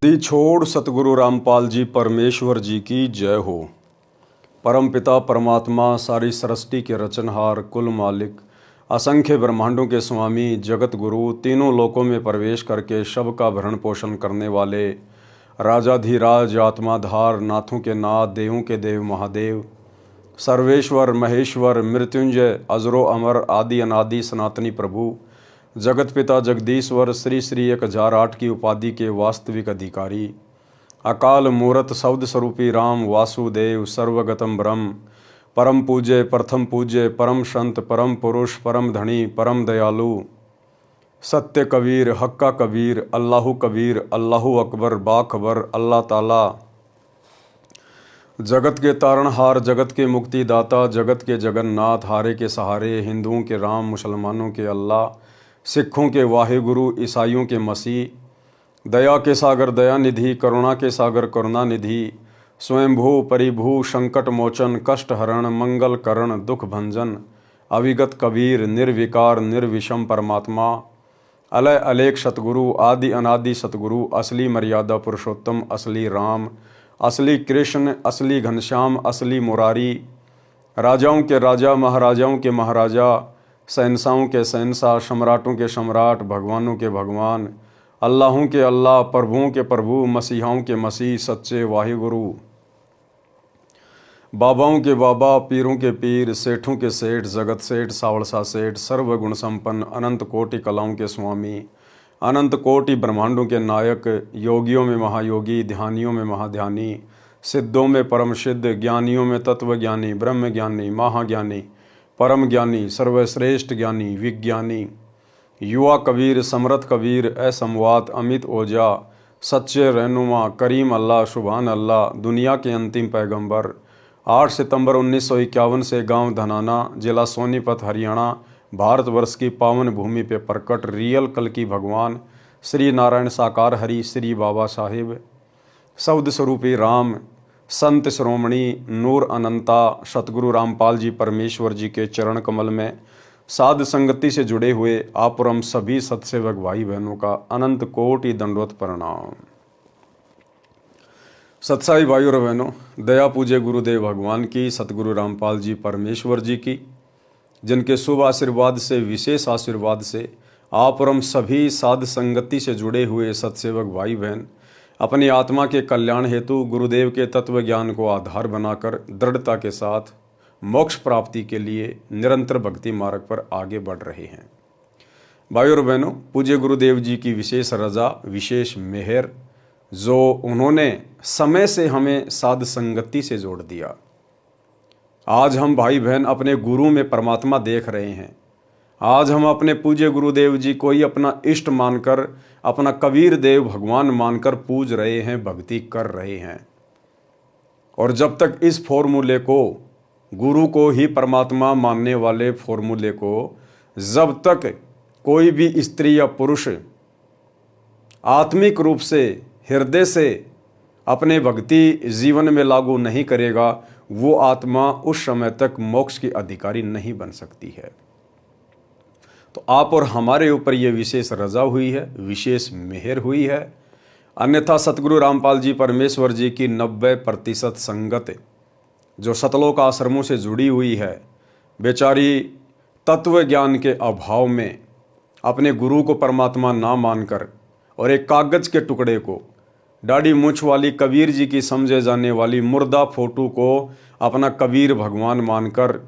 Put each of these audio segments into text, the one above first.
दी छोड़ सतगुरु रामपाल जी परमेश्वर जी की जय हो। परम पिता परमात्मा सारी सृष्टि के रचनहार कुल मालिक असंख्य ब्रह्मांडों के स्वामी जगत गुरु तीनों लोकों में प्रवेश करके शब का भरण पोषण करने वाले राजाधिराज आत्माधार नाथों के नाथ देवों के देव महादेव सर्वेश्वर महेश्वर मृत्युंजय अजरो अमर आदि अनादि सनातनी प्रभु जगत पिता जगदीश्वर श्री श्री 1008 की उपाधि के वास्तविक अधिकारी अकाल मूरत शब्द स्वरूपी राम वासुदेव सर्वगतम ब्रह्म परम पूज्य प्रथम पूज्य परम संत परम पुरुष परम धनी परम दयालु सत्य कबीर हक्का कबीर अल्लाहु कबीर अल्लाहु अकबर बाखबर अल्लाह ताला जगत के तारणहार जगत के मुक्तिदाता जगत के जगन्नाथ हारे के सहारे हिंदुओं के राम मुसलमानों के अल्लाह सिखों के वाहिगुरु ईसाइयों के मसीह दया के सागर दया निधि करुणा के सागर करुणा निधि स्वयंभू परिभू संकट मोचन कष्ट हरण मंगल करण दुख भंजन अविगत कबीर निर्विकार निर्विषम परमात्मा अलय अलेख सतगुरु आदि अनादि सतगुरु असली मर्यादा पुरुषोत्तम असली राम असली कृष्ण असली घनश्याम असली मुरारी राजाओं के राजा महाराजाओं के महाराजा शहंशाहों के शहंशाह सम्राटों के सम्राट भगवानों के भगवान अल्लाहों के अल्लाह प्रभुओं के प्रभु मसीहाओं के मसीह सच्चे वाहिगुरु बाबाओं के बाबा पीरों के पीर सेठों के सेठ जगत सेठ सावड़सा सेठ सर्वगुण संपन्न अनंत कोटि कलाओं के स्वामी अनंत कोटि ब्रह्मांडों के नायक योगियों में महायोगी ध्यानियों में महाध्यानी सिद्धों में परम सिद्ध ज्ञानियों में तत्वज्ञानी ब्रह्म ज्ञानी महाज्ञानी परम ज्ञानी सर्वश्रेष्ठ ज्ञानी विज्ञानी युवा कबीर समर्थ कबीर असमवात अमित ओजा सच्चे रहनुमा करीम अल्लाह सुभान अल्लाह दुनिया के अंतिम पैगंबर 8 सितंबर 1951 से गांव धनाना जिला सोनीपत हरियाणा भारतवर्ष की पावन भूमि पे प्रकट रियल कल की भगवान श्री नारायण साकार हरि श्री बाबा साहिब शब्द स्वरूपी राम संत श्रोमणी नूर अनंता सतगुरु रामपाल जी परमेश्वर जी के चरण कमल में साध संगति से जुड़े हुए आप और हम सभी सत्सेवक भाई बहनों का अनंत कोटि दंडवत प्रणाम। सत्साई भाई और बहनों, दया पूज्य गुरुदेव भगवान की सतगुरु रामपाल जी परमेश्वर जी की जिनके शुभ आशीर्वाद से विशेष आशीर्वाद से आप और हम सभी साध संगति से जुड़े हुए सत्सेवक भाई बहन अपनी आत्मा के कल्याण हेतु गुरुदेव के तत्व ज्ञान को आधार बनाकर दृढ़ता के साथ मोक्ष प्राप्ति के लिए निरंतर भक्ति मार्ग पर आगे बढ़ रहे हैं। भाई और बहनों, पूज्य गुरुदेव जी की विशेष रजा विशेष मेहर जो उन्होंने समय से हमें साध संगति से जोड़ दिया। आज हम भाई बहन अपने गुरु में परमात्मा देख रहे हैं। आज हम अपने पूज्य गुरुदेव जी को ही अपना इष्ट मानकर अपना कबीर देव भगवान मानकर पूज रहे हैं, भक्ति कर रहे हैं। और जब तक इस फॉर्मूले को गुरु को ही परमात्मा मानने वाले फॉर्मूले को जब तक कोई भी स्त्री या पुरुष आत्मिक रूप से हृदय से अपने भक्ति जीवन में लागू नहीं करेगा, वो आत्मा उस समय तक मोक्ष की अधिकारी नहीं बन सकती है। तो आप और हमारे ऊपर ये विशेष रजा हुई है, विशेष मेहर हुई है। अन्यथा सतगुरु रामपाल जी परमेश्वर जी की 90% संगत जो सतलोक आश्रमों से जुड़ी हुई है, बेचारी तत्व ज्ञान के अभाव में अपने गुरु को परमात्मा ना मानकर और एक कागज के टुकड़े को दाढ़ी मूछ वाली कबीर जी की समझे जाने वाली मुर्दा फोटो को अपना कबीर भगवान मानकर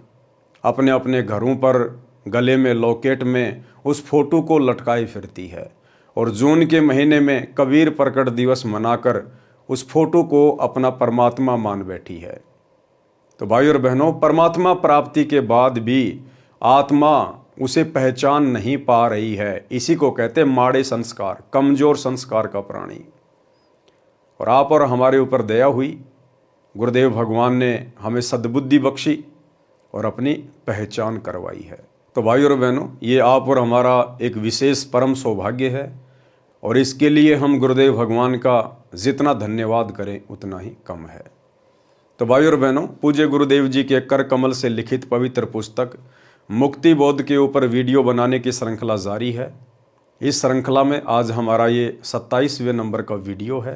अपने अपने घरों पर गले में लॉकेट में उस फोटो को लटकाए फिरती है। और जून के महीने में कबीर प्रकट दिवस मनाकर उस फोटो को अपना परमात्मा मान बैठी है। तो भाई और बहनों, परमात्मा प्राप्ति के बाद भी आत्मा उसे पहचान नहीं पा रही है। इसी को कहते माड़े संस्कार, कमजोर संस्कार का प्राणी। और आप और हमारे ऊपर दया हुई, गुरुदेव भगवान ने हमें सद्बुद्धि बख्शी और अपनी पहचान करवाई है। तो भाई और बहनों, ये आप और हमारा एक विशेष परम सौभाग्य है और इसके लिए हम गुरुदेव भगवान का जितना धन्यवाद करें उतना ही कम है। तो भाई और बहनों, पूज्य गुरुदेव जी के कर कमल से लिखित पवित्र पुस्तक मुक्ति बोध के ऊपर वीडियो बनाने की श्रृंखला जारी है। इस श्रृंखला में आज हमारा ये 27वें नंबर का वीडियो है।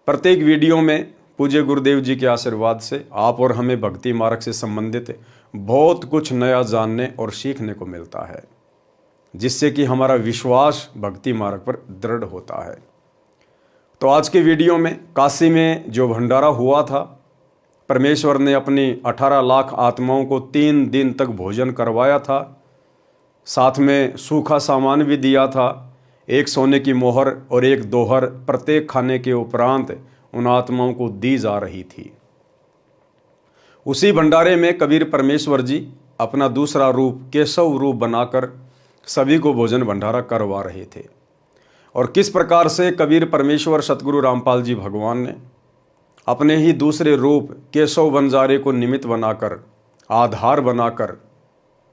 प्रत्येक वीडियो में पूज्य गुरुदेव जी के आशीर्वाद से आप और हमें भक्ति मार्ग से संबंधित बहुत कुछ नया जानने और सीखने को मिलता है, जिससे कि हमारा विश्वास भक्ति मार्ग पर दृढ़ होता है। तो आज के वीडियो में काशी में जो भंडारा हुआ था, परमेश्वर ने अपनी 18 लाख आत्माओं को 3 दिन तक भोजन करवाया था, साथ में सूखा सामान भी दिया था, एक सोने की मोहर और एक दोहर प्रत्येक खाने के उपरांत उन आत्माओं को दी जा रही थी। उसी भंडारे में कबीर परमेश्वर जी अपना दूसरा रूप केशव रूप बनाकर सभी को भोजन भंडारा करवा रहे थे। और किस प्रकार से कबीर परमेश्वर सतगुरु रामपाल जी भगवान ने अपने ही दूसरे रूप केशव बंजारे को निमित्त बनाकर, आधार बनाकर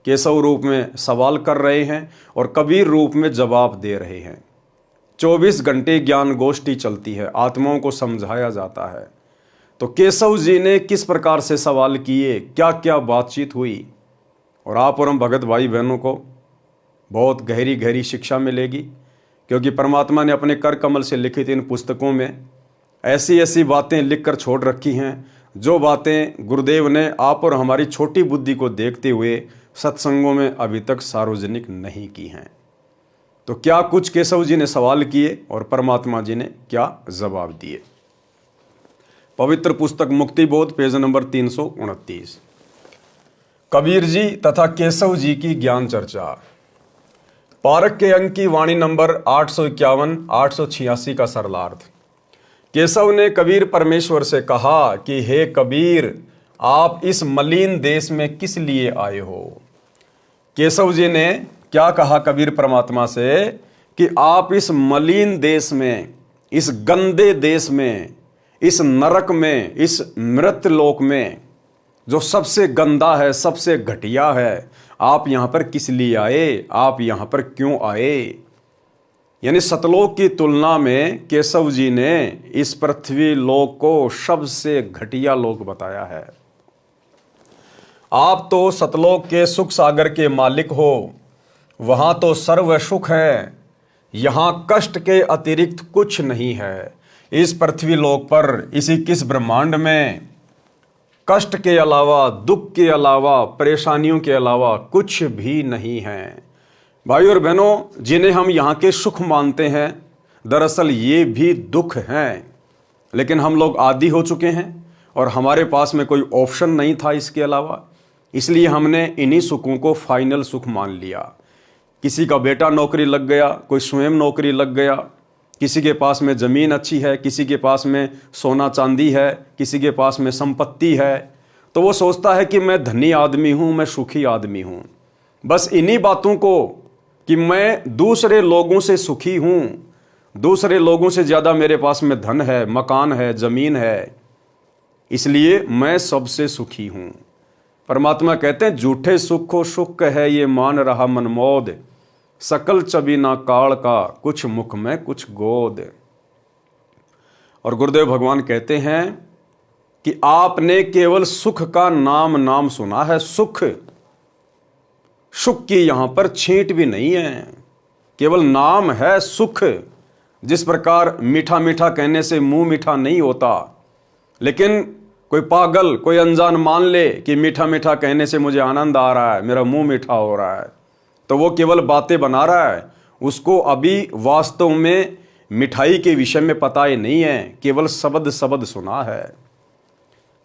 केशव रूप में सवाल कर रहे हैं और कबीर रूप में जवाब दे रहे हैं। 24 घंटे ज्ञान गोष्ठी चलती है, आत्माओं को समझाया जाता है। तो केशव जी ने किस प्रकार से सवाल किए, क्या क्या बातचीत हुई, और आप और हम भगत भाई बहनों को बहुत गहरी गहरी शिक्षा मिलेगी, क्योंकि परमात्मा ने अपने कर कमल से लिखित इन पुस्तकों में ऐसी ऐसी बातें लिखकर छोड़ रखी हैं, जो बातें गुरुदेव ने आप और हमारी छोटी बुद्धि को देखते हुए सत्संगों में अभी तक सार्वजनिक नहीं की हैं। तो क्या कुछ केशव जी ने सवाल किए और परमात्मा जी ने क्या जवाब दिए। पवित्र पुस्तक मुक्तिबोध पेज नंबर 329, कबीर जी तथा केशव जी की ज्ञान चर्चा। पारक के अंक की वाणी नंबर 851 886 का सरलार्थ। केशव ने कबीर परमेश्वर से कहा कि हे कबीर, आप इस मलिन देश में किस लिए आए हो। केशव जी ने क्या कहा कबीर परमात्मा से कि आप इस मलिन देश में, इस गंदे देश में, इस नरक में, इस मृत लोक में जो सबसे गंदा है, सबसे घटिया है, आप यहां पर किस लिए आए, आप यहां पर क्यों आए। यानी सतलोक की तुलना में केशव जी ने इस पृथ्वी लोक को सबसे घटिया लोक बताया है। आप तो सतलोक के सुख सागर के मालिक हो, वहां तो सर्व सुख है, यहां कष्ट के अतिरिक्त कुछ नहीं है। इस पृथ्वी लोक पर, इसी किस ब्रह्मांड में कष्ट के अलावा, दुख के अलावा, परेशानियों के अलावा कुछ भी नहीं है। भाई और बहनों, जिन्हें हम यहाँ के सुख मानते हैं, दरअसल ये भी दुख हैं। लेकिन हम लोग आदी हो चुके हैं और हमारे पास में कोई ऑप्शन नहीं था इसके अलावा, इसलिए हमने इन्हीं सुखों को फाइनल सुख मान लिया। किसी का बेटा नौकरी लग गया, कोई स्वयं नौकरी लग गया, किसी के पास में ज़मीन अच्छी है, किसी के पास में सोना चांदी है, किसी के पास में संपत्ति है, तो वो सोचता है कि मैं धनी आदमी हूँ, मैं सुखी आदमी हूँ। बस इन्हीं बातों को कि मैं दूसरे लोगों से सुखी हूँ, दूसरे लोगों से ज़्यादा मेरे पास में धन है, मकान है, ज़मीन है, इसलिए मैं सबसे सुखी हूँ। परमात्मा कहते हैं झूठे सुखो सुख है ये मान रहा मनमोद, सकल चबीना काल का कुछ मुख में कुछ गोद। और गुरुदेव भगवान कहते हैं कि आपने केवल सुख का नाम सुना है। सुख की यहां पर छींट भी नहीं है, केवल नाम है सुख। जिस प्रकार मीठा मीठा कहने से मुंह मीठा नहीं होता, लेकिन कोई पागल, कोई अनजान मान ले कि मीठा मीठा कहने से मुझे आनंद आ रहा है, मेरा मुंह मीठा हो रहा है, तो वो केवल बातें बना रहा है। उसको अभी वास्तव में मिठाई के विषय में पता ही नहीं है, केवल शब्द सुना है।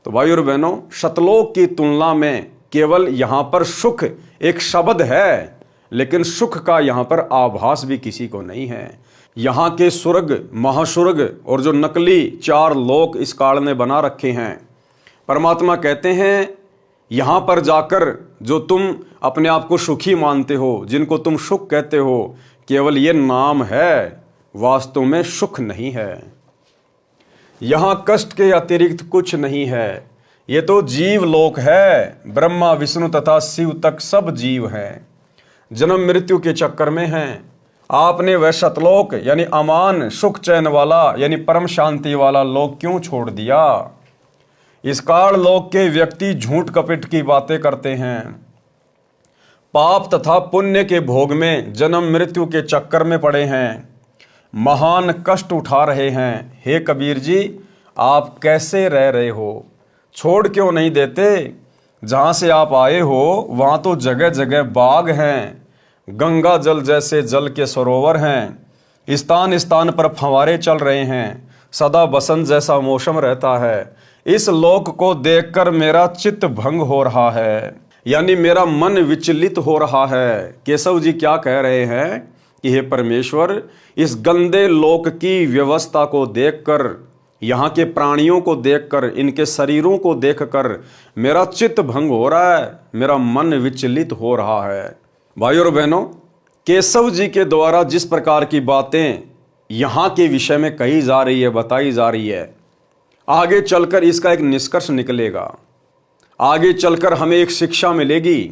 तो भाई और बहनों, सतलोक की तुलना में केवल यहाँ पर सुख एक शब्द है, लेकिन सुख का यहाँ पर आभास भी किसी को नहीं है। यहाँ के स्वर्ग, महास्वर्ग और जो नकली 4 लोक इस काल ने बना रखे हैं, परमात्मा कहते हैं यहाँ पर जाकर जो तुम अपने आप को सुखी मानते हो, जिनको तुम सुख कहते हो, केवल ये नाम है, वास्तव में सुख नहीं है। यहाँ कष्ट के अतिरिक्त कुछ नहीं है। ये तो जीव लोक है, ब्रह्मा विष्णु तथा शिव तक सब जीव हैं, जन्म मृत्यु के चक्कर में हैं। आपने वह सतलोक यानी अमान सुख चैन वाला यानी परम शांति वाला लोक क्यों छोड़ दिया। इस काल लोक के व्यक्ति झूठ कपट की बातें करते हैं, पाप तथा पुण्य के भोग में जन्म मृत्यु के चक्कर में पड़े हैं, महान कष्ट उठा रहे हैं। हे कबीर जी, आप कैसे रह रहे हो? छोड़ क्यों नहीं देते? जहाँ से आप आए हो वहाँ तो जगह जगह बाग हैं, गंगा जल जैसे जल के सरोवर हैं, स्थान स्थान पर फंवारे चल रहे हैं, सदा बसंत जैसा मौसम रहता है। इस लोक को देखकर मेरा चित्त भंग हो रहा है, यानी मेरा मन विचलित हो रहा है। केशव जी क्या कह रहे हैं कि हे परमेश्वर, इस गंदे लोक की व्यवस्था को देखकर, यहाँ के प्राणियों को देखकर, इनके शरीरों को देखकर मेरा चित्त भंग हो रहा है, मेरा मन विचलित हो रहा है। भाइयों और बहनों, केशव जी के द्वारा जिस प्रकार की बातें यहाँ के विषय में कही जा रही है, बताई जा रही है, आगे चलकर इसका एक निष्कर्ष निकलेगा, आगे चलकर हमें एक शिक्षा मिलेगी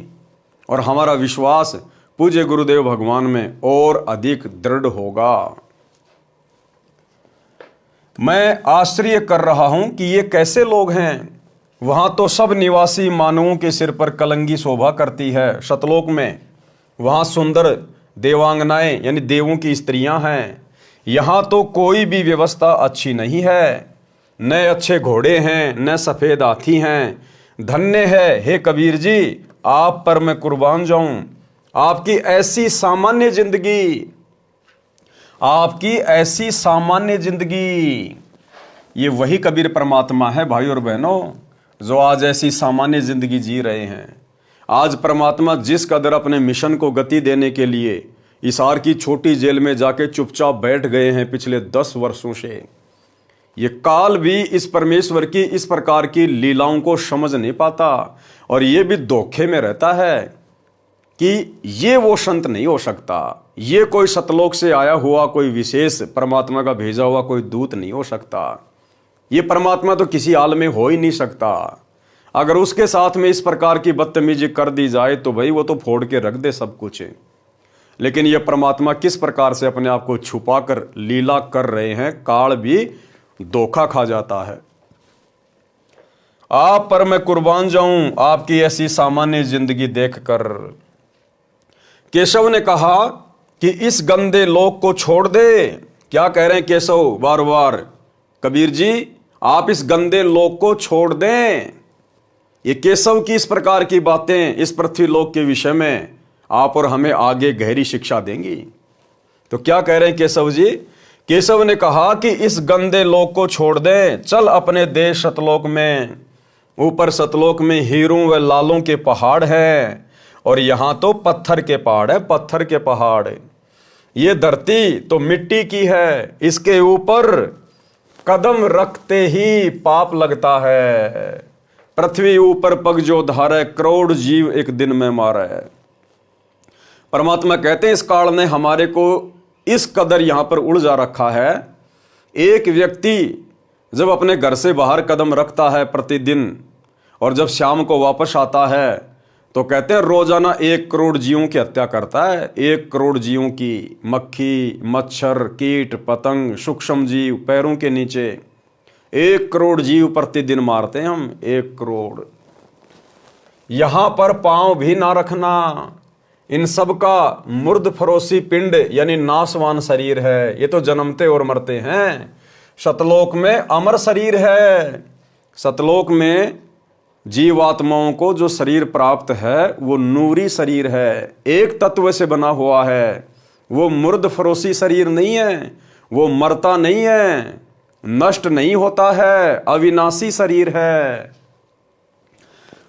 और हमारा विश्वास पूज्य गुरुदेव भगवान में और अधिक दृढ़ होगा। मैं आश्चर्य कर रहा हूं कि ये कैसे लोग हैं। वहां तो सब निवासी मानवों के सिर पर कलंगी शोभा करती है सतलोक में, वहां सुंदर देवांगनाएं यानी देवों की स्त्रियां हैं। यहां तो कोई भी व्यवस्था अच्छी नहीं है, न अच्छे घोड़े हैं, न सफ़ेद हाथी हैं। धन्य है हे कबीर जी, आप पर मैं कुर्बान जाऊं। आपकी ऐसी सामान्य जिंदगी, आपकी ऐसी सामान्य जिंदगी, ये वही कबीर परमात्मा है भाई और बहनों, जो आज ऐसी सामान्य जिंदगी जी रहे हैं। आज परमात्मा जिस कदर अपने मिशन को गति देने के लिए हिसार की छोटी जेल में जाके चुपचाप बैठ गए हैं पिछले 10 वर्षों से, ये काल भी इस परमेश्वर की इस प्रकार की लीलाओं को समझ नहीं पाता और ये भी धोखे में रहता है कि ये वो संत नहीं हो सकता, ये कोई सतलोक से आया हुआ कोई विशेष परमात्मा का भेजा हुआ कोई दूत नहीं हो सकता, ये परमात्मा तो किसी हाल में हो ही नहीं सकता। अगर उसके साथ में इस प्रकार की बदतमीजी कर दी जाए तो भाई वो तो फोड़ के रख दे सब कुछ। लेकिन ये परमात्मा किस प्रकार से अपने आप को छुपा कर लीला कर रहे हैं, काल भी धोखा खा जाता है। आप पर मैं कुर्बान जाऊं आपकी ऐसी सामान्य जिंदगी देखकर। केशव ने कहा कि इस गंदे लोक को छोड़ दे। क्या कह रहे हैं केशव बार बार? कबीर जी, आप इस गंदे लोक को छोड़ दें। ये केशव की इस प्रकार की बातें इस पृथ्वी लोक के विषय में आप और हमें आगे गहरी शिक्षा देंगी। तो क्या कह रहे हैं केशव जी? केशव ने कहा कि इस गंदे लोक को छोड़ दें, चल अपने देश सतलोक में। ऊपर सतलोक में हीरों व लालों के पहाड़ हैं और यहां तो पत्थर के पहाड़ है, पत्थर के पहाड़। ये धरती तो मिट्टी की है, इसके ऊपर कदम रखते ही पाप लगता है। पृथ्वी ऊपर पग जो धारे, करोड़ जीव एक दिन में मारे। परमात्मा कहते हैं इस काल ने हमारे को इस कदर यहां पर उलझा रखा है। एक व्यक्ति जब अपने घर से बाहर कदम रखता है प्रतिदिन और जब शाम को वापस आता है तो कहते हैं रोजाना 1 करोड़ जीवों की हत्या करता है। 1 करोड़ जीवों की, मक्खी, मच्छर, कीट, पतंग, सूक्ष्म जीव, पैरों के नीचे 1 करोड़ जीव प्रतिदिन मारते हैं हम। 1 करोड़। यहां पर पांव भी ना रखना। इन सब का मुर्द फरोसी पिंड यानी नासवान शरीर है। ये तो जन्मते और मरते हैं। सतलोक में अमर शरीर है। सतलोक में जीवात्माओं को जो शरीर प्राप्त है वो नूरी शरीर है, एक तत्व से बना हुआ है। वो मुर्द फरोसी शरीर नहीं है, वो मरता नहीं है, नष्ट नहीं होता है, अविनाशी शरीर है।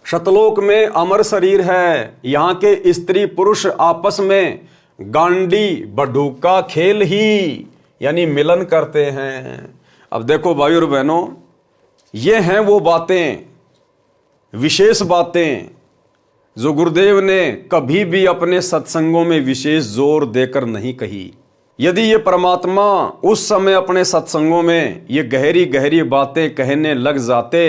सतलोक में अमर शरीर है। यहाँ के स्त्री पुरुष आपस में गांडी बडूका खेल ही यानी मिलन करते हैं। अब देखो भाई और बहनों, ये हैं वो बातें, विशेष बातें जो गुरुदेव ने कभी भी अपने सत्संगों में विशेष जोर देकर नहीं कही। यदि ये परमात्मा उस समय अपने सत्संगों में ये गहरी गहरी बातें कहने लग जाते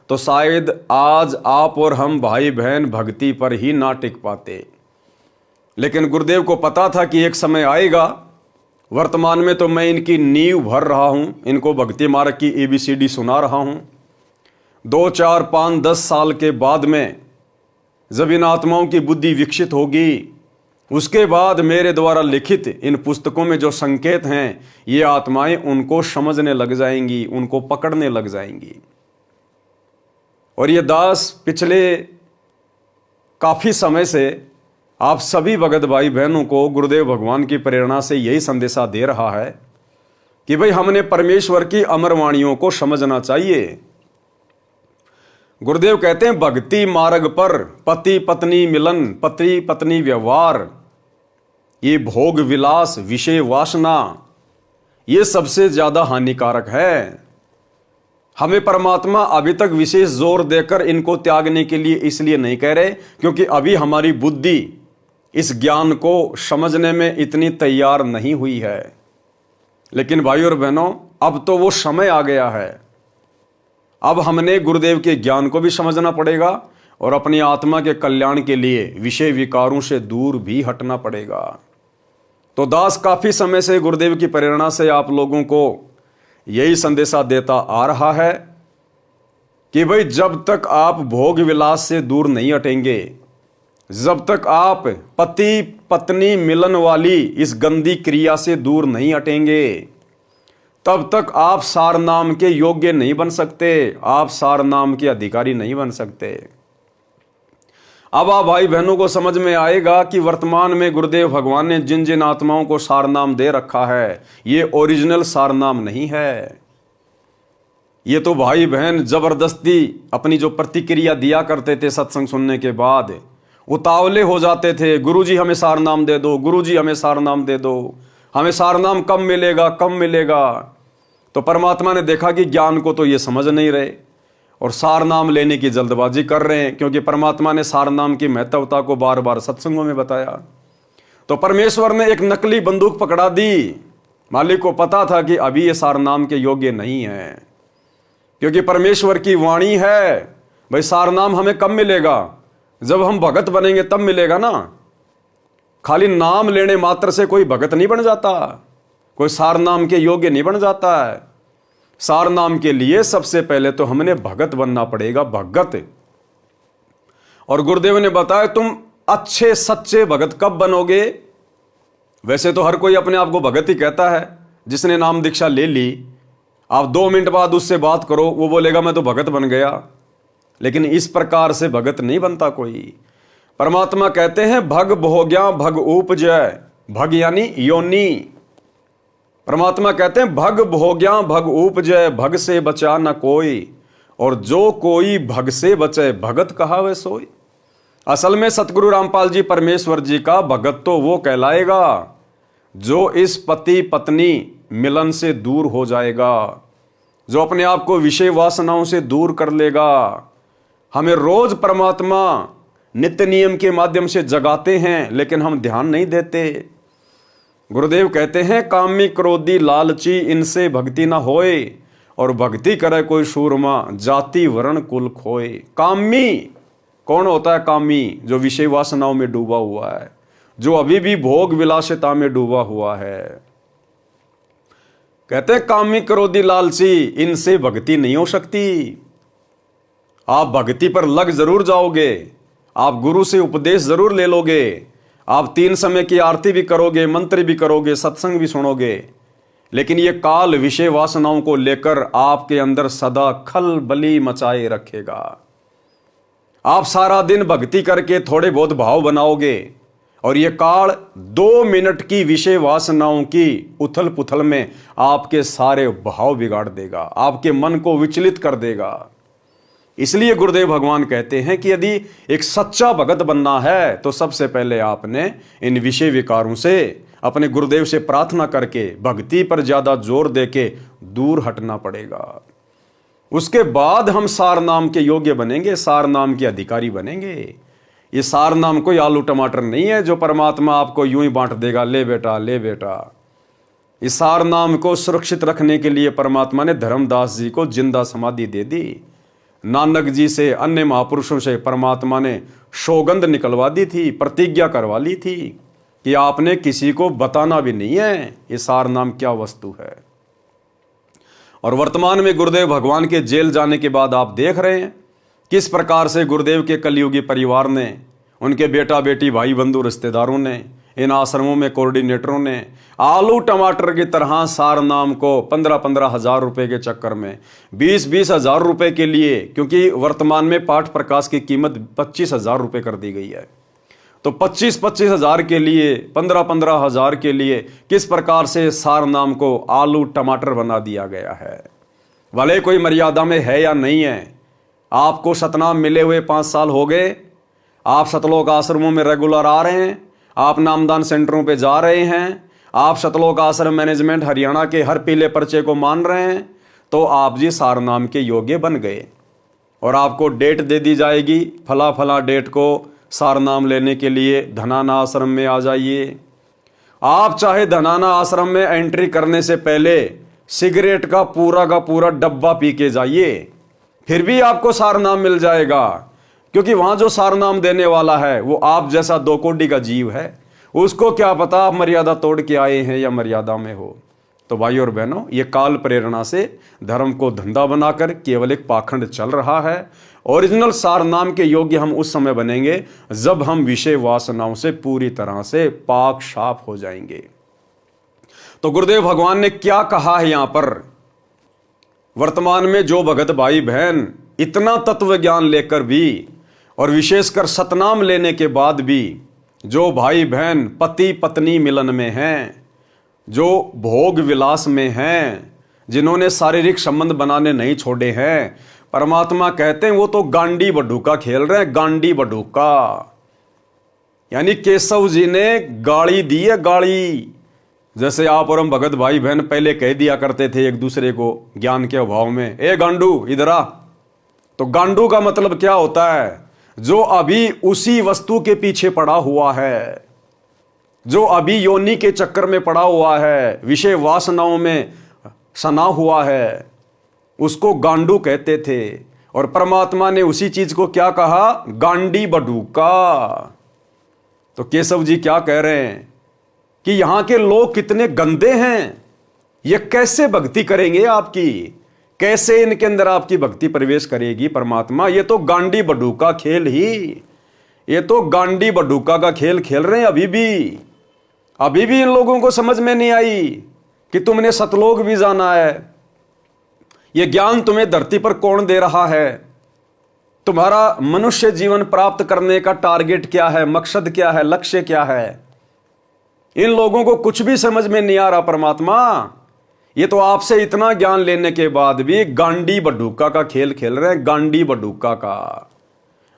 तो शायद आज आप और हम भाई बहन भक्ति पर ही ना टिक पाते। लेकिन गुरुदेव को पता था कि एक समय आएगा। वर्तमान में तो मैं इनकी नींव भर रहा हूं, इनको भक्ति मार्ग की ABCD सुना रहा हूं। 2, 4, 5, 10 साल के बाद में जब इन आत्माओं की बुद्धि विकसित होगी, उसके बाद मेरे द्वारा लिखित इन पुस्तकों में जो संकेत हैं, ये आत्माएं उनको समझने लग जाएंगी, उनको पकड़ने लग जाएंगी। और ये दास पिछले काफ़ी समय से आप सभी भगत भाई बहनों को गुरुदेव भगवान की प्रेरणा से यही संदेशा दे रहा है कि भाई हमने परमेश्वर की अमर वाणियों को समझना चाहिए। गुरुदेव कहते हैं भक्ति मार्ग पर पति पत्नी मिलन, पति पत्नी व्यवहार, ये भोग विलास, विषय वासना, ये सबसे ज्यादा हानिकारक है। हमें परमात्मा अभी तक विशेष जोर देकर इनको त्यागने के लिए इसलिए नहीं कह रहे क्योंकि अभी हमारी बुद्धि इस ज्ञान को समझने में इतनी तैयार नहीं हुई है। लेकिन भाई और बहनों, अब तो वो समय आ गया है। अब हमने गुरुदेव के ज्ञान को भी समझना पड़ेगा और अपनी आत्मा के कल्याण के लिए विषय विकारों से दूर भी हटना पड़ेगा। तो दास काफी समय से गुरुदेव की प्रेरणा से आप लोगों को यही संदेशा देता आ रहा है कि भाई जब तक आप भोग विलास से दूर नहीं हटेंगे, जब तक आप पति पत्नी मिलन वाली इस गंदी क्रिया से दूर नहीं हटेंगे, तब तक आप सार नाम के योग्य नहीं बन सकते, आप सार नाम के अधिकारी नहीं बन सकते। अब आप भाई बहनों को समझ में आएगा कि वर्तमान में गुरुदेव भगवान ने जिन जिन आत्माओं को सार नाम दे रखा है, ये ओरिजिनल सार नाम नहीं है। ये तो भाई बहन जबरदस्ती अपनी जो प्रतिक्रिया दिया करते थे सत्संग सुनने के बाद, उतावले हो जाते थे, गुरुजी हमें सार नाम दे दो, गुरुजी हमें सार नाम दे दो, हमें सार नाम कब मिलेगा कब मिलेगा। तो परमात्मा ने देखा कि ज्ञान को तो ये समझ नहीं रहे और सार नाम लेने की जल्दबाजी कर रहे हैं, क्योंकि परमात्मा ने सार नाम की महत्वता को बार बार सत्संगों में बताया। तो परमेश्वर ने एक नकली बंदूक पकड़ा दी। मालिक को पता था कि अभी ये सार नाम के योग्य नहीं है, क्योंकि परमेश्वर की वाणी है भाई सार नाम हमें कब मिलेगा, जब हम भगत बनेंगे तब मिलेगा ना। खाली नाम लेने मात्र से कोई भगत नहीं बन जाता, कोई सार नाम के योग्य नहीं बन जाता है। सार नाम के लिए सबसे पहले तो हमने भगत बनना पड़ेगा, भगत। और गुरुदेव ने बताया तुम अच्छे सच्चे भगत कब बनोगे। वैसे तो हर कोई अपने आप को भगत ही कहता है, जिसने नाम दीक्षा ले ली, आप 2 मिनट बाद उससे बात करो, वो बोलेगा मैं तो भगत बन गया। लेकिन इस प्रकार से भगत नहीं बनता कोई। परमात्मा कहते हैं भग भोग्या भग उपजय, भग यानी योनि। परमात्मा कहते हैं भग भोग्या भग उपजय, भग से बचा न कोई, और जो कोई भग से बचे भगत कहावे सोई। असल में सतगुरु रामपाल जी परमेश्वर जी का भगत तो वो कहलाएगा जो इस पति पत्नी मिलन से दूर हो जाएगा, जो अपने आप को विषय वासनाओं से दूर कर लेगा। हमें रोज परमात्मा नित्य नियम के माध्यम से जगाते हैं, लेकिन हम ध्यान नहीं देते। गुरुदेव कहते हैं कामी क्रोधी लालची इनसे भक्ति ना होए, और भक्ति करे कोई सूरमा जाति वर्ण कुल खोए। कामी कौन होता है? कामी जो विषय वासनाओं में डूबा हुआ है, जो अभी भी भोग विलासिता में डूबा हुआ है। कहते हैं कामी क्रोधी लालची इनसे भक्ति नहीं हो सकती। आप भक्ति पर लग जरूर जाओगे, आप गुरु से उपदेश जरूर ले लोगे, आप 3 समय की आरती भी करोगे, मंत्र भी करोगे, सत्संग भी सुनोगे, लेकिन ये काल विषय वासनाओं को लेकर आपके अंदर सदा खलबली मचाए रखेगा। आप सारा दिन भक्ति करके थोड़े बहुत भाव बनाओगे, और ये काल 2 मिनट की विषय वासनाओं की उथल पुथल में आपके सारे भाव बिगाड़ देगा, आपके मन को विचलित कर देगा। इसलिए गुरुदेव भगवान कहते हैं कि यदि एक सच्चा भगत बनना है तो सबसे पहले आपने इन विषय विकारों से अपने गुरुदेव से प्रार्थना करके भक्ति पर ज्यादा जोर देके दूर हटना पड़ेगा। उसके बाद हम सार नाम के योग्य बनेंगे, सार नाम के अधिकारी बनेंगे। ये सार नाम कोई आलू टमाटर नहीं है जो परमात्मा आपको यूं ही बांट देगा, ले बेटा ले बेटा। इस सार नाम को सुरक्षित रखने के लिए परमात्मा ने धर्मदास जी को जिंदा समाधि दे दी। नानक जी से, अन्य महापुरुषों से परमात्मा ने सौगंध निकलवा दी थी, प्रतिज्ञा करवा ली थी कि आपने किसी को बताना भी नहीं है ये सार नाम क्या वस्तु है। और वर्तमान में गुरुदेव भगवान के जेल जाने के बाद आप देख रहे हैं किस प्रकार से गुरुदेव के कलयुगी परिवार ने, उनके बेटा बेटी भाई बंधु रिश्तेदारों ने, इन आश्रमों में कोऑर्डिनेटरों ने आलू टमाटर की तरह सार नाम को 15-15 हज़ार रुपए के चक्कर में, 20-20 हज़ार रुपए के लिए, क्योंकि वर्तमान में पाठ प्रकाश की कीमत 25 हज़ार रुपए कर दी गई है, तो 25-25 हज़ार के लिए, 15-15 हज़ार के लिए किस प्रकार से सार नाम को आलू टमाटर बना दिया गया है। भले कोई मर्यादा में है या नहीं है, आपको सतनाम मिले हुए 5 साल हो गए, आप सतलोक आश्रमों में रेगुलर आ रहे हैं, आप नामदान सेंटरों पे जा रहे हैं, आप सतलोक आश्रम मैनेजमेंट हरियाणा के हर पीले पर्चे को मान रहे हैं, तो आप जी सार नाम के योग्य बन गए। और आपको डेट दे दी जाएगी, फला फला डेट को सार नाम लेने के लिए धनाना आश्रम में आ जाइए। आप चाहे धनाना आश्रम में एंट्री करने से पहले सिगरेट का पूरा डब्बा पी के जाइए, फिर भी आपको सार नाम मिल जाएगा, क्योंकि वहां जो सार नाम देने वाला है वो आप जैसा 2 कोड़ी का जीव है। उसको क्या पता आप मर्यादा तोड़ के आए हैं या मर्यादा में हो। तो भाई और बहनों, ये काल प्रेरणा से धर्म को धंधा बनाकर केवल एक पाखंड चल रहा है। ओरिजिनल सार नाम के योग्य हम उस समय बनेंगे जब हम विषय वासनाओं से पूरी तरह से पाक साफ हो जाएंगे। तो गुरुदेव भगवान ने क्या कहा है यहां पर, वर्तमान में जो भगत भाई बहन इतना तत्व ज्ञान लेकर भी और विशेषकर सतनाम लेने के बाद भी जो भाई बहन पति पत्नी मिलन में हैं, जो भोग विलास में हैं, जिन्होंने शारीरिक संबंध बनाने नहीं छोड़े हैं, परमात्मा कहते हैं वो तो गांडी बडूका खेल रहे हैं। गांडी बडूका यानी केशव जी ने गाड़ी दी है, गाड़ी। जैसे आप और हम भगत भाई बहन पहले कह दिया करते थे एक दूसरे को ज्ञान के अभाव में, ए गांडू इधर आ। तो गांडू का मतलब क्या होता है, जो अभी उसी वस्तु के पीछे पड़ा हुआ है, जो अभी योनि के चक्कर में पड़ा हुआ है, विषय वासनाओं में सना हुआ है, उसको गांडू कहते थे। और परमात्मा ने उसी चीज को क्या कहा, गांडी बडूका। तो केशव जी क्या कह रहे हैं कि यहां के लोग कितने गंदे हैं, ये कैसे भक्ति करेंगे आपकी, कैसे इनके अंदर आपकी भक्ति प्रवेश करेगी परमात्मा। ये तो गांडी बडूका खेल ही, ये तो गांडी बडूका का खेल खेल रहे हैं। अभी भी इन लोगों को समझ में नहीं आई कि तुमने सतलोक भी जाना है। ये ज्ञान तुम्हें धरती पर कौन दे रहा है, तुम्हारा मनुष्य जीवन प्राप्त करने का टारगेट क्या है, मकसद क्या है, लक्ष्य क्या है। इन लोगों को कुछ भी समझ में नहीं आ रहा परमात्मा। ये तो आपसे इतना ज्ञान लेने के बाद भी गांडी बडूका का खेल खेल रहे हैं, गांडी बडूका का।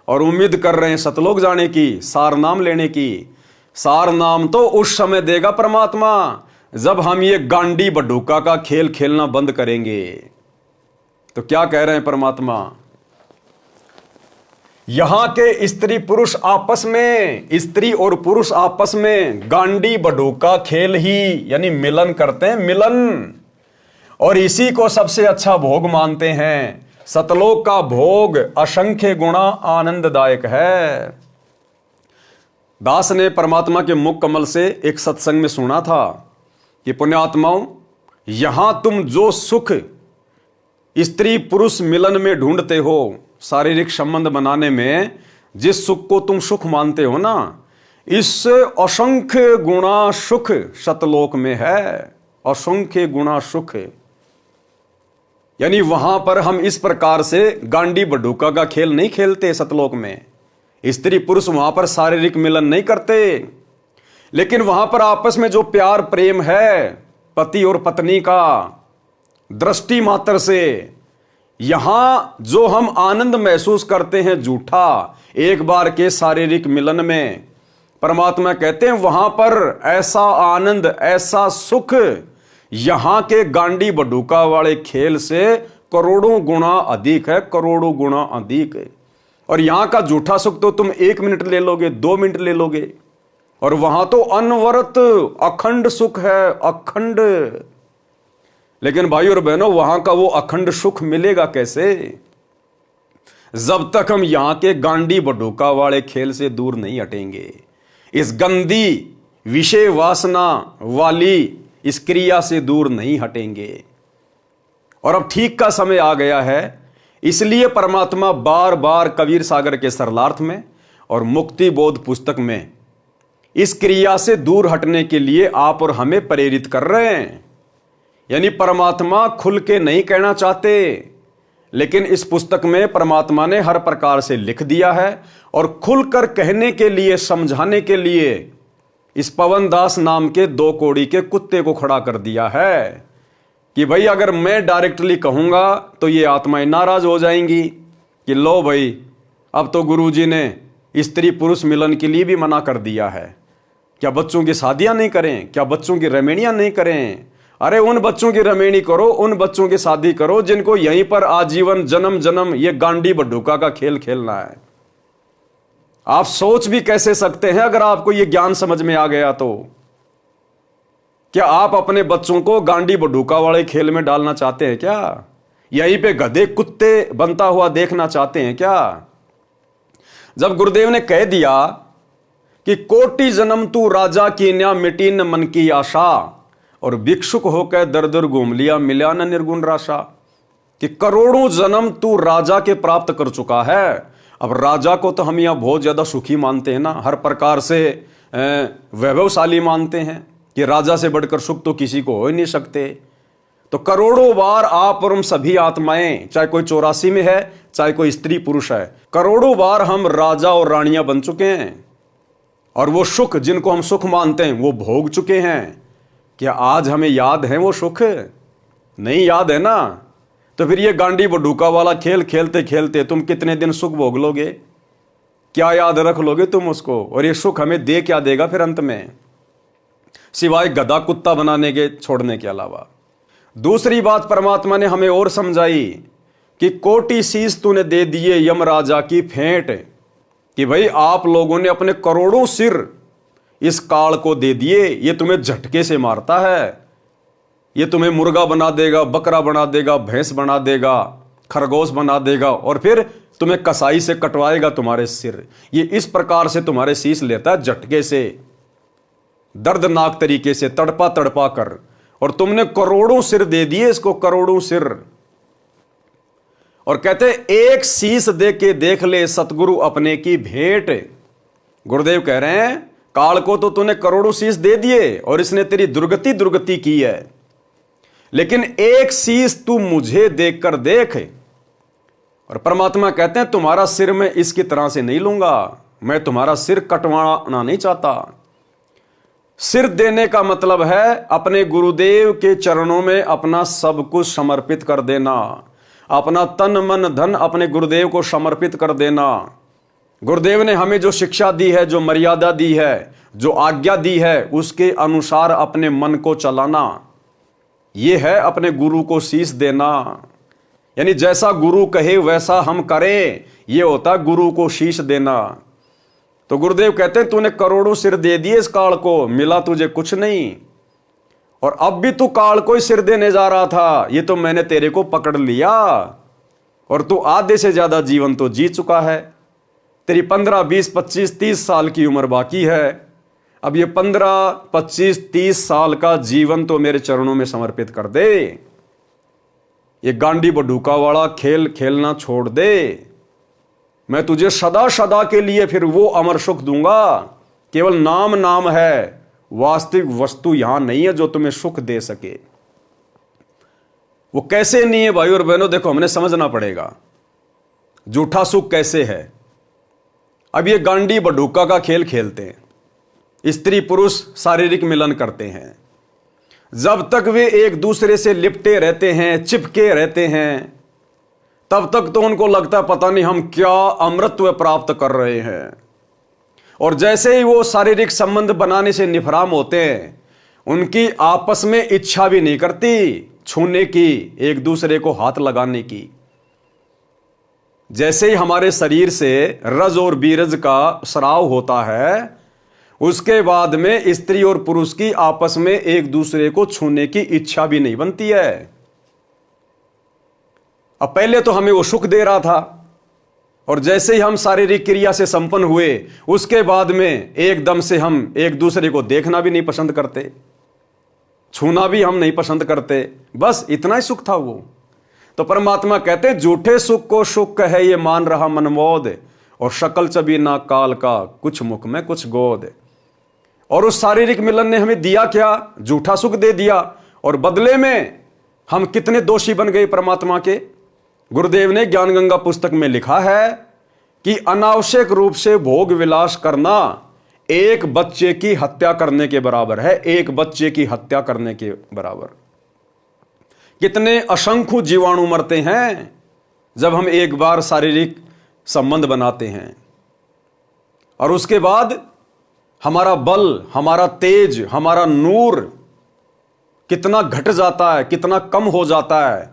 और उम्मीद कर रहे हैं सतलोक जाने की, सार नाम लेने की। सार नाम तो उस समय देगा परमात्मा जब हम ये गांडी बडूका का खेल खेलना बंद करेंगे। तो क्या कह रहे हैं परमात्मा, यहां के स्त्री पुरुष आपस में, स्त्री और पुरुष आपस में गांडी बडूका खेल ही यानी मिलन करते हैं, मिलन। और इसी को सबसे अच्छा भोग मानते हैं। सतलोक का भोग असंख्य गुणा आनंददायक है। दास ने परमात्मा के मुख कमल से एक सत्संग में सुना था कि पुण्यात्माओं, यहां तुम जो सुख स्त्री पुरुष मिलन में ढूंढते हो, शारीरिक संबंध बनाने में जिस सुख को तुम सुख मानते हो ना, इससे असंख्य गुणा सुख सतलोक में है। असंख्य गुणा सुख यानी वहां पर हम इस प्रकार से गांडी बडूका का खेल नहीं खेलते। सतलोक में स्त्री पुरुष वहां पर शारीरिक मिलन नहीं करते, लेकिन वहां पर आपस में जो प्यार प्रेम है पति और पत्नी का, दृष्टि मात्र से यहां जो हम आनंद महसूस करते हैं झूठा एक बार के शारीरिक मिलन में, परमात्मा कहते हैं वहां पर ऐसा आनंद, ऐसा सुख यहां के गांडी बडूका वाले खेल से करोड़ों गुना अधिक है, करोड़ों गुना अधिक है। और यहां का झूठा सुख तो तुम 1 मिनट ले लोगे, 2 मिनट ले लोगे, और वहां तो अनवरत अखंड सुख है, अखंड। लेकिन भाई और बहनों, वहां का वो अखंड सुख मिलेगा कैसे, जब तक हम यहां के गांडी बडूका वाले खेल से दूर नहीं हटेंगे, इस गंदी विषय वासना वाली इस क्रिया से दूर नहीं हटेंगे। और अब ठीक का समय आ गया है, इसलिए परमात्मा बार बार कबीर सागर के सरलार्थ में और मुक्ति बोध पुस्तक में इस क्रिया से दूर हटने के लिए आप और हमें प्रेरित कर रहे हैं। यानी परमात्मा खुल के नहीं कहना चाहते, लेकिन इस पुस्तक में परमात्मा ने हर प्रकार से लिख दिया है और खुलकर कहने के लिए, समझाने के लिए इस पवन दास नाम के 2 कौड़ी के कुत्ते को खड़ा कर दिया है कि भाई अगर मैं डायरेक्टली कहूंगा तो ये आत्माएं नाराज हो जाएंगी कि लो भाई, अब तो गुरुजी ने स्त्री पुरुष मिलन के लिए भी मना कर दिया है। क्या बच्चों की शादियां नहीं करें? क्या बच्चों की रमेणियां नहीं करें? अरे उन बच्चों की रमेणी करो, उन बच्चों की शादी करो जिनको यहीं पर आजीवन जन्म जन्म ये गांडी बड्ढूका का खेल खेलना है। आप सोच भी कैसे सकते हैं अगर आपको ये ज्ञान समझ में आ गया तो? क्या आप अपने बच्चों को गांडी बड्ढूका वाले खेल में डालना चाहते हैं क्या? यहीं पे गधे कुत्ते बनता हुआ देखना चाहते हैं क्या? जब गुरुदेव ने कह दिया कि कोटि जन्म तू राजा की न्या मिटी न मन की आशा और भिक्षुक होकर दर दर घूम लिया मिला न निर्गुण राशा, कि करोड़ों जन्म तू राजा के प्राप्त कर चुका है। अब राजा को तो हम यहां बहुत ज्यादा सुखी मानते हैं ना, हर प्रकार से वैभवशाली मानते हैं कि राजा से बढ़कर सुख तो किसी को हो ही नहीं सकते। तो करोड़ों बार आप और हम सभी आत्माएं, चाहे कोई 84 में है चाहे कोई स्त्री पुरुष है, करोड़ों बार हम राजा और रानियां बन चुके हैं और वो सुख जिनको हम सुख मानते हैं वो भोग चुके हैं। क्या आज हमें याद है वो सुख? नहीं याद है ना। तो फिर ये गांडी बड्ढूका वाला खेल खेलते खेलते तुम कितने दिन सुख भोग लोगे? क्या याद रख लोगे तुम उसको? और ये सुख हमें दे क्या देगा फिर अंत में, सिवाय गधा कुत्ता बनाने के छोड़ने के अलावा? दूसरी बात परमात्मा ने हमें और समझाई कि कोटि शीश तूने दे दिए यमराजा की फेंट, कि भाई आप लोगों ने अपने करोड़ों सिर इस काल को दे दिए। ये तुम्हें झटके से मारता है, ये तुम्हें मुर्गा बना देगा, बकरा बना देगा, भैंस बना देगा, खरगोश बना देगा और फिर तुम्हें कसाई से कटवाएगा तुम्हारे सिर। ये इस प्रकार से तुम्हारे शीश लेता है झटके से, दर्दनाक तरीके से, तड़पा तड़पा कर, और तुमने करोड़ों सिर दे दिए इसको, करोड़ों सिर। और कहते एक शीश दे के देख ले सतगुरु अपने की भेंट। गुरुदेव कह रहे हैं काल को तो तूने करोड़ों शीश दे दिए और इसने तेरी दुर्गति की है, लेकिन एक शीश तू मुझे देखकर देख। और परमात्मा कहते हैं तुम्हारा सिर मैं इसकी तरह से नहीं लूंगा, मैं तुम्हारा सिर कटवाना नहीं चाहता। सिर देने का मतलब है अपने गुरुदेव के चरणों में अपना सब कुछ समर्पित कर देना, अपना तन मन धन अपने गुरुदेव को समर्पित कर देना। गुरुदेव ने हमें जो शिक्षा दी है, जो मर्यादा दी है, जो आज्ञा दी है, उसके अनुसार अपने मन को चलाना, यह है अपने गुरु को शीश देना। यानी जैसा गुरु कहे वैसा हम करें, यह होता गुरु को शीश देना। तो गुरुदेव कहते हैं तूने करोड़ों सिर दे दिए इस काल को, मिला तुझे कुछ नहीं, और अब भी तू काल को ही सिर देने जा रहा था। ये तो मैंने तेरे को पकड़ लिया और तू आधे से ज्यादा जीवन तो जी चुका है। तेरी 15, 20, 25, 30 साल की उम्र बाकी है। अब ये 15, 25, 30 साल का जीवन तो मेरे चरणों में समर्पित कर दे। ये गांडी बड्ढूका वाला खेल खेलना छोड़ दे। मैं तुझे सदा सदा के लिए फिर वो अमर सुख दूंगा। केवल नाम नाम है, वास्तविक वस्तु यहां नहीं है जो तुम्हें सुख दे सके। वो कैसे नहीं है भाई और बहनों, देखो हमने समझना पड़ेगा झूठा सुख कैसे है। अब ये गांडी बड्ढूका का खेल खेलते हैं, स्त्री पुरुष शारीरिक मिलन करते हैं, जब तक वे एक दूसरे से लिपटे रहते हैं, चिपके रहते हैं, तब तक तो उनको लगता है पता नहीं हम क्या अमृतत्व प्राप्त कर रहे हैं। और जैसे ही वो शारीरिक संबंध बनाने से निफराम होते हैं, उनकी आपस में इच्छा भी नहीं करती छूने की, एक दूसरे को हाथ लगाने की। जैसे ही हमारे शरीर से रज और बीरज का स्राव होता है, उसके बाद में स्त्री और पुरुष की आपस में एक दूसरे को छूने की इच्छा भी नहीं बनती है। अब पहले तो हमें वो सुख दे रहा था, और जैसे ही हम शारीरिक क्रिया से संपन्न हुए, उसके बाद में एकदम से हम एक दूसरे को देखना भी नहीं पसंद करते, छूना भी हम नहीं पसंद करते। बस इतना ही सुख था वो। तो परमात्मा कहते हैं झूठे सुख को सुख है ये मान रहा मनमोद, और शकल चबी ना काल का कुछ मुख में कुछ गोद। और उस शारीरिक मिलन ने हमें दिया क्या? झूठा सुख दे दिया, और बदले में हम कितने दोषी बन गए परमात्मा के। गुरुदेव ने ज्ञान गंगा पुस्तक में लिखा है कि अनावश्यक रूप से भोग विलास करना एक बच्चे की हत्या करने के बराबर है, एक बच्चे की हत्या करने के बराबर। कितने असंख्य जीवाणु मरते हैं जब हम एक बार शारीरिक संबंध बनाते हैं, और उसके बाद हमारा बल, हमारा तेज, हमारा नूर कितना घट जाता है, कितना कम हो जाता है।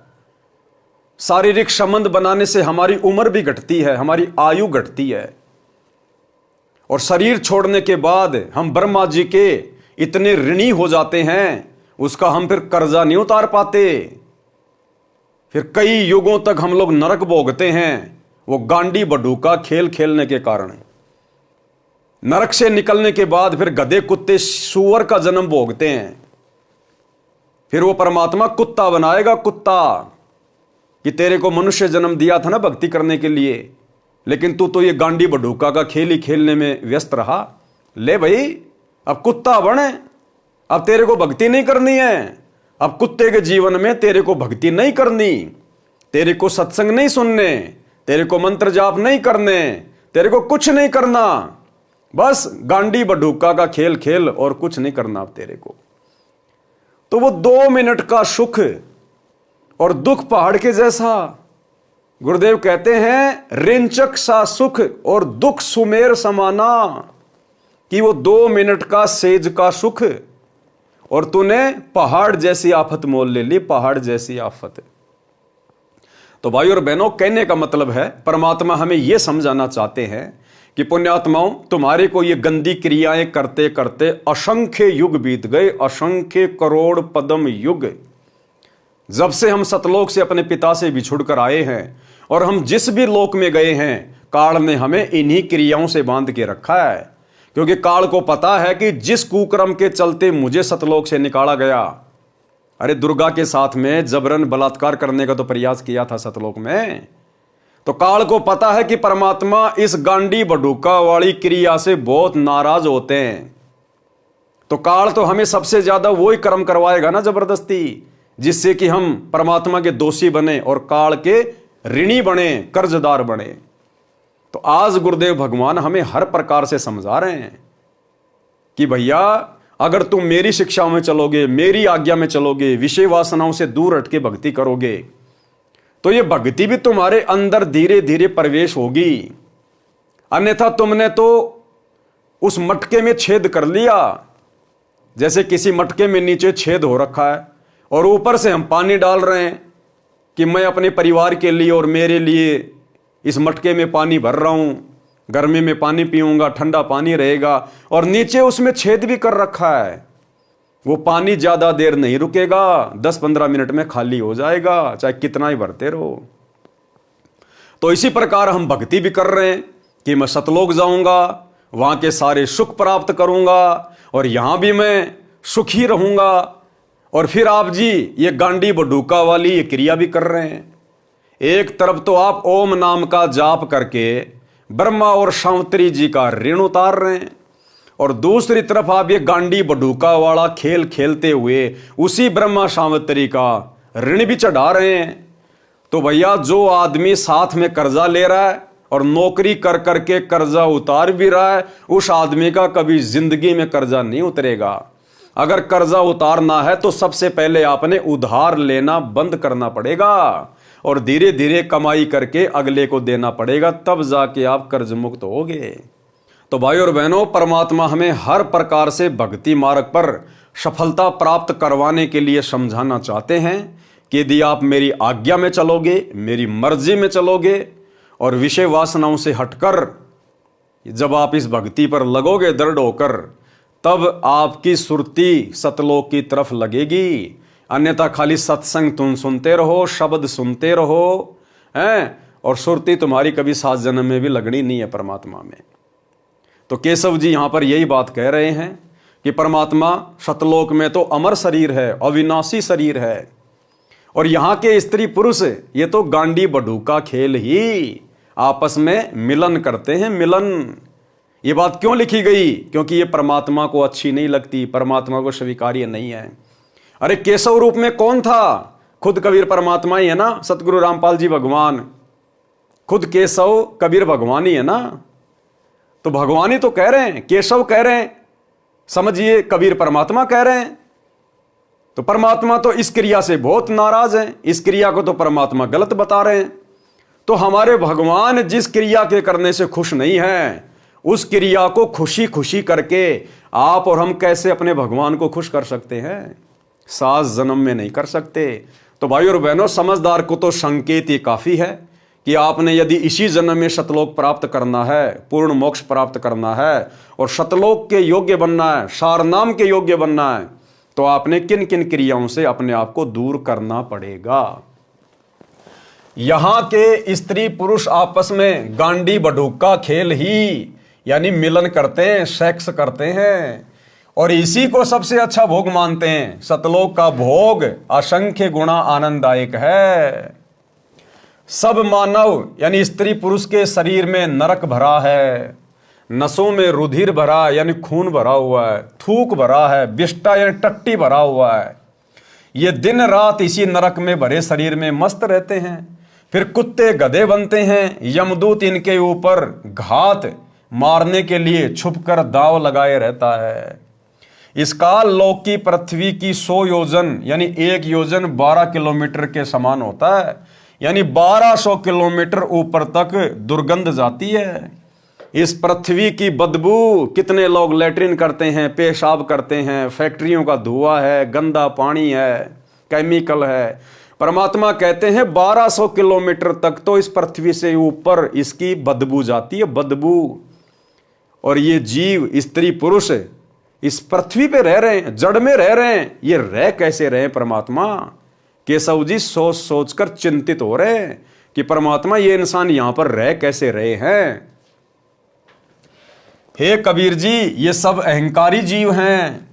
शारीरिक संबंध बनाने से हमारी उम्र भी घटती है, हमारी आयु घटती है, और शरीर छोड़ने के बाद हम ब्रह्मा जी के इतने ऋणी हो जाते हैं, उसका हम फिर कर्जा नहीं उतार पाते। फिर कई युगों तक हम लोग नरक भोगते हैं, वो गांडी बडूका खेल खेलने के कारण। नरक से निकलने के बाद फिर गधे कुत्ते सूअर का जन्म भोगते हैं। फिर वो परमात्मा कुत्ता बनाएगा, कुत्ता, कि तेरे को मनुष्य जन्म दिया था ना भक्ति करने के लिए, लेकिन तू तो ये गांडी बडूका का खेल ही खेलने में व्यस्त रहा। ले भाई, अब कुत्ता बने, अब तेरे को भक्ति नहीं करनी है। अब कुत्ते के जीवन में तेरे को भक्ति नहीं करनी, तेरे को सत्संग नहीं सुनने, तेरे को मंत्र जाप नहीं करने, तेरे को कुछ नहीं करना, बस गांडी बडूका का खेल खेल और कुछ नहीं करना अब तेरे को। तो वो 2 मिनट का सुख और दुख पहाड़ के जैसा। गुरुदेव कहते हैं रिंचक सा सुख और दुख सुमेर समाना, कि वो 2 मिनट का सेज का सुख और तूने पहाड़ जैसी आफत मोल ले ली, पहाड़ जैसी आफत। तो भाई और बहनों, कहने का मतलब है परमात्मा हमें यह समझाना चाहते हैं कि पुण्यात्माओं, तुम्हारे को ये गंदी क्रियाएं करते करते असंख्य युग बीत गए, असंख्य करोड़ पदम युग। जब से हम सतलोक से अपने पिता से बिछुड़ कर आए हैं, और हम जिस भी लोक में गए हैं, काल ने हमें इन्हीं क्रियाओं से बांध के रखा है। क्योंकि काल को पता है कि जिस कुक्रम के चलते मुझे सतलोक से निकाला गया, अरे दुर्गा के साथ में जबरन बलात्कार करने का तो प्रयास किया था सतलोक में, तो काल को पता है कि परमात्मा इस गांडी बडूका वाली क्रिया से बहुत नाराज होते हैं। तो काल तो हमें सबसे ज्यादा वही कर्म करवाएगा ना जबरदस्ती, जिससे कि हम परमात्मा के दोषी बने और काल के ऋणी बने, कर्जदार बने। तो आज गुरुदेव भगवान हमें हर प्रकार से समझा रहे हैं कि भैया, अगर तुम मेरी शिक्षाओं में चलोगे, मेरी आज्ञा में चलोगे, विषय वासनाओं से दूर हटके भक्ति करोगे, तो ये भक्ति भी तुम्हारे अंदर धीरे धीरे प्रवेश होगी। अन्यथा तुमने तो उस मटके में छेद कर लिया। जैसे किसी मटके में नीचे छेद हो रखा है और ऊपर से हम पानी डाल रहे हैं कि मैं अपने परिवार के लिए और मेरे लिए इस मटके में पानी भर रहा हूं, गर्मी में पानी पीऊंगा, ठंडा पानी रहेगा, और नीचे उसमें छेद भी कर रखा है। वो पानी ज्यादा देर नहीं रुकेगा, 10-15 मिनट में खाली हो जाएगा, चाहे कितना ही भरते रहो। तो इसी प्रकार हम भक्ति भी कर रहे हैं कि मैं सतलोक जाऊंगा, वहां के सारे सुख प्राप्त करूंगा, और यहां भी मैं सुखी रहूंगा। और फिर आप जी ये गांडी बडूका वाली ये क्रिया भी कर रहे हैं। एक तरफ तो आप ओम नाम का जाप करके ब्रह्मा और शांवत्री जी का ऋण उतार रहे हैं, और दूसरी तरफ आप ये गांडी बडूका वाला खेल खेलते हुए उसी ब्रह्मा शांवत्री का ऋण भी चढ़ा रहे हैं। तो भैया, जो आदमी साथ में कर्जा ले रहा है और नौकरी कर करके कर्जा उतार भी रहा है, उस आदमी का कभी जिंदगी में कर्जा नहीं उतरेगा। अगर कर्जा उतारना है तो सबसे पहले आपने उधार लेना बंद करना पड़ेगा, और धीरे धीरे कमाई करके अगले को देना पड़ेगा, तब जाके आप कर्ज मुक्त होगे। तो भाई और बहनों, परमात्मा हमें हर प्रकार से भक्ति मार्ग पर सफलता प्राप्त करवाने के लिए समझाना चाहते हैं कि यदि आप मेरी आज्ञा में चलोगे, मेरी मर्जी में चलोगे, और विषय वासनाओं से हटकर जब आप इस भक्ति पर लगोगे दृढ़ होकर, तब आपकी सुरती सतलोक की तरफ लगेगी। अन्यथा खाली सत्संग तुम सुनते रहो, शब्द सुनते रहो हैं, और सुरती तुम्हारी कभी 7 जन्म में भी लगनी नहीं है परमात्मा में। तो केशव जी यहां पर यही बात कह रहे हैं कि परमात्मा सतलोक में तो अमर शरीर है, अविनाशी शरीर है, और यहां के स्त्री पुरुष ये तो गांडी बडू का खेल ही आपस में मिलन करते हैं, मिलन। ये बात क्यों लिखी गई? क्योंकि ये परमात्मा को अच्छी नहीं लगती, परमात्मा को स्वीकार्य नहीं है। अरे केशव रूप में कौन था? खुद कबीर परमात्मा ही है ना, सतगुरु रामपाल जी भगवान, खुद केशव कबीर भगवान ही है ना। तो भगवान ही तो कह रहे हैं, केशव कह रहे हैं, समझिए कबीर परमात्मा कह रहे हैं। तो परमात्मा तो इस क्रिया से बहुत नाराज हैं, इस क्रिया को तो परमात्मा गलत बता रहे हैं। तो हमारे भगवान जिस क्रिया के करने से खुश नहीं है, उस क्रिया को खुशी खुशी करके आप और हम कैसे अपने भगवान को खुश कर सकते हैं? 7 जन्म में नहीं कर सकते। तो भाई और बहनों, समझदार को तो संकेत ये काफी है कि आपने यदि इसी जन्म में शतलोक प्राप्त करना है, पूर्ण मोक्ष प्राप्त करना है और शतलोक के योग्य बनना है, सारनाम के योग्य बनना है, तो आपने किन किन क्रियाओं से अपने आप को दूर करना पड़ेगा। यहां के स्त्री पुरुष आपस में गांडी बडूक का खेल ही यानी मिलन करते हैं, सेक्स करते हैं और इसी को सबसे अच्छा भोग मानते हैं। सतलोक का भोग असंख्य गुणा आनंददायक है। सब मानव यानी स्त्री पुरुष के शरीर में नरक भरा है, नसों में रुधिर भरा यानी खून भरा हुआ है, थूक भरा है, विष्टा यानी टट्टी भरा हुआ है। ये दिन रात इसी नरक में भरे शरीर में मस्त रहते हैं। फिर कुत्ते गधे बनते हैं, यमदूत इनके ऊपर घात मारने के लिए छुपकर दांव लगाए रहता है। इस काल लोक की पृथ्वी की 100 योजन यानी 1 योजन 12 किलोमीटर के समान होता है, यानी 1200 किलोमीटर ऊपर तक दुर्गंध जाती है। इस पृथ्वी की बदबू, कितने लोग लैट्रिन करते हैं, पेशाब करते हैं, फैक्ट्रियों का धुआं है, गंदा पानी है, केमिकल है। परमात्मा कहते हैं 1200 किलोमीटर तक तो इस पृथ्वी से ऊपर इसकी बदबू जाती है, बदबू। और ये जीव स्त्री पुरुष इस पृथ्वी पे रह रहे हैं, जड़ में रह रहे हैं। ये रह कैसे रहे परमात्मा? केशव जी सोच सोचकर चिंतित हो रहे हैं कि परमात्मा ये इंसान यहां पर रह कैसे रहे हैं। हे कबीर जी, ये सब अहंकारी जीव हैं,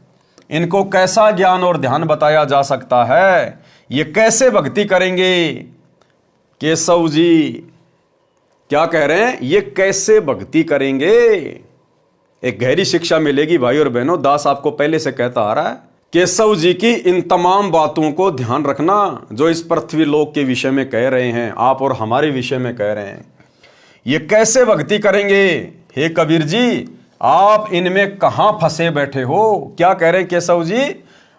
इनको कैसा ज्ञान और ध्यान बताया जा सकता है? ये कैसे भक्ति करेंगे? केशव जी क्या कह रहे हैं? ये कैसे भक्ति करेंगे? एक गहरी शिक्षा मिलेगी भाई और बहनों। दास आपको पहले से कहता आ रहा है, केशव जी की इन तमाम बातों को ध्यान रखना जो इस पृथ्वी लोक के विषय में कह रहे हैं, आप और हमारे विषय में कह रहे हैं। ये कैसे भक्ति करेंगे? हे कबीर जी, आप इनमें कहां फंसे बैठे हो? क्या कह रहे हैं केशव जी?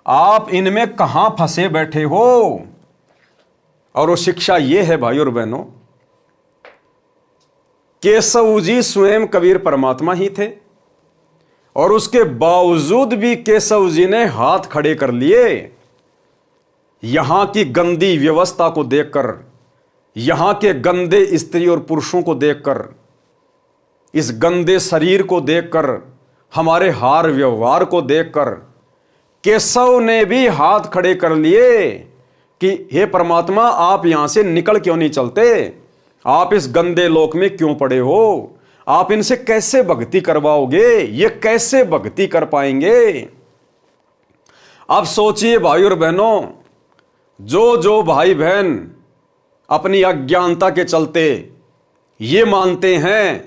आप इनमें कहां फंसे बैठे हो? और वो शिक्षा ये है भाई और बहनों, केशव जी स्वयं कबीर परमात्मा ही थे और उसके बावजूद भी केशव जी ने हाथ खड़े कर लिए। यहां की गंदी व्यवस्था को देखकर, यहां के गंदे स्त्री और पुरुषों को देखकर, इस गंदे शरीर को देखकर, हमारे हार व्यवहार को देखकर केशव ने भी हाथ खड़े कर लिए कि हे परमात्मा, आप यहां से निकल क्यों नहीं चलते? आप इस गंदे लोक में क्यों पड़े हो? आप इनसे कैसे भक्ति करवाओगे? ये कैसे भक्ति कर पाएंगे? अब सोचिए भाई और बहनों, जो भाई बहन अपनी अज्ञानता के चलते ये मानते हैं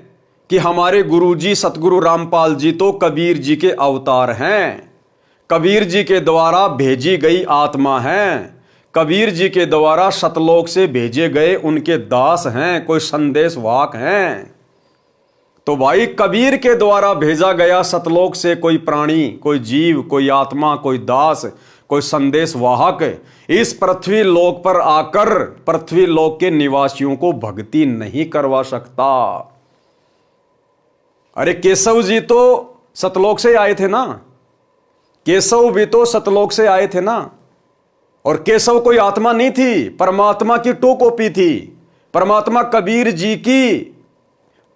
कि हमारे गुरुजी सतगुरु रामपाल जी तो कबीर जी के अवतार हैं, कबीर जी के द्वारा भेजी गई आत्मा हैं, कबीर जी के द्वारा सतलोक से भेजे गए उनके दास हैं, कोई संदेश वाहक हैं। तो भाई कबीर के द्वारा भेजा गया सतलोक से कोई प्राणी, कोई जीव, कोई आत्मा, कोई दास, कोई संदेश वाहक इस पृथ्वी लोक पर आकर पृथ्वी लोक के निवासियों को भक्ति नहीं करवा सकता। अरे केशव जी तो सतलोक से आए थे ना, केशव भी तो सतलोक से आए थे ना। और केशव कोई आत्मा नहीं थी, परमात्मा की 2 कॉपी थी। परमात्मा कबीर जी की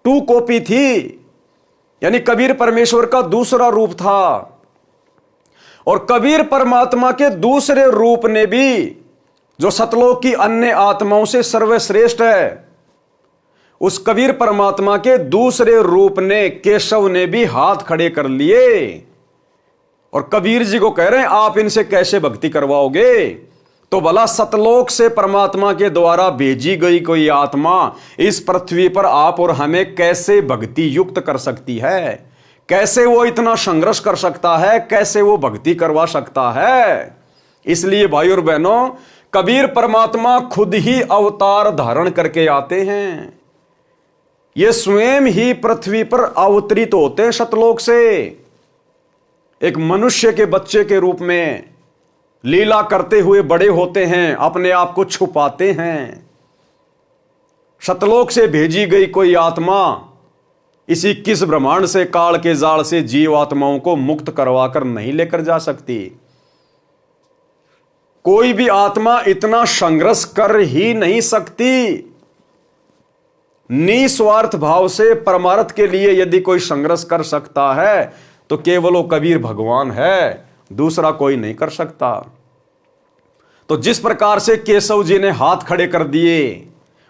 2 कॉपी थी, यानी कबीर परमेश्वर का दूसरा रूप था। और कबीर परमात्मा के दूसरे रूप ने भी, जो सतलोक की अन्य आत्माओं से सर्वश्रेष्ठ है, उस कबीर परमात्मा के दूसरे रूप ने, केशव ने भी हाथ खड़े कर लिए और कबीर जी को कह रहे हैं आप इनसे कैसे भक्ति करवाओगे? तो भला सतलोक से परमात्मा के द्वारा भेजी गई कोई आत्मा इस पृथ्वी पर आप और हमें कैसे भक्ति युक्त कर सकती है? कैसे वो इतना संघर्ष कर सकता है? कैसे वो भक्ति करवा सकता है? इसलिए भाई और बहनों, कबीर परमात्मा खुद ही अवतार धारण करके आते हैं। ये स्वयं ही पृथ्वी पर अवतरित होते हैं सतलोक से, एक मनुष्य के बच्चे के रूप में लीला करते हुए बड़े होते हैं, अपने आप को छुपाते हैं। सतलोक से भेजी गई कोई आत्मा इस 21 ब्रह्मांड से, काल के जाल से जीव आत्माओं को मुक्त करवाकर नहीं लेकर जा सकती। कोई भी आत्मा इतना संघर्ष कर ही नहीं सकती। निस्वार्थ भाव से परमार्थ के लिए यदि कोई संघर्ष कर सकता है तो केवल वो कबीर भगवान है, दूसरा कोई नहीं कर सकता। तो जिस प्रकार से केशव जी ने हाथ खड़े कर दिए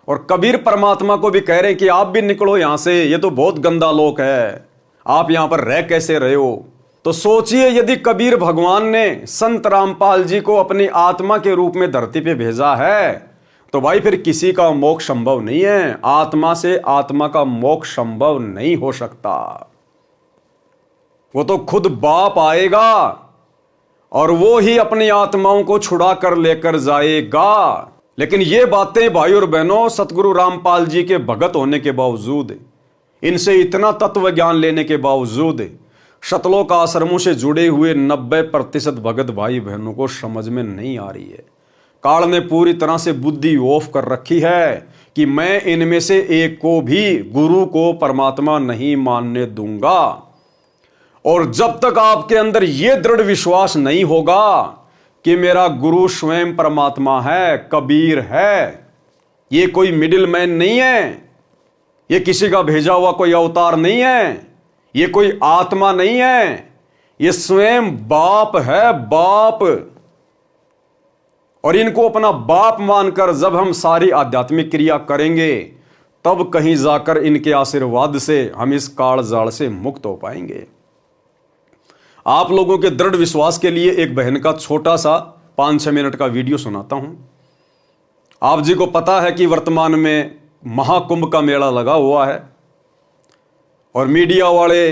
और कबीर परमात्मा को भी कह रहे कि आप भी निकलो यहां से, ये तो बहुत गंदा लोक है, आप यहां पर रह कैसे रहे हो? तो सोचिए, यदि कबीर भगवान ने संत रामपाल जी को अपनी आत्मा के रूप में धरती पे भेजा है तो भाई फिर किसी का मोक्ष संभव नहीं है। आत्मा से आत्मा का मोक्ष संभव नहीं हो सकता। वो तो खुद बाप आएगा और वो ही अपनी आत्माओं को छुड़ा कर लेकर जाएगा। लेकिन ये बातें भाई और बहनों, सतगुरु रामपाल जी के भगत होने के बावजूद, इनसे इतना तत्व ज्ञान लेने के बावजूद सतलोक आश्रमों से जुड़े हुए 90% भगत भाई बहनों को समझ में नहीं आ रही है। काल ने पूरी तरह से बुद्धि ऑफ कर रखी है कि मैं इनमें से एक को भी, गुरु को परमात्मा नहीं मानने दूंगा। और जब तक आपके अंदर यह दृढ़ विश्वास नहीं होगा कि मेरा गुरु स्वयं परमात्मा है, कबीर है, ये कोई मिडिल मैन नहीं है, ये किसी का भेजा हुआ कोई अवतार नहीं है, ये कोई आत्मा नहीं है, ये स्वयं बाप है, बाप। और इनको अपना बाप मानकर जब हम सारी आध्यात्मिक क्रिया करेंगे तब कहीं जाकर इनके आशीर्वाद से हम इस काल जाल से मुक्त हो पाएंगे। आप लोगों के दृढ़ विश्वास के लिए एक बहन का छोटा सा 5-6 मिनट का वीडियो सुनाता हूं। आप जी को पता है कि वर्तमान में महाकुंभ का मेला लगा हुआ है और मीडिया वाले,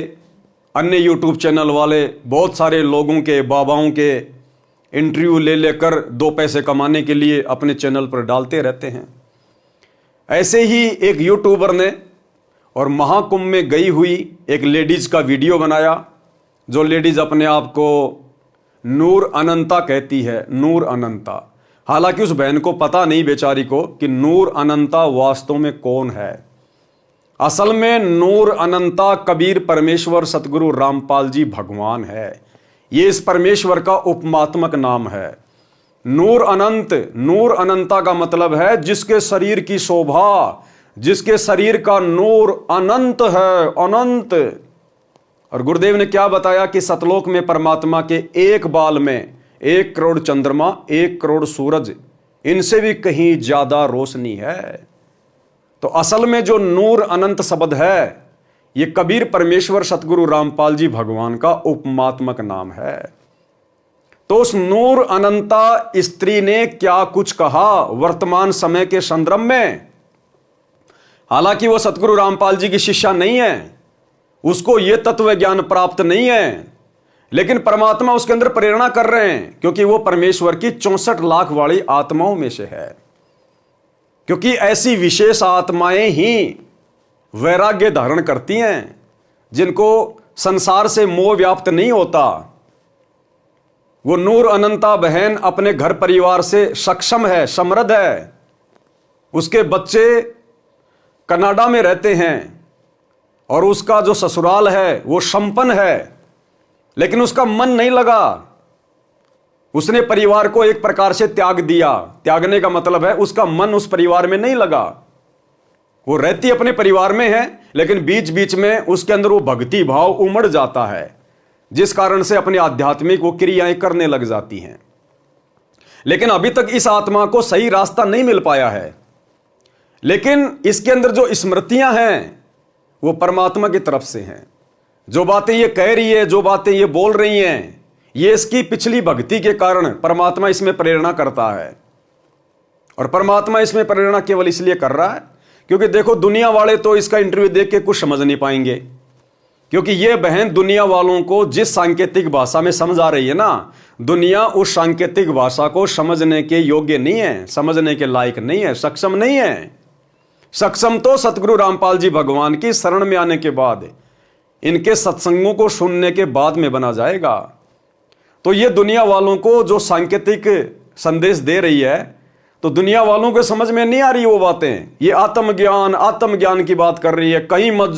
अन्य यूट्यूब चैनल वाले बहुत सारे लोगों के, बाबाओं के इंटरव्यू ले लेकर 2 पैसे कमाने के लिए अपने चैनल पर डालते रहते हैं। ऐसे ही एक यूट्यूबर ने और महाकुंभ में गई हुई एक लेडीज का वीडियो बनाया, जो लेडीज अपने आप को नूर अनंता कहती है, नूर अनंता। हालांकि उस बहन को पता नहीं बेचारी को कि नूर अनंता वास्तव में कौन है। असल में नूर अनंता कबीर परमेश्वर सतगुरु रामपाल जी भगवान है। ये इस परमेश्वर का उपमात्मक नाम है। नूर अनंत, नूर अनंता का मतलब है जिसके शरीर की शोभा, जिसके शरीर का नूर अनंत है, अनंत। और गुरुदेव ने क्या बताया कि सतलोक में परमात्मा के एक बाल में 1 करोड़ चंद्रमा, 1 करोड़ सूरज, इनसे भी कहीं ज्यादा रोशनी है। तो असल में जो नूर अनंत शब्द है, ये कबीर परमेश्वर सतगुरु रामपाल जी भगवान का उपमात्मक नाम है। तो उस नूर अनंता स्त्री ने क्या कुछ कहा वर्तमान समय के संदर्भ में। हालांकि वो सतगुरु रामपाल जी की शिष्या नहीं है, उसको ये तत्व ज्ञान प्राप्त नहीं है, लेकिन परमात्मा उसके अंदर प्रेरणा कर रहे हैं क्योंकि वो परमेश्वर की 64 लाख वाली आत्माओं में से है। क्योंकि ऐसी विशेष आत्माएं ही वैराग्य धारण करती हैं, जिनको संसार से मोह व्याप्त नहीं होता। वो नूर अनंता बहन अपने घर परिवार से सक्षम है, समृद्ध है। उसके बच्चे कनाडा में रहते हैं और उसका जो ससुराल है वो संपन्न है, लेकिन उसका मन नहीं लगा। उसने परिवार को एक प्रकार से त्याग दिया। त्यागने का मतलब है उसका मन उस परिवार में नहीं लगा। वो रहती अपने परिवार में है, लेकिन बीच बीच में उसके अंदर वो भक्ति भाव उमड़ जाता है, जिस कारण से अपनी आध्यात्मिक वो क्रियाएं करने लग जाती हैं। लेकिन अभी तक इस आत्मा को सही रास्ता नहीं मिल पाया है। लेकिन इसके अंदर जो स्मृतियां हैं वो परमात्मा की तरफ से हैं। जो बातें ये कह रही है, जो बातें ये बोल रही हैं, ये इसकी पिछली भक्ति के कारण परमात्मा इसमें प्रेरणा करता है। और परमात्मा इसमें प्रेरणा केवल इसलिए कर रहा है क्योंकि देखो, दुनिया वाले तो इसका इंटरव्यू देख के कुछ समझ नहीं पाएंगे, क्योंकि ये बहन दुनिया वालों को जिस सांकेतिक भाषा में समझा रही है ना, दुनिया उस सांकेतिक भाषा को समझने के योग्य नहीं है, समझने के लायक नहीं है, सक्षम नहीं है। सक्षम तो सतगुरु रामपाल जी भगवान की शरण में आने के बाद, इनके सत्संगों को सुनने के बाद में बना जाएगा। तो ये दुनिया वालों को जो सांकेतिक संदेश दे रही है, तो दुनिया वालों को समझ में नहीं आ रही वो बातें। ये आत्मज्ञान की बात कर रही है। कहीं मत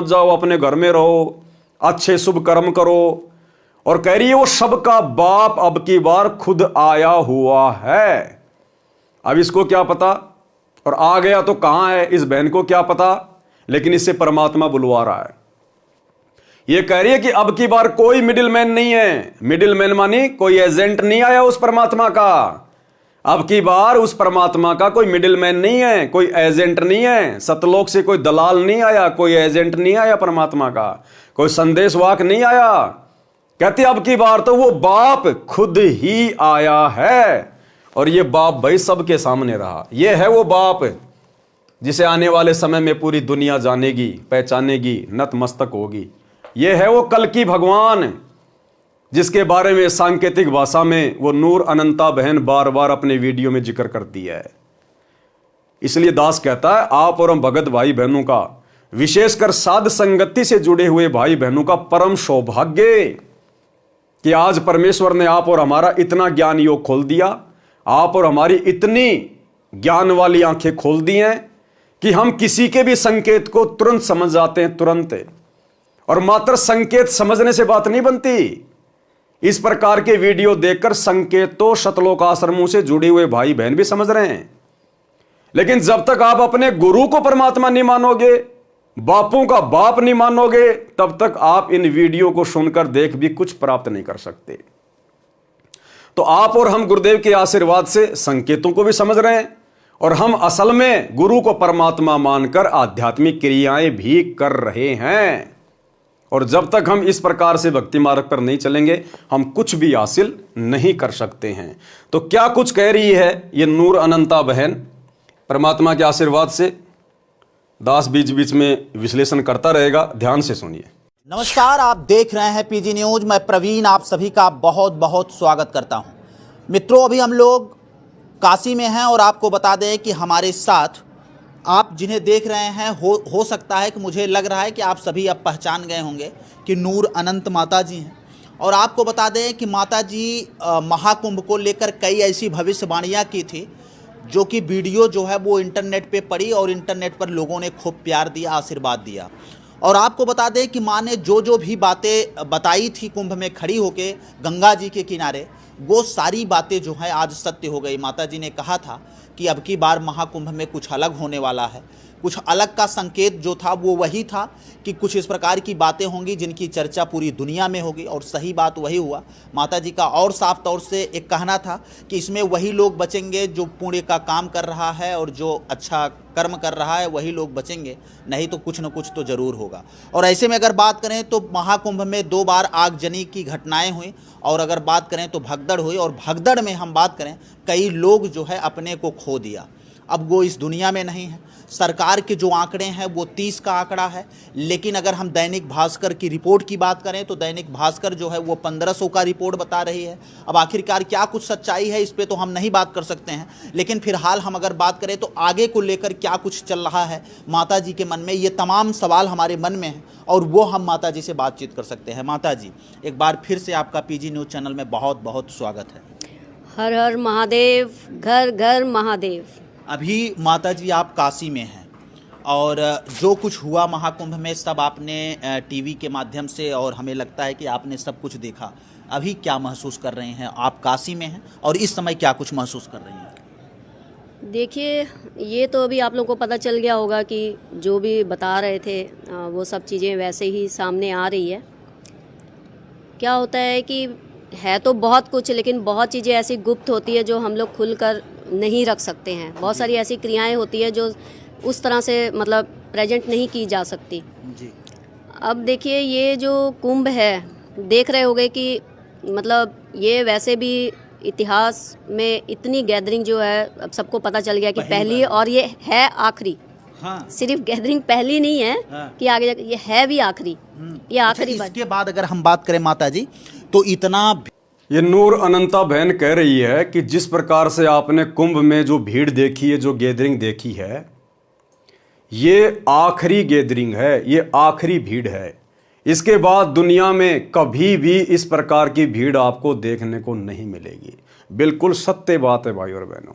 जाओ, अपने घर में रहो, अच्छे शुभ कर्म करो। और कह रही है वो सबका बाप अब की बार खुद आया हुआ है। अब इसको क्या पता, और आ गया तो कहां है, इस बहन को क्या पता, लेकिन इससे परमात्मा बुलवा रहा है। ये कह रही है कि अब की बार कोई मिडिलमैन नहीं है। मिडिलमैन मानी कोई एजेंट नहीं आया उस परमात्मा का। अब की बार उस परमात्मा का कोई मिडिलमैन नहीं है, कोई एजेंट नहीं है। सतलोक से कोई दलाल नहीं आया, कोई एजेंट नहीं आया परमात्मा का, कोई संदेशवाहक नहीं आया। कहते अब की बार तो वो बाप खुद ही आया है। और ये बाप भाई सबके सामने रहा। ये है वो बाप जिसे आने वाले समय में पूरी दुनिया जानेगी, पहचानेगी, नतमस्तक होगी। ये है वो कल की भगवान जिसके बारे में सांकेतिक भाषा में वो नूर अनंता बहन बार बार अपने वीडियो में जिक्र करती है। इसलिए दास कहता है, आप और हम भगत भाई बहनों का, विशेषकर साध संगति से जुड़े हुए भाई बहनों का परम सौभाग्य कि आज परमेश्वर ने आप और हमारा इतना ज्ञान योग खोल दिया, आप और हमारी इतनी ज्ञान वाली आंखें खोल दी हैं कि हम किसी के भी संकेत को तुरंत समझ जाते हैं, तुरंत। और मात्र संकेत समझने से बात नहीं बनती। इस प्रकार के वीडियो देखकर संकेत तो सतलोक आश्रमों से जुड़े हुए भाई बहन भी समझ रहे हैं, लेकिन जब तक आप अपने गुरु को परमात्मा नहीं मानोगे, बापों का बाप नहीं मानोगे, तब तक आप इन वीडियो को सुनकर देख भी कुछ प्राप्त नहीं कर सकते। तो आप और हम गुरुदेव के आशीर्वाद से संकेतों को भी समझ रहे हैं, और हम असल में गुरु को परमात्मा मानकर आध्यात्मिक क्रियाएं भी कर रहे हैं। और जब तक हम इस प्रकार से भक्ति मार्ग पर नहीं चलेंगे, हम कुछ भी हासिल नहीं कर सकते हैं। तो क्या कुछ कह रही है ये नूर अनंता बहन परमात्मा के आशीर्वाद से। दास बीच बीच में विश्लेषण करता रहेगा, ध्यान से सुनिए। नमस्कार, आप देख रहे हैं पीजी न्यूज। मैं प्रवीण आप सभी का बहुत बहुत स्वागत करता हूं। मित्रों, अभी हम लोग काशी में हैं और आपको बता दें कि हमारे साथ आप जिन्हें देख रहे हैं, हो सकता है कि मुझे लग रहा है कि आप सभी अब पहचान गए होंगे कि नूर अनंत माता जी हैं। और आपको बता दें कि माता जी महाकुंभ को लेकर कई ऐसी भविष्यवाणियाँ की थी, जो कि वीडियो जो है वो इंटरनेट पे पड़ी और इंटरनेट पर लोगों ने खूब प्यार दिया, आशीर्वाद दिया। और आपको बता दें कि माँ ने जो भी बातें बताई थी कुंभ में खड़ी होके गंगा जी के किनारे, वो सारी बातें जो है आज सत्य हो गई। माता जी ने कहा था कि अब की बार महाकुंभ में कुछ अलग होने वाला है। कुछ अलग का संकेत जो था वो वही था कि कुछ इस प्रकार की बातें होंगी जिनकी चर्चा पूरी दुनिया में होगी, और सही बात वही हुआ। माता जी का और साफ तौर से एक कहना था कि इसमें वही लोग बचेंगे जो पुण्य का काम कर रहा है और जो अच्छा कर्म कर रहा है, वही लोग बचेंगे, नहीं तो कुछ न कुछ तो ज़रूर होगा। और ऐसे में अगर बात करें तो महाकुंभ में 2 बार आगजनी की घटनाएं हुई, और अगर बात करें तो भगदड़ हुई, और भगदड़ में हम बात करें कई लोग जो है अपने को खो दिया। अब वो इस दुनिया में नहीं है। सरकार के जो आंकड़े हैं वो 30 का आंकड़ा है, लेकिन अगर हम दैनिक भास्कर की रिपोर्ट की बात करें तो दैनिक भास्कर जो है वो 1500 का रिपोर्ट बता रही है। अब आखिरकार क्या कुछ सच्चाई है इस पे तो हम नहीं बात कर सकते हैं, लेकिन फिलहाल हम अगर बात करें तो आगे को लेकर क्या कुछ चल रहा है माता जी के मन में, ये तमाम सवाल हमारे मन में हैं और वो हम माता जी से बातचीत कर सकते हैं। माता जी, एक बार फिर से आपका पीजी न्यूज़ चैनल में बहुत बहुत स्वागत है। हर हर महादेव, घर घर महादेव। अभी माता जी आप काशी में हैं और जो कुछ हुआ महाकुंभ में सब आपने टीवी के माध्यम से, और हमें लगता है कि आपने सब कुछ देखा। अभी क्या महसूस कर रहे हैं? आप काशी में हैं और इस समय क्या कुछ महसूस कर रहे हैं? देखिए, ये तो अभी आप लोगों को पता चल गया होगा कि जो भी बता रहे थे वो सब चीज़ें वैसे ही सामने आ रही है। क्या होता है कि है तो बहुत कुछ, लेकिन बहुत चीज़ें ऐसी गुप्त होती है जो हम लोग खुल कर नहीं रख सकते हैं। बहुत सारी ऐसी क्रियाएं होती है जो उस तरह से मतलब प्रेजेंट नहीं की जा सकती जी। अब देखिए, ये जो कुंभ है, देख रहे होंगे कि मतलब ये वैसे भी इतिहास में इतनी गैदरिंग जो है अब सबको पता चल गया कि पहली और ये है आखिरी। हाँ। सिर्फ गैदरिंग पहली नहीं है हाँ। कि आगे जाके ये है भी आखिरी, ये आखिरी अच्छा, बात। इसके बाद अगर हम बात करें माता जी, तो इतना ये नूर अनंता बहन कह रही है कि जिस प्रकार से आपने कुंभ में जो भीड़ देखी है, जो गैदरिंग देखी है, ये आखिरी गैदरिंग है, ये आखिरी भीड़ है। इसके बाद दुनिया में कभी भी इस प्रकार की भीड़ आपको देखने को नहीं मिलेगी। बिल्कुल सत्य बात है भाई और बहनों।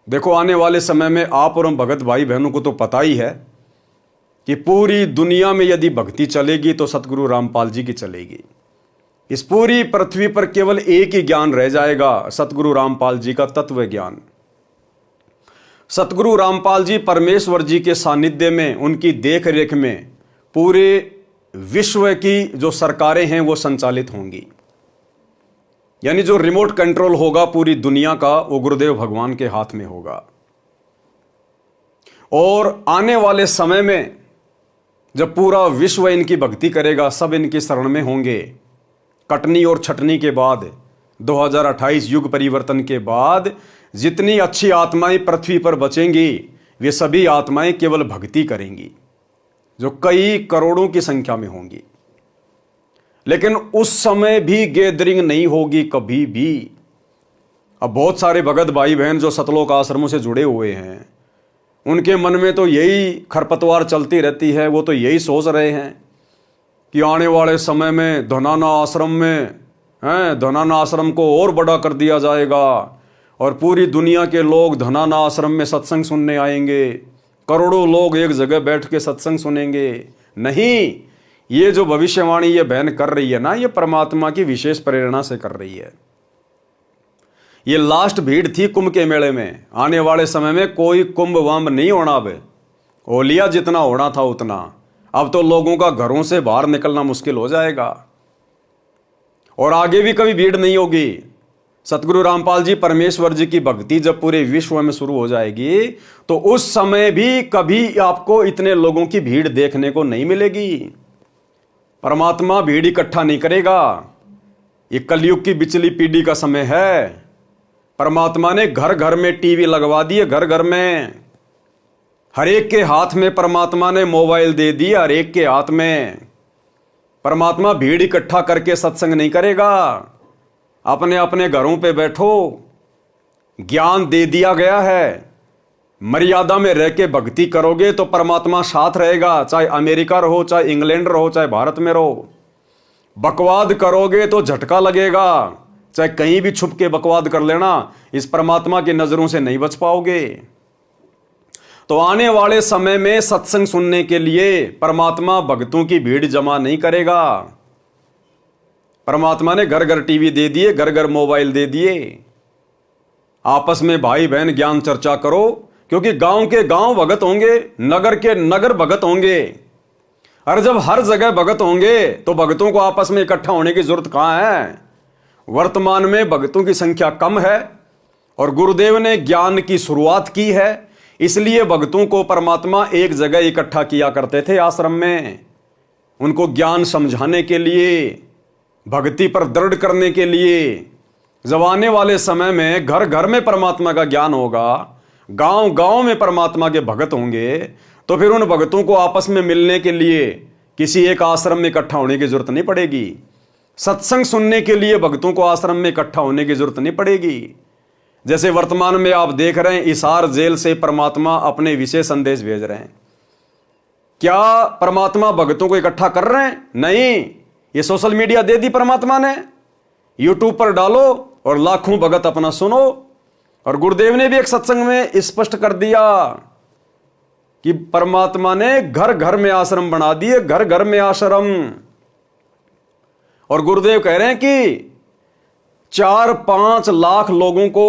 देखो, आने वाले समय में आप और हम भगत भाई बहनों को तो पता ही है कि पूरी दुनिया में यदि भक्ति चलेगी तो सतगुरु रामपाल जी की चलेगी। इस पूरी पृथ्वी पर केवल एक ही ज्ञान रह जाएगा, सतगुरु रामपाल जी का तत्व ज्ञान। सतगुरु रामपाल जी परमेश्वर जी के सानिध्य में, उनकी देख रेख में पूरे विश्व की जो सरकारें हैं वो संचालित होंगी। यानी जो रिमोट कंट्रोल होगा पूरी दुनिया का, वो गुरुदेव भगवान के हाथ में होगा। और आने वाले समय में जब पूरा विश्व इनकी भक्ति करेगा, सब इनकी शरण में होंगे। कटनी और छटनी के बाद 2028 युग परिवर्तन के बाद जितनी अच्छी आत्माएं पृथ्वी पर बचेंगी, वे सभी आत्माएं केवल भक्ति करेंगी, जो कई करोड़ों की संख्या में होंगी। लेकिन उस समय भी गैदरिंग नहीं होगी कभी भी। अब बहुत सारे भगत भाई बहन जो सतलोक आश्रमों से जुड़े हुए हैं, उनके मन में तो यही खरपतवार चलती रहती है। वो तो यही सोच रहे हैं कि आने वाले समय में धनाना आश्रम में धनाना आश्रम को और बड़ा कर दिया जाएगा और पूरी दुनिया के लोग धनाना आश्रम में सत्संग सुनने आएंगे, करोड़ों लोग एक जगह बैठ के सत्संग सुनेंगे। नहीं, ये जो भविष्यवाणी ये बहन कर रही है ना, ये परमात्मा की विशेष प्रेरणा से कर रही है। ये लास्ट भीड़ थी कुंभ के मेले में। आने वाले समय में कोई कुंभ वाम्ब नहीं होना। अब हो लिया जितना होना था उतना। अब तो लोगों का घरों से बाहर निकलना मुश्किल हो जाएगा और आगे भी कभी भीड़ नहीं होगी। सतगुरु रामपाल जी परमेश्वर जी की भक्ति जब पूरे विश्व में शुरू हो जाएगी तो उस समय भी कभी आपको इतने लोगों की भीड़ देखने को नहीं मिलेगी। परमात्मा भीड़ इकट्ठा नहीं करेगा। ये कलयुग की बिचली पीढ़ी का समय है। परमात्मा ने घर घर में टीवी लगवा दिए, घर घर में, हर एक के हाथ में परमात्मा ने मोबाइल दे दिए, हर एक के हाथ में। परमात्मा भीड़ इकट्ठा करके सत्संग नहीं करेगा। अपने अपने घरों पे बैठो, ज्ञान दे दिया गया है। मर्यादा में रह के भक्ति करोगे तो परमात्मा साथ रहेगा, चाहे अमेरिका रहो, चाहे इंग्लैंड रहो, चाहे भारत में रहो। बकवाद करोगे तो झटका लगेगा, चाहे कहीं भी छुप के बकवाद कर लेना, इस परमात्मा की नजरों से नहीं बच पाओगे। तो आने वाले समय में सत्संग सुनने के लिए परमात्मा भक्तों की भीड़ जमा नहीं करेगा। परमात्मा ने घर घर टीवी दे दिए, घर घर मोबाइल दे दिए। आपस में भाई बहन ज्ञान चर्चा करो, क्योंकि गांव के गांव भगत होंगे, नगर के नगर भगत होंगे। और जब हर जगह भगत होंगे तो भगतों को आपस में इकट्ठा होने की जरूरत कहां है। वर्तमान में भगतों की संख्या कम है और गुरुदेव ने ज्ञान की शुरुआत की है, इसलिए भक्तों को परमात्मा एक जगह इकट्ठा किया करते थे आश्रम में, उनको ज्ञान समझाने के लिए, भक्ति पर दृढ़ करने के लिए। जब आने वाले समय में घर घर में परमात्मा का ज्ञान होगा, गांव गांव में परमात्मा के भगत होंगे, तो फिर उन भगतों को आपस में मिलने के लिए किसी एक आश्रम में इकट्ठा होने की जरूरत नहीं पड़ेगी। सत्संग सुनने के लिए भक्तों को आश्रम में इकट्ठा होने की जरूरत नहीं पड़ेगी। जैसे वर्तमान में आप देख रहे हैं, हिसार जेल से परमात्मा अपने विशेष संदेश भेज रहे हैं। क्या परमात्मा भक्तों को इकट्ठा कर रहे हैं? नहीं, ये सोशल मीडिया दे दी परमात्मा ने। यूट्यूब पर डालो और लाखों भगत अपना सुनो। और गुरुदेव ने भी एक सत्संग में स्पष्ट कर दिया कि परमात्मा ने घर घर में आश्रम बना दिए, घर घर में आश्रम। और गुरुदेव कह रहे हैं कि 4-5 लाख लोगों को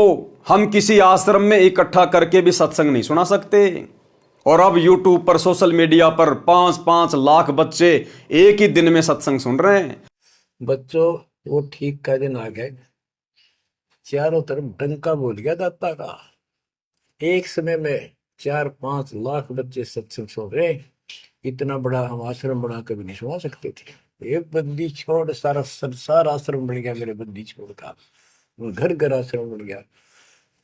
हम किसी आश्रम में इकट्ठा करके भी सत्संग नहीं सुना सकते। और अब यूट्यूब पर, सोशल मीडिया पर 5-5 लाख बच्चे एक ही दिन में सत्संग सुन रहे हैं। बच्चों, वो ठीक का दिन आ गए। चारों तरफ डंका बोल गया दाता का। एक समय में 4-5 लाख बच्चे सत्संग सुन रहे। इतना बड़ा हम आश्रम बना कभी नहीं सुना सकते थे। एक बंदी छोड़ सारा संसार आश्रम बन गया मेरे बंदी छोड़ का, वो घर घर आश्रम बन गया।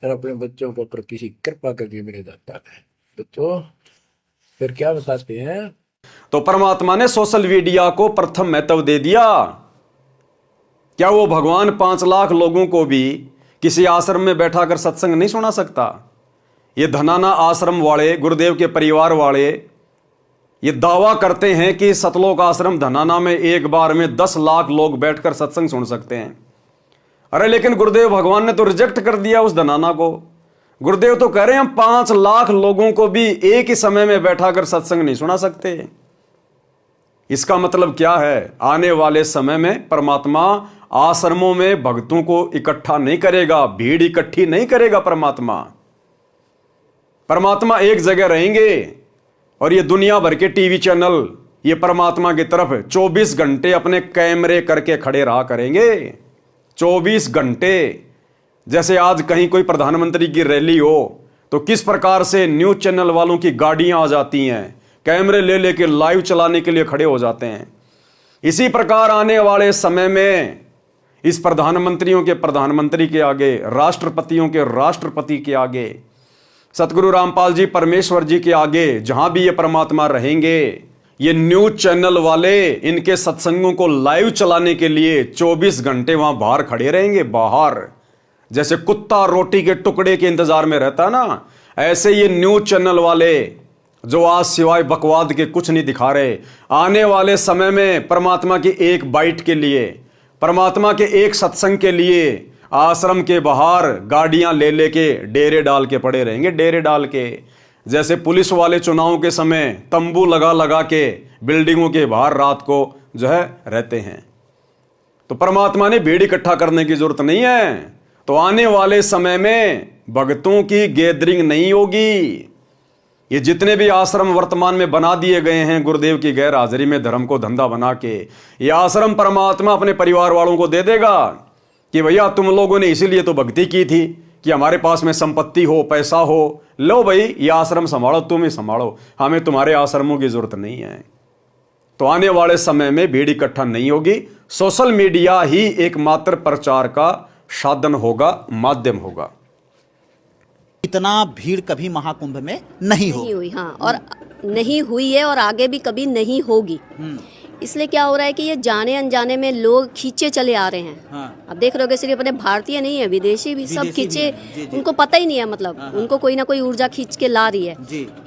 और अपने बच्चों के ऊपर किसी कृपा कर दी मेरे दाता ने। बच्चों फिर क्या बताते हैं, तो परमात्मा ने सोशल मीडिया को प्रथम महत्व दे दिया। क्या वो भगवान 5 लाख लोगों को भी किसी आश्रम में बैठा कर सत्संग नहीं सुना सकता? ये धनाना आश्रम वाले, गुरुदेव के परिवार वाले ये दावा करते हैं कि सतलोक आश्रम धनाना में एक बार में 10 लाख लोग बैठकर सत्संग सुन सकते हैं। अरे लेकिन गुरुदेव भगवान ने तो रिजेक्ट कर दिया उस धनाना को। गुरुदेव तो कह रहे हैं हम 5 लाख लोगों को भी एक ही समय में बैठाकर सत्संग नहीं सुना सकते। इसका मतलब क्या है? आने वाले समय में परमात्मा आश्रमों में भक्तों को इकट्ठा नहीं करेगा, भीड़ इकट्ठी नहीं करेगा। परमात्मा एक जगह रहेंगे और ये दुनिया भर के टीवी चैनल ये परमात्मा की तरफ 24 घंटे अपने कैमरे करके खड़े रहा करेंगे। 24 घंटे। जैसे आज कहीं कोई प्रधानमंत्री की रैली हो तो किस प्रकार से न्यूज चैनल वालों की गाड़ियां आ जाती हैं, कैमरे ले लेके लाइव चलाने के लिए खड़े हो जाते हैं। इसी प्रकार आने वाले समय में इस प्रधानमंत्रियों के प्रधानमंत्री के आगे, राष्ट्रपतियों के राष्ट्रपति के आगे, सतगुरु रामपाल जी परमेश्वर जी के आगे, जहां भी ये परमात्मा रहेंगे, ये न्यूज चैनल वाले इनके सत्संगों को लाइव चलाने के लिए 24 घंटे वहां बाहर खड़े रहेंगे। बाहर जैसे कुत्ता रोटी के टुकड़े के इंतजार में रहता है ना, ऐसे ये न्यूज चैनल वाले जो आज सिवाय बकवाद के कुछ नहीं दिखा रहे, आने वाले समय में परमात्मा की एक बाइट के लिए, परमात्मा के एक सत्संग के लिए आश्रम के बाहर गाड़ियां ले लेके डेरे डाल के पड़े रहेंगे। डेरे डाल के, जैसे पुलिस वाले चुनाव के समय तंबू लगा लगा के बिल्डिंगों के बाहर रात को जो है रहते हैं। तो परमात्मा ने भीड़ इकट्ठा करने की जरूरत नहीं है। तो आने वाले समय में भक्तों की गैदरिंग नहीं होगी। ये जितने भी आश्रम वर्तमान में बना दिए गए हैं गुरुदेव की गैर हाजिरी में धर्म को धंधा बना के, ये आश्रम परमात्मा अपने परिवार वालों को दे देगा कि भैया तुम लोगों ने इसीलिए तो भक्ति की थी कि हमारे पास में संपत्ति हो, पैसा हो, लो भाई ये आश्रम संभालो, तुम ही संभालो, हमें तुम्हारे आश्रमों की जरूरत नहीं है। तो आने वाले समय में भीड़ इकट्ठा नहीं होगी। सोशल मीडिया ही एकमात्र प्रचार का साधन होगा, माध्यम होगा। इतना भीड़ कभी महाकुंभ में नहीं हो नहीं हुई, हाँ, और नहीं हुई है और आगे भी कभी नहीं होगी। इसलिए क्या हो रहा है कि ये जाने अनजाने में लोग खींचे चले आ रहे हैं। हाँ। अब देख रहे हो सिर्फ अपने भारतीय नहीं है, विदेशी भी सब खींचे, उनको पता ही नहीं है, मतलब उनको कोई ना कोई ऊर्जा खींच के ला रही है।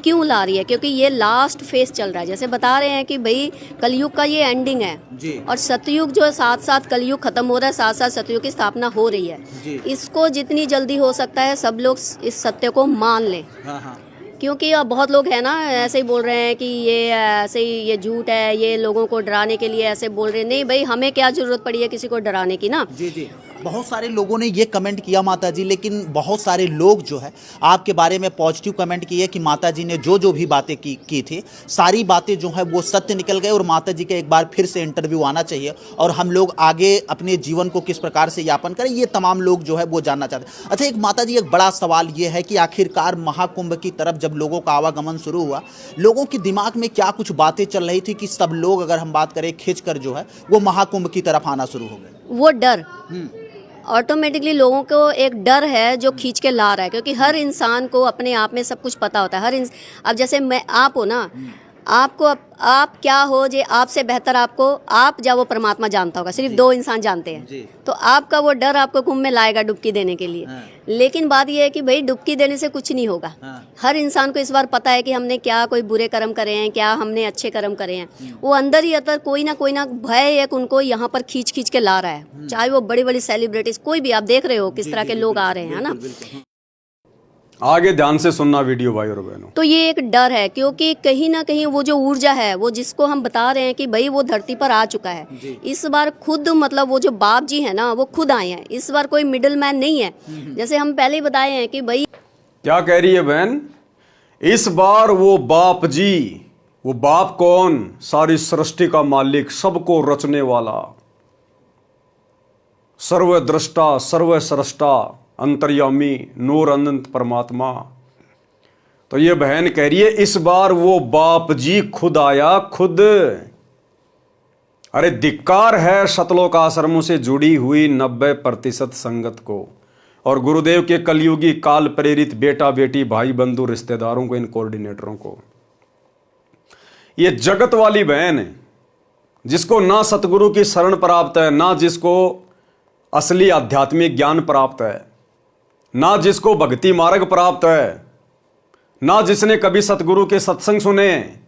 क्यों ला रही है? क्योंकि ये लास्ट फेज चल रहा है। जैसे बता रहे हैं कि भाई कलयुग का ये एंडिंग है और सतयुग जो है, साथ साथ कलयुग खत्म हो रहा है, साथ साथ सतयुग की स्थापना हो रही है। इसको जितनी जल्दी हो सकता है सब लोग इस सत्य को मान लें। क्योंकि अब बहुत लोग हैं ना ऐसे ही बोल रहे हैं कि ये ऐसे ही ये झूठ है, ये लोगों को डराने के लिए ऐसे बोल रहे हैं। नहीं भाई, हमें क्या जरूरत पड़ी है किसी को डराने की ना। जी। बहुत सारे लोगों ने ये कमेंट किया माता जी, लेकिन बहुत सारे लोग जो है आपके बारे में पॉजिटिव कमेंट किए कि माता जी ने जो भी बातें की थी सारी बातें जो है वो सत्य निकल गए और माता जी का एक बार फिर से इंटरव्यू आना चाहिए और हम लोग आगे अपने जीवन को किस प्रकार से यापन करें, ये तमाम लोग जो है वो जानना चाहते हैं। अच्छा, एक माता जी एक बड़ा सवाल ये है कि आखिरकार महाकुंभ की तरफ जब लोगों का आवागमन शुरू हुआ, लोगों के दिमाग में क्या कुछ बातें चल रही थी कि सब लोग, अगर हम बात करें, खिंच कर जो है वो महाकुंभ की तरफ आना शुरू हो गए? वो डर ऑटोमेटिकली लोगों को एक डर है जो खींच के ला रहा है। क्योंकि हर इंसान को अपने आप में सब कुछ पता होता है। अब जैसे मैं, आप हो ना, आपको आप क्या हो, जे आपसे बेहतर आपको आप या वो परमात्मा जानता होगा। सिर्फ 2 इंसान जानते हैं। तो आपका वो डर आपको कुंभ में लाएगा डुबकी देने के लिए। लेकिन बात ये है कि भाई डुबकी देने से कुछ नहीं होगा। हर इंसान को इस बार पता है कि हमने क्या कोई बुरे कर्म करे हैं, क्या हमने अच्छे कर्म करे हैं। वो अंदर ही अंदर कोई ना भय एक उनको यहाँ पर खींच के ला रहा है। चाहे वो बड़ी बड़ी सेलिब्रिटीज, कोई भी, आप देख रहे हो किस तरह के लोग आ रहे हैं ना। आगे ध्यान से सुनना वीडियो भाई और बहनों। तो ये एक डर है, क्योंकि कहीं ना कहीं वो जो ऊर्जा है, वो जिसको हम बता रहे हैं कि भाई वो धरती पर आ चुका है। इस बार खुद, मतलब वो जो बाप जी है ना, वो खुद आए हैं। इस बार कोई मिडिल मैन नहीं है। जैसे हम पहले ही बताए हैं कि भाई, क्या कह रही है बहन? इस बार वो बाप जी, वो बाप कौन? सारी सृष्टि का मालिक, सबको रचने वाला, सर्वद्रष्टा, सर्वसृष्टा, अंतर्यामी, नूर अनंत परमात्मा। तो ये बहन कह रही है इस बार वो बाप जी खुद आया, खुद। अरे धिक्कार है सतलोक आश्रमों से जुड़ी हुई 90% संगत को और गुरुदेव के कलयुगी काल प्रेरित बेटा बेटी भाई बंधु रिश्तेदारों को, इन कोऑर्डिनेटरों को। ये जगत वाली बहन है जिसको ना सतगुरु की शरण प्राप्त है, ना जिसको असली आध्यात्मिक ज्ञान प्राप्त है, ना जिसको भक्ति मार्ग प्राप्त है, ना जिसने कभी सतगुरु के सत्संग सुने,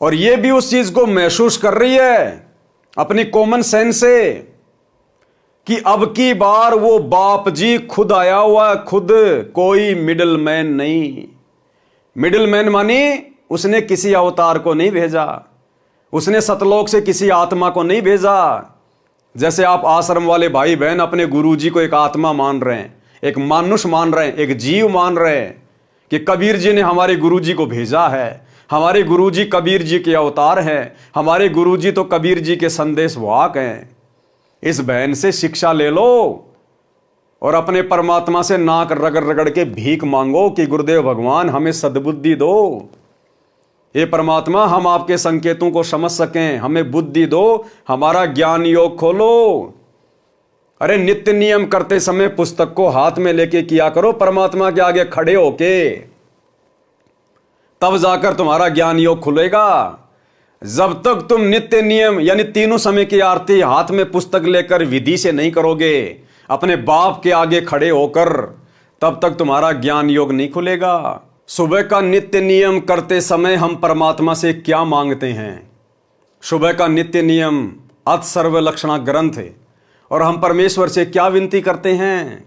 और ये भी उस चीज को महसूस कर रही है अपनी कॉमन सेंस से कि अब की बार वो बाप जी खुद आया हुआ, खुद, कोई मिडिल मैन नहीं। मिडिल मैन मानी उसने किसी अवतार को नहीं भेजा, उसने सतलोक से किसी आत्मा को नहीं भेजा। जैसे आप आश्रम वाले भाई बहन अपने गुरुजी को एक आत्मा मान रहे हैं, एक मानुष मान रहे हैं, एक जीव मान रहे हैं कि कबीर जी ने हमारे गुरुजी को भेजा है, हमारे गुरुजी कबीर जी के अवतार हैं, हमारे गुरुजी तो कबीर जी के संदेश वाहक हैं। इस बहन से शिक्षा ले लो और अपने परमात्मा से नाक रगड़ रगड़ के भीख मांगो कि गुरुदेव भगवान हमें सद्बुद्धि दो, हे परमात्मा हम आपके संकेतों को समझ सकें, हमें बुद्धि दो, हमारा ज्ञान योग खोलो। अरे नित्य नियम करते समय पुस्तक को हाथ में लेके किया करो, परमात्मा के आगे खड़े होके, तब जाकर तुम्हारा ज्ञान योग खुलेगा। जब तक तुम नित्य नियम यानी तीनों समय की आरती हाथ में पुस्तक लेकर विधि से नहीं करोगे, अपने बाप के आगे खड़े होकर, तब तक तुम्हारा ज्ञान योग नहीं खुलेगा। सुबह का नित्य नियम करते समय हम परमात्मा से क्या मांगते हैं? सुबह का नित्य नियम अत सर्व लक्षणा ग्रंथ है और हम परमेश्वर से क्या विनती करते हैं?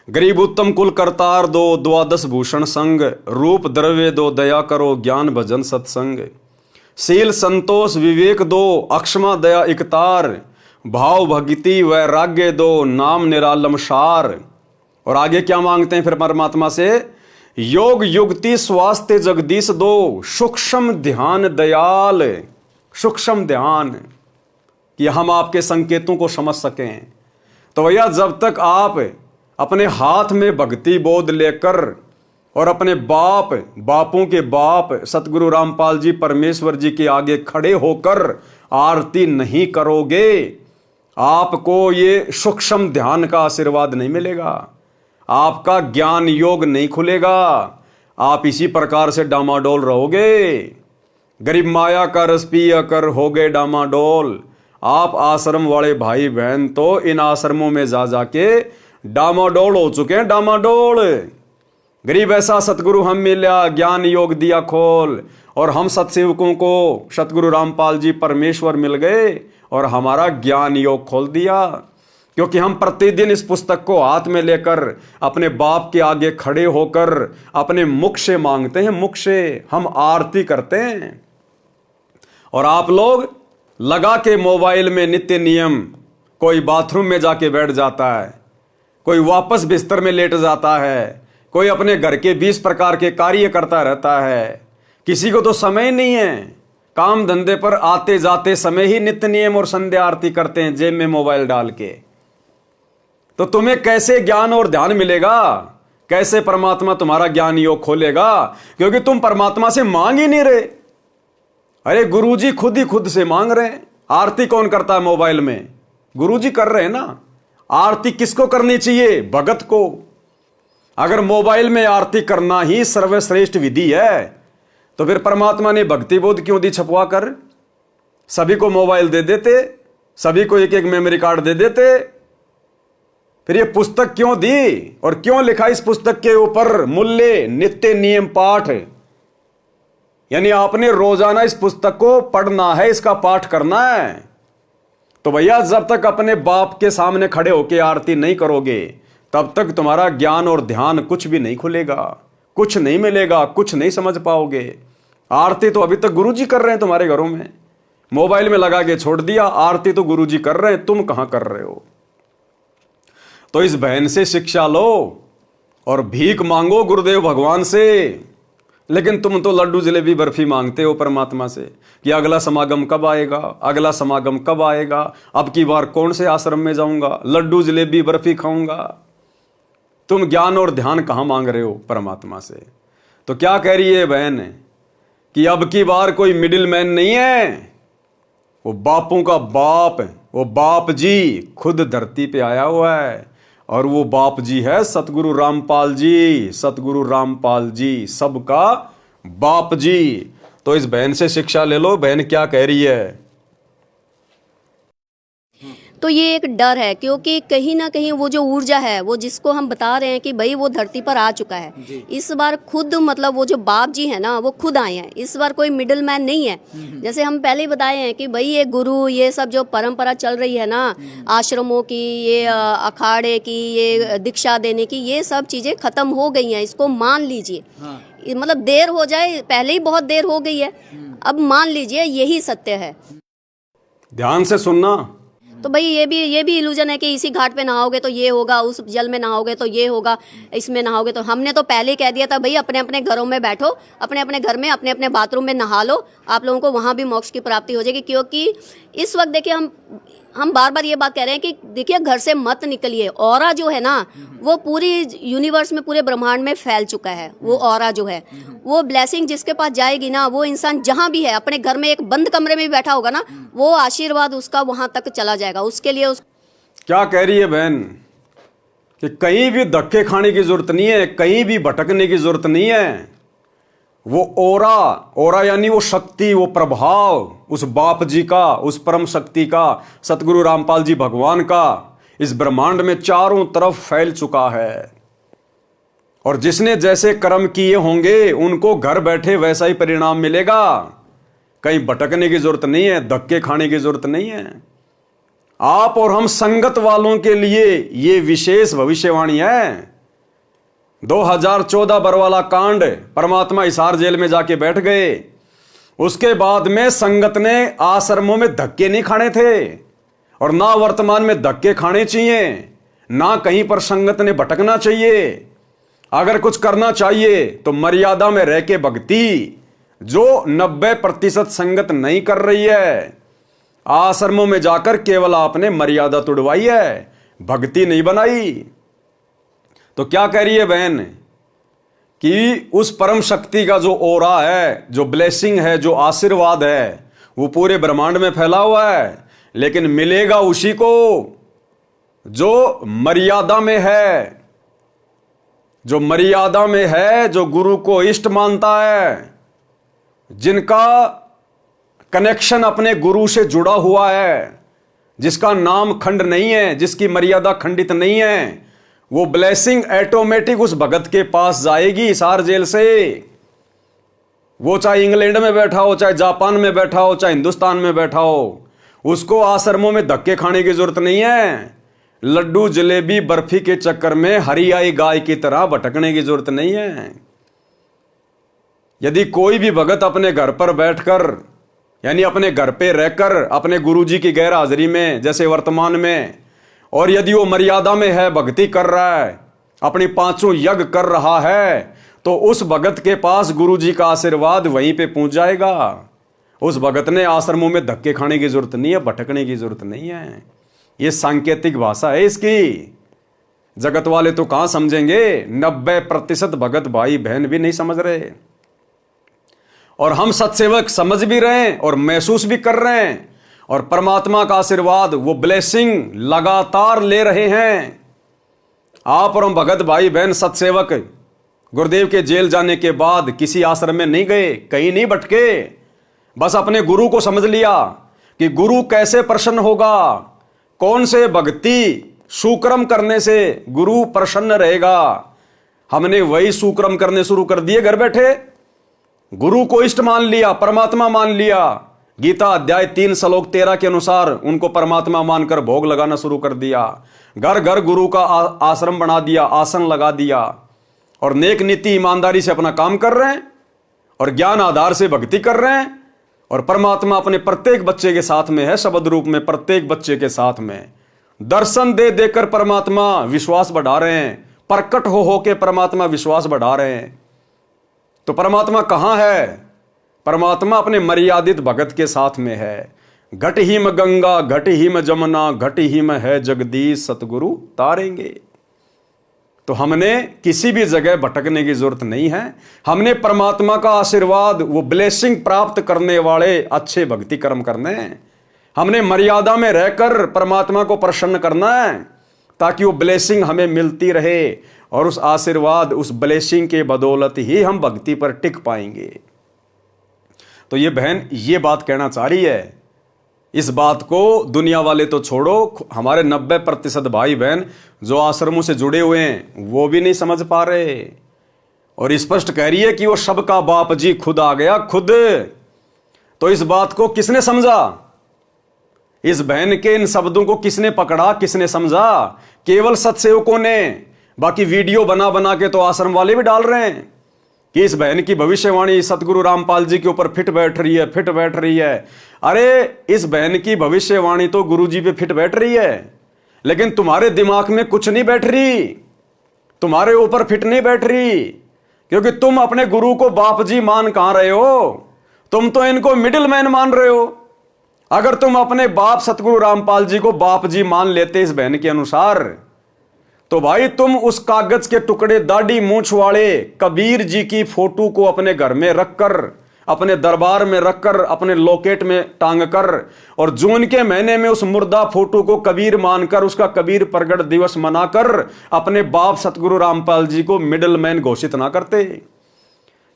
गरीब उत्तम कुल करतार दो, द्वादश भूषण संग, रूप द्रव्य दो, दया करो, ज्ञान भजन सत्संग, शील संतोष विवेक दो, अक्षमा दया इकतार, भाव भक्ति वैराग्य दो, नाम निरालम सार। और आगे क्या मांगते हैं फिर परमात्मा से? योग युक्ति स्वास्थ्य जगदीश दो, सूक्ष्म ध्यान दयाल। सूक्ष्म ध्यान कि हम आपके संकेतों को समझ सकें। तो भैया जब तक आप अपने हाथ में भक्ति बोध लेकर और अपने बापों के बाप सतगुरु रामपाल जी परमेश्वर जी के आगे खड़े होकर आरती नहीं करोगे, आपको ये सूक्ष्म ध्यान का आशीर्वाद नहीं मिलेगा, आपका ज्ञान योग नहीं खुलेगा, आप इसी प्रकार से डामाडोल रहोगे। गरीब माया का रस पिया कर हो गए डामाडोल। आप आश्रम वाले भाई बहन तो इन आश्रमों में जा जाके डामाडोल हो चुके हैं, डामाडोल। गरीब ऐसा सतगुरु हम मिला, ज्ञान योग दिया खोल, और हम सत्सेवकों को सतगुरु रामपाल जी परमेश्वर मिल गए और हमारा ज्ञान योग खोल दिया, क्योंकि हम प्रतिदिन इस पुस्तक को हाथ में लेकर अपने बाप के आगे खड़े होकर अपने मुख से मांगते हैं, मुख से हम आरती करते हैं। और आप लोग लगा के मोबाइल में नित्य नियम, कोई बाथरूम में जाके बैठ जाता है, कोई वापस बिस्तर में लेट जाता है, कोई अपने घर के 20 प्रकार के कार्य करता रहता है। किसी को तो समय नहीं है, काम धंधे पर आते जाते समय ही नित्य नियम और संध्या आरती करते हैं जेब में मोबाइल डाल के। तो तुम्हें कैसे ज्ञान और ध्यान मिलेगा? कैसे परमात्मा तुम्हारा ज्ञान योग खोलेगा? क्योंकि तुम परमात्मा से मांग ही नहीं रहे। अरे गुरुजी खुद ही खुद से मांग रहे हैं। आरती कौन करता है मोबाइल में? गुरुजी कर रहे हैं ना। आरती किसको करनी चाहिए? भगत को। अगर मोबाइल में आरती करना ही सर्वश्रेष्ठ विधि है तो फिर परमात्मा ने भक्ति बोध क्यों दी छपवा कर? सभी को मोबाइल दे देते, सभी को एक एक मेमोरी कार्ड दे देते। फिर ये पुस्तक क्यों दी और क्यों लिखा इस पुस्तक के ऊपर मूल्य नित्य नियम पाठ? यानी आपने रोजाना इस पुस्तक को पढ़ना है, इसका पाठ करना है। तो भैया जब तक अपने बाप के सामने खड़े होकर आरती नहीं करोगे तब तक तुम्हारा ज्ञान और ध्यान कुछ भी नहीं खुलेगा, कुछ नहीं मिलेगा, कुछ नहीं समझ पाओगे। आरती तो अभी तक गुरुजी कर रहे हैं तुम्हारे घरों में, मोबाइल में लगा के छोड़ दिया। आरती तो गुरुजी कर रहे हैं, तुम कहां कर रहे हो? तो इस बहन से शिक्षा लो और भीख मांगो गुरुदेव भगवान से। लेकिन तुम तो लड्डू जलेबी बर्फी मांगते हो परमात्मा से कि अगला समागम कब आएगा, अगला समागम कब आएगा, अब की बार कौन से आश्रम में जाऊंगा, लड्डू जलेबी बर्फी खाऊंगा। तुम ज्ञान और ध्यान कहां मांग रहे हो परमात्मा से? तो क्या कह रही है बहन कि अब की बार कोई मिडिल मैन नहीं है, वो बापों का बाप, वो बाप जी खुद धरती पे आया हुआ है, और वो बाप जी है सतगुरु रामपाल जी। सतगुरु रामपाल जी सबका बाप जी। तो इस बहन से शिक्षा ले लो, बहन क्या कह रही है। तो ये एक डर है, क्योंकि कहीं ना कहीं वो जो ऊर्जा है, वो जिसको हम बता रहे हैं कि भाई वो धरती पर आ चुका है, इस बार खुद मतलब वो जो बाप जी है ना, वो खुद आए हैं। इस बार कोई मिडिल मैन नहीं है। जैसे हम पहले ही बताए हैं कि भाई ये गुरु, ये सब जो परंपरा चल रही है ना, आश्रमों की, ये अखाड़े की, ये दीक्षा देने की, ये सब चीजें खत्म हो गई हैं। इसको मान लीजिए। मतलब देर हो जाए, पहले ही बहुत देर हो गई है, अब मान लीजिए यही सत्य है। ध्यान से सुनना। तो भाई ये भी इल्यूजन है कि इसी घाट पे नहाओगे तो ये होगा, उस जल में नहाओगे तो ये होगा, इसमें नहाओगे तो। हमने तो पहले ही कह दिया था भाई अपने अपने घरों में बैठो, अपने अपने घर में अपने अपने बाथरूम में नहा लो, आप लोगों को वहां भी मोक्ष की प्राप्ति हो जाएगी। क्योंकि इस वक्त देखिए हम बार बार ये बात कह रहे हैं कि देखिए घर से मत निकलिए। ऑरा जो है ना, वो पूरी यूनिवर्स में, पूरे ब्रह्मांड में फैल चुका है। वो ऑरा जो है, वो ब्लेसिंग जिसके पास जाएगी ना, वो इंसान जहां भी है, अपने घर में एक बंद कमरे में भी बैठा होगा ना, वो आशीर्वाद उसका वहां तक चला जाएगा। उसके लिए क्या कह रही है बहन कि कहीं भी धक्के खाने की जरूरत नहीं है, कहीं भी भटकने की जरूरत नहीं है। वो ओरा यानी वो शक्ति, वो प्रभाव उस बाप जी का, उस परम शक्ति का, सतगुरु रामपाल जी भगवान का इस ब्रह्मांड में चारों तरफ फैल चुका है। और जिसने जैसे कर्म किए होंगे उनको घर बैठे वैसा ही परिणाम मिलेगा। कहीं भटकने की जरूरत नहीं है, धक्के खाने की जरूरत नहीं है। आप और हम संगत वालों के लिए ये विशेष भविष्यवाणी है। 2014 बरवाला कांड, परमात्मा हिसार जेल में जाके बैठ गए। उसके बाद में संगत ने आश्रमों में धक्के नहीं खाने थे, और ना वर्तमान में धक्के खाने चाहिए, ना कहीं पर संगत ने भटकना चाहिए। अगर कुछ करना चाहिए तो मर्यादा में रह के भक्ति, जो 90% संगत नहीं कर रही है। आश्रमों में जाकर केवल आपने मर्यादा तोड़वाई है, भक्ति नहीं बनाई। तो क्या कह रही है बहन कि उस परम शक्ति का जो ओरा है, जो ब्लेसिंग है, जो आशीर्वाद है, वो पूरे ब्रह्मांड में फैला हुआ है, लेकिन मिलेगा उसी को जो मर्यादा में है, जो मर्यादा में है, जो गुरु को इष्ट मानता है, जिनका कनेक्शन अपने गुरु से जुड़ा हुआ है, जिसका नाम खंड नहीं है, जिसकी मर्यादा खंडित नहीं है। वो ब्लेसिंग ऑटोमेटिक उस भगत के पास जाएगी हिसार जेल से। वो चाहे इंग्लैंड में बैठा हो, चाहे जापान में बैठा हो, चाहे हिंदुस्तान में बैठा हो, उसको आश्रमों में धक्के खाने की जरूरत नहीं है। लड्डू जलेबी बर्फी के चक्कर में हरियाई गाय की तरह भटकने की जरूरत नहीं है। यदि कोई भी भगत अपने घर पर बैठकर, यानी अपने घर पे रहकर, अपने गुरुजी की गैर हाजिरी में, जैसे वर्तमान में, और यदि वो मर्यादा में है, भक्ति कर रहा है, अपनी 5 यज्ञ कर रहा है, तो उस भगत के पास गुरुजी का आशीर्वाद वहीं पे पहुंच जाएगा। उस भगत ने आश्रमों में धक्के खाने की जरूरत नहीं है, भटकने की जरूरत नहीं है। ये सांकेतिक भाषा है इसकी। जगत वाले तो कहां समझेंगे, 90% भगत भाई बहन भी नहीं समझ रहे। और हम सत्सेवक समझ भी रहे हैं और महसूस भी कर रहे हैं, और परमात्मा का आशीर्वाद, वो ब्लेसिंग लगातार ले रहे हैं। आप और हम भगत भाई बहन सत्सेवक गुरुदेव के जेल जाने के बाद किसी आश्रम में नहीं गए, कहीं नहीं भटके, बस अपने गुरु को समझ लिया कि गुरु कैसे प्रसन्न होगा, कौन से भक्ति सुक्रम करने से गुरु प्रसन्न रहेगा। हमने वही सुक्रम करने शुरू कर दिए घर बैठे। गुरु को इष्ट मान लिया, परमात्मा मान लिया। गीता अध्याय 3 श्लोक 13 के अनुसार उनको परमात्मा मानकर भोग लगाना शुरू कर दिया। घर घर गुरु का आश्रम बना दिया, आसन लगा दिया, और नेक नीति ईमानदारी से अपना काम कर रहे हैं, और ज्ञान आधार से भक्ति कर रहे हैं। और परमात्मा अपने प्रत्येक बच्चे के साथ में है, शब्द रूप में प्रत्येक बच्चे के साथ में। दर्शन दे देकर परमात्मा विश्वास बढ़ा रहे हैं, प्रकट हो के परमात्मा विश्वास बढ़ा रहे हैं। तो परमात्मा कहां है? परमात्मा अपने मर्यादित भगत के साथ में है। घट हिम गंगा, घट हिम जमुना, घट हिम है जगदीश, सतगुरु तारेंगे। तो हमने किसी भी जगह भटकने की जरूरत नहीं है। हमने परमात्मा का आशीर्वाद, वो ब्लेसिंग प्राप्त करने वाले अच्छे भक्ति कर्म करने हैं। हमने मर्यादा में रहकर परमात्मा को प्रसन्न करना है, ताकि वो ब्लेसिंग हमें मिलती रहे और उस आशीर्वाद, उस ब्लेसिंग के बदौलत ही हम भक्ति पर टिक पाएंगे। तो ये बहन ये बात कहना चाह रही है। इस बात को दुनिया वाले तो छोड़ो, हमारे 90% भाई बहन जो आश्रमों से जुड़े हुए हैं वो भी नहीं समझ पा रहे, और स्पष्ट कह रही है कि वो सबका बाप जी खुद आ गया, खुद। तो इस बात को किसने समझा? इस बहन के इन शब्दों को किसने पकड़ा, किसने समझा? केवल सत्सेवकों ने। बाकी वीडियो बना बना के तो आश्रम वाले भी डाल रहे हैं कि इस बहन की भविष्यवाणी सतगुरु रामपाल जी के ऊपर फिट बैठ रही है, फिट बैठ रही है। अरे इस बहन की भविष्यवाणी तो गुरु जी पे फिट बैठ रही है, लेकिन तुम्हारे दिमाग में कुछ नहीं बैठ रही, तुम्हारे ऊपर फिट नहीं बैठ रही, क्योंकि तुम अपने गुरु को बाप जी मान कहां रहे हो? तुम तो इनको मिडिल मैन मान रहे हो। अगर तुम अपने बाप सतगुरु रामपाल जी को बाप जी मान लेते इस बहन के अनुसार, तो भाई तुम उस कागज के टुकड़े दाढ़ी मूंछ वाले कबीर जी की फोटो को अपने घर में रखकर, अपने दरबार में रखकर, अपने लॉकेट में टांग कर, और जून के महीने में उस मुर्दा फोटो को कबीर मानकर, उसका कबीर प्रगट दिवस मनाकर अपने बाप सतगुरु रामपाल जी को मिडिल मैन घोषित ना करते।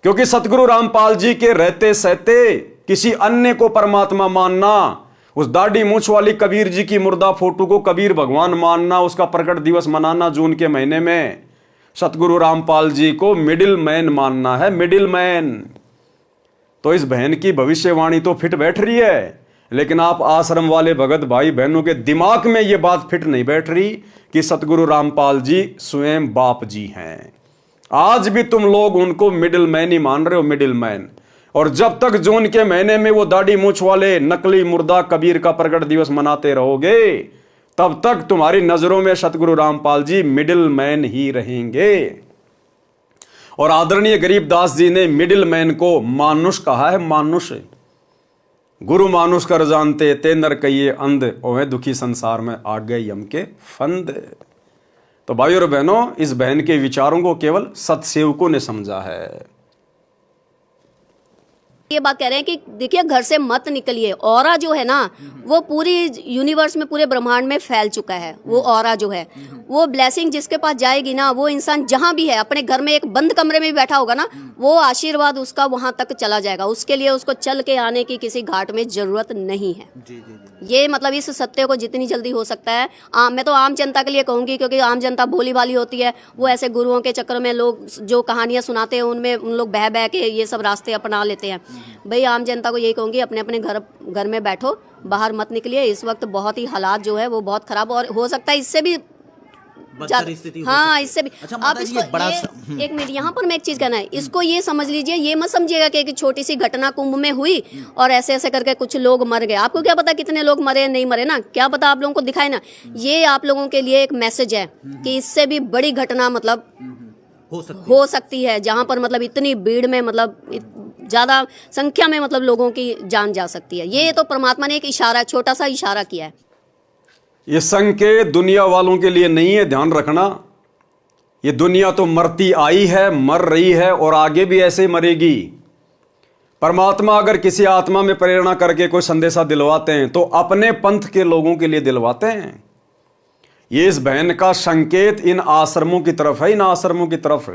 क्योंकि सतगुरु रामपाल जी के रहते सहते किसी अन्य को परमात्मा मानना, उस दाढ़ी मूंछ वाली कबीर जी की मुर्दा फोटो को कबीर भगवान मानना, उसका प्रकट दिवस मनाना जून के महीने में, सतगुरु रामपाल जी को मिडिल मैन मानना है, मिडिल मैन। तो इस बहन की भविष्यवाणी तो फिट बैठ रही है, लेकिन आप आश्रम वाले भगत भाई बहनों के दिमाग में यह बात फिट नहीं बैठ रही कि सतगुरु रामपाल जी स्वयं बाप जी हैं। आज भी तुम लोग उनको मिडिल मैन ही मान रहे हो, मिडिल मैन। और जब तक जून के महीने में वो दाढ़ी मूंछ वाले नकली मुर्दा कबीर का प्रकट दिवस मनाते रहोगे, तब तक तुम्हारी नजरों में सतगुरु रामपाल जी मिडिल मैन ही रहेंगे। और आदरणीय गरीबदास जी ने मिडिल मैन को मानुष कहा है, मानुष। गुरु मानुष कर जानते ते नर कहिए अंध, ओहे दुखी संसार में आ गए यम के फंद। तो भाई और बहनों, इस बहन के विचारों को केवल सत्सेवकों ने समझा है। ये बात कह रहे हैं कि देखिए घर से मत निकलिए। ऑरा जो है ना वो पूरी यूनिवर्स में, पूरे ब्रह्मांड में फैल चुका है। वो ऑरा जो है, वो ब्लेसिंग जिसके पास जाएगी ना, वो इंसान जहां भी है, अपने घर में एक बंद कमरे में भी बैठा होगा ना, वो आशीर्वाद उसका वहां तक चला जाएगा। उसके लिए उसको चल के आने की किसी घाट में जरूरत नहीं है। ये मतलब इस सत्य को जितनी जल्दी हो सकता है, मैं तो आम जनता के लिए कहूंगी, क्योंकि आम जनता भोली भाली होती है। वो ऐसे गुरुओं के चक्कर में लोग जो कहानियां सुनाते हैं उनमें उन लोग बह बह के ये सब रास्ते अपना लेते हैं। भाई आम जनता को यही कहूंगी, अपने अपने घर में बैठो, बाहर मत निकलिए। इस वक्त बहुत ही हालात जो है वो बहुत खराब, और हो सकता है इससे भी हाँ, इससे भी। अच्छा, आप इसको एक मिनट, यहाँ पर मैं एक चीज कहना है, इसको ये समझ लीजिए, ये मत समझिएगा कि एक छोटी सी घटना कुंभ में हुई और ऐसे ऐसे करके कुछ लोग मर गए। आपको क्या पता कितने लोग मरे नहीं मरे ना, क्या पता आप लोगों को दिखाए ना। ये आप लोगों के लिए एक मैसेज है कि इससे भी बड़ी घटना मतलब हो सकती है, जहाँ पर मतलब इतनी भीड़ में मतलब ज्यादा संख्या में मतलब लोगों की जान जा सकती है। ये तो परमात्मा ने एक इशारा, छोटा सा इशारा किया है। ये संकेत दुनिया वालों के लिए नहीं है, ध्यान रखना। ये दुनिया तो मरती आई है, मर रही है और आगे भी ऐसे मरेगी। परमात्मा अगर किसी आत्मा में प्रेरणा करके कोई संदेशा दिलवाते हैं तो अपने पंथ के लोगों के लिए दिलवाते हैं। ये इस बहन का संकेत इन आश्रमों की तरफ है, इन आश्रमों की तरफ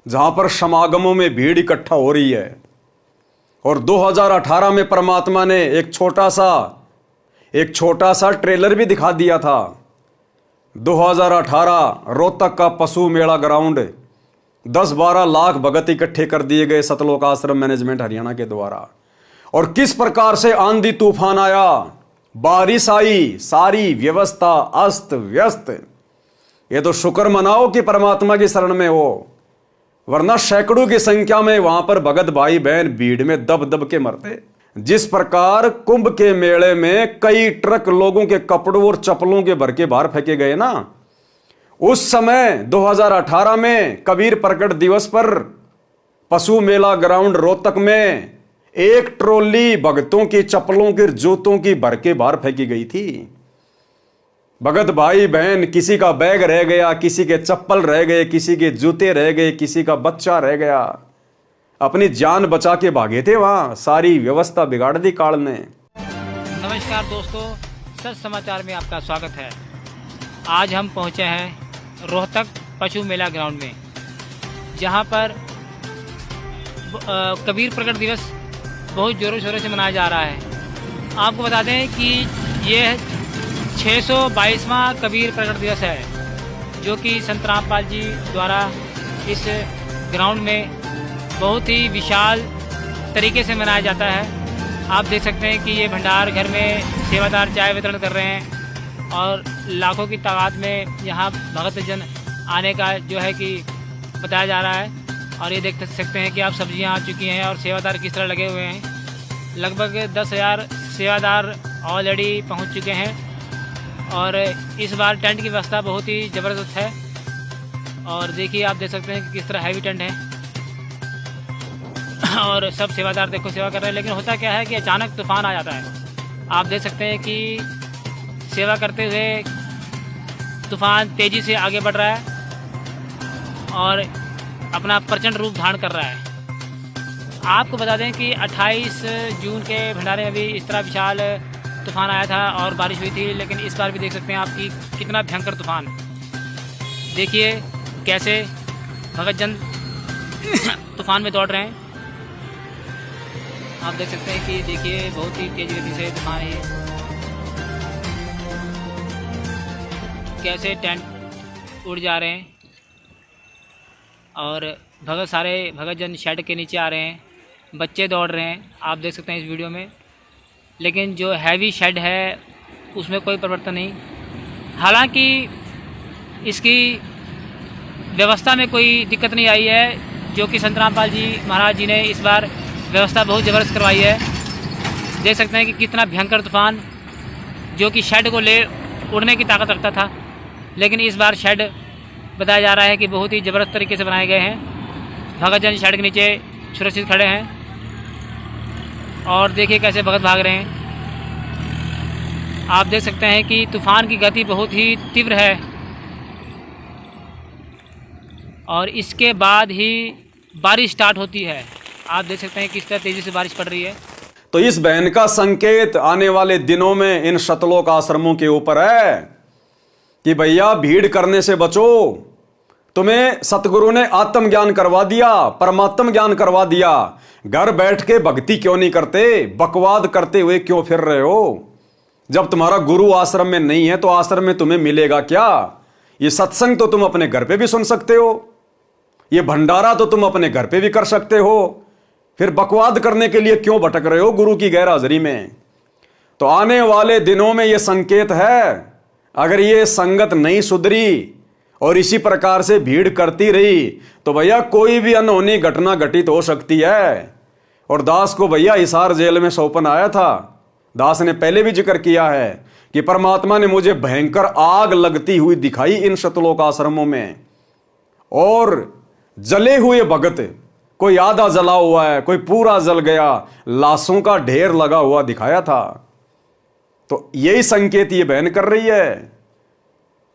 जहां पर समागमों में भीड़ इकट्ठा हो रही है। और 2018 में परमात्मा ने एक छोटा सा ट्रेलर भी दिखा दिया था। 2018 रोहतक का पशु मेला ग्राउंड, 10-12 लाख भगत इकट्ठे कर दिए गए सतलोक आश्रम मैनेजमेंट हरियाणा के द्वारा। और किस प्रकार से आंधी तूफान आया, बारिश आई, सारी व्यवस्था अस्त व्यस्त। ये तो शुक्र मनाओ कि परमात्मा की शरण में हो, वरना सैकड़ों की संख्या में वहां पर भगत भाई बहन भीड़ में दब दब के मरते। जिस प्रकार कुंभ के मेले में कई ट्रक लोगों के कपड़ों और चप्पलों के भर के बाहर फेंके गए ना, उस समय 2018 में कबीर प्रकट दिवस पर पशु मेला ग्राउंड रोहतक में एक ट्रॉली भगतों की चप्पलों की, जूतों की भर के बाहर फेंकी गई थी। भगत भाई बहन, किसी का बैग रह गया, किसी के चप्पल रह गए, किसी के जूते रह गए, किसी का बच्चा रह गया, अपनी जान बचा के भागे थे। वहां सारी व्यवस्था बिगाड़ दी काल ने। नमस्कार दोस्तों, सच समाचार में आपका स्वागत है। आज हम पहुंचे हैं रोहतक पशु मेला ग्राउंड में, जहां पर कबीर प्रकट दिवस बहुत ज़ोरों शोरों से मनाया जा रहा है। आपको बता दें कि ये 622वां कबीर प्रकट दिवस है, जो कि संत रामपाल जी द्वारा इस ग्राउंड में बहुत ही विशाल तरीके से मनाया जाता है। आप देख सकते हैं कि ये भंडार घर में सेवादार चाय वितरण कर रहे हैं और लाखों की तादाद में यहाँ भक्तजन आने का जो है कि बताया जा रहा है। और ये देख सकते हैं कि आप सब्जियाँ आ चुकी हैं और सेवादार किस तरह लगे हुए हैं। लगभग 10,000 सेवादार ऑलरेडी पहुँच चुके हैं और इस बार टेंट की व्यवस्था बहुत ही ज़बरदस्त है। और देखिए, आप देख सकते हैं कि किस तरह हैवी टेंट है और सब सेवादार देखो सेवा कर रहे हैं। लेकिन होता क्या है कि अचानक तूफान आ जाता है। आप देख सकते हैं कि सेवा करते हुए तूफान तेज़ी से आगे बढ़ रहा है और अपना प्रचंड रूप धारण कर रहा है। आपको बता दें कि 28 जून के भंडारे में भी इस तरह विशाल तूफान आया था और बारिश हुई थी, लेकिन इस बार भी देख सकते हैं आप कि कितना भयंकर तूफान। देखिए कैसे भगतजन तूफान में दौड़ रहे हैं। आप देख सकते हैं कि देखिए बहुत ही तेज गति से तूफान है। कैसे टेंट उड़ जा रहे हैं और सारे भगतजन शेड के नीचे आ रहे हैं, बच्चे दौड़ रहे हैं। आप देख सकते हैं इस वीडियो में। लेकिन जो हैवी शेड है उसमें कोई परिवर्तन नहीं। हालांकि इसकी व्यवस्था में कोई दिक्कत नहीं आई है, जो कि संत रामपाल जी महाराज जी ने इस बार व्यवस्था बहुत ज़बरदस्त करवाई है। देख सकते हैं कि कितना भयंकर तूफान, जो कि शेड को ले उड़ने की ताकत रखता था, लेकिन इस बार शेड बताया जा रहा है कि बहुत ही ज़बरदस्त तरीके से बनाए गए हैं। भगतजन शेड के नीचे सुरक्षित खड़े हैं और देखिए कैसे भगत भाग रहे हैं। आप देख सकते हैं कि तूफ़ान की गति बहुत ही तीव्र है और इसके बाद ही बारिश स्टार्ट होती है। आप देख सकते हैं किस तरह तेज़ी से बारिश पड़ रही है। तो इस बहन का संकेत आने वाले दिनों में इन शतलोक आश्रमों के ऊपर है कि भैया भीड़ करने से बचो। तुम्हें सतगुरु ने आत्मज्ञान करवा दिया, परमात्म ज्ञान करवा दिया, घर बैठ के भक्ति क्यों नहीं करते? बकवाद करते हुए क्यों फिर रहे हो? जब तुम्हारा गुरु आश्रम में नहीं है तो आश्रम में तुम्हें मिलेगा क्या? ये सत्संग तो तुम अपने घर पे भी सुन सकते हो, ये भंडारा तो तुम अपने घर पे भी कर सकते हो। फिर बकवाद करने के लिए क्यों भटक रहे हो गुरु की गैर हाजिरी में? तो आने वाले दिनों में यह संकेत है, अगर ये संगत नहीं सुधरी और इसी प्रकार से भीड़ करती रही तो भैया कोई भी अनहोनी घटना घटित हो सकती है। और दास को भैया हिसार जेल में सौंपन आया था। दास ने पहले भी जिक्र किया है कि परमात्मा ने मुझे भयंकर आग लगती हुई दिखाई इन शतलोक आश्रमों में, और जले हुए भगत, कोई आधा जला हुआ है, कोई पूरा जल गया, लाशों का ढेर लगा हुआ दिखाया था। तो यही संकेत ये बहन कर रही है।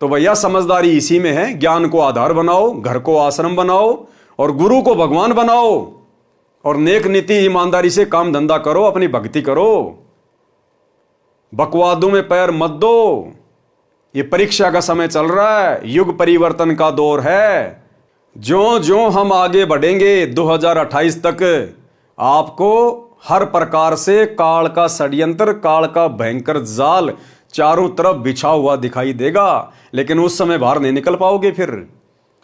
तो भैया समझदारी इसी में है, ज्ञान को आधार बनाओ, घर को आश्रम बनाओ और गुरु को भगवान बनाओ और नेक नीति ईमानदारी से काम धंधा करो, अपनी भक्ति करो, बकवादों में पैर मत दो। ये परीक्षा का समय चल रहा है, युग परिवर्तन का दौर है। ज्यों ज्यों हम आगे बढ़ेंगे 2028 तक, आपको हर प्रकार से काल का षड्यंत्र, काल का भयंकर जाल चारों तरफ बिछा हुआ दिखाई देगा। लेकिन उस समय बाहर नहीं निकल पाओगे। फिर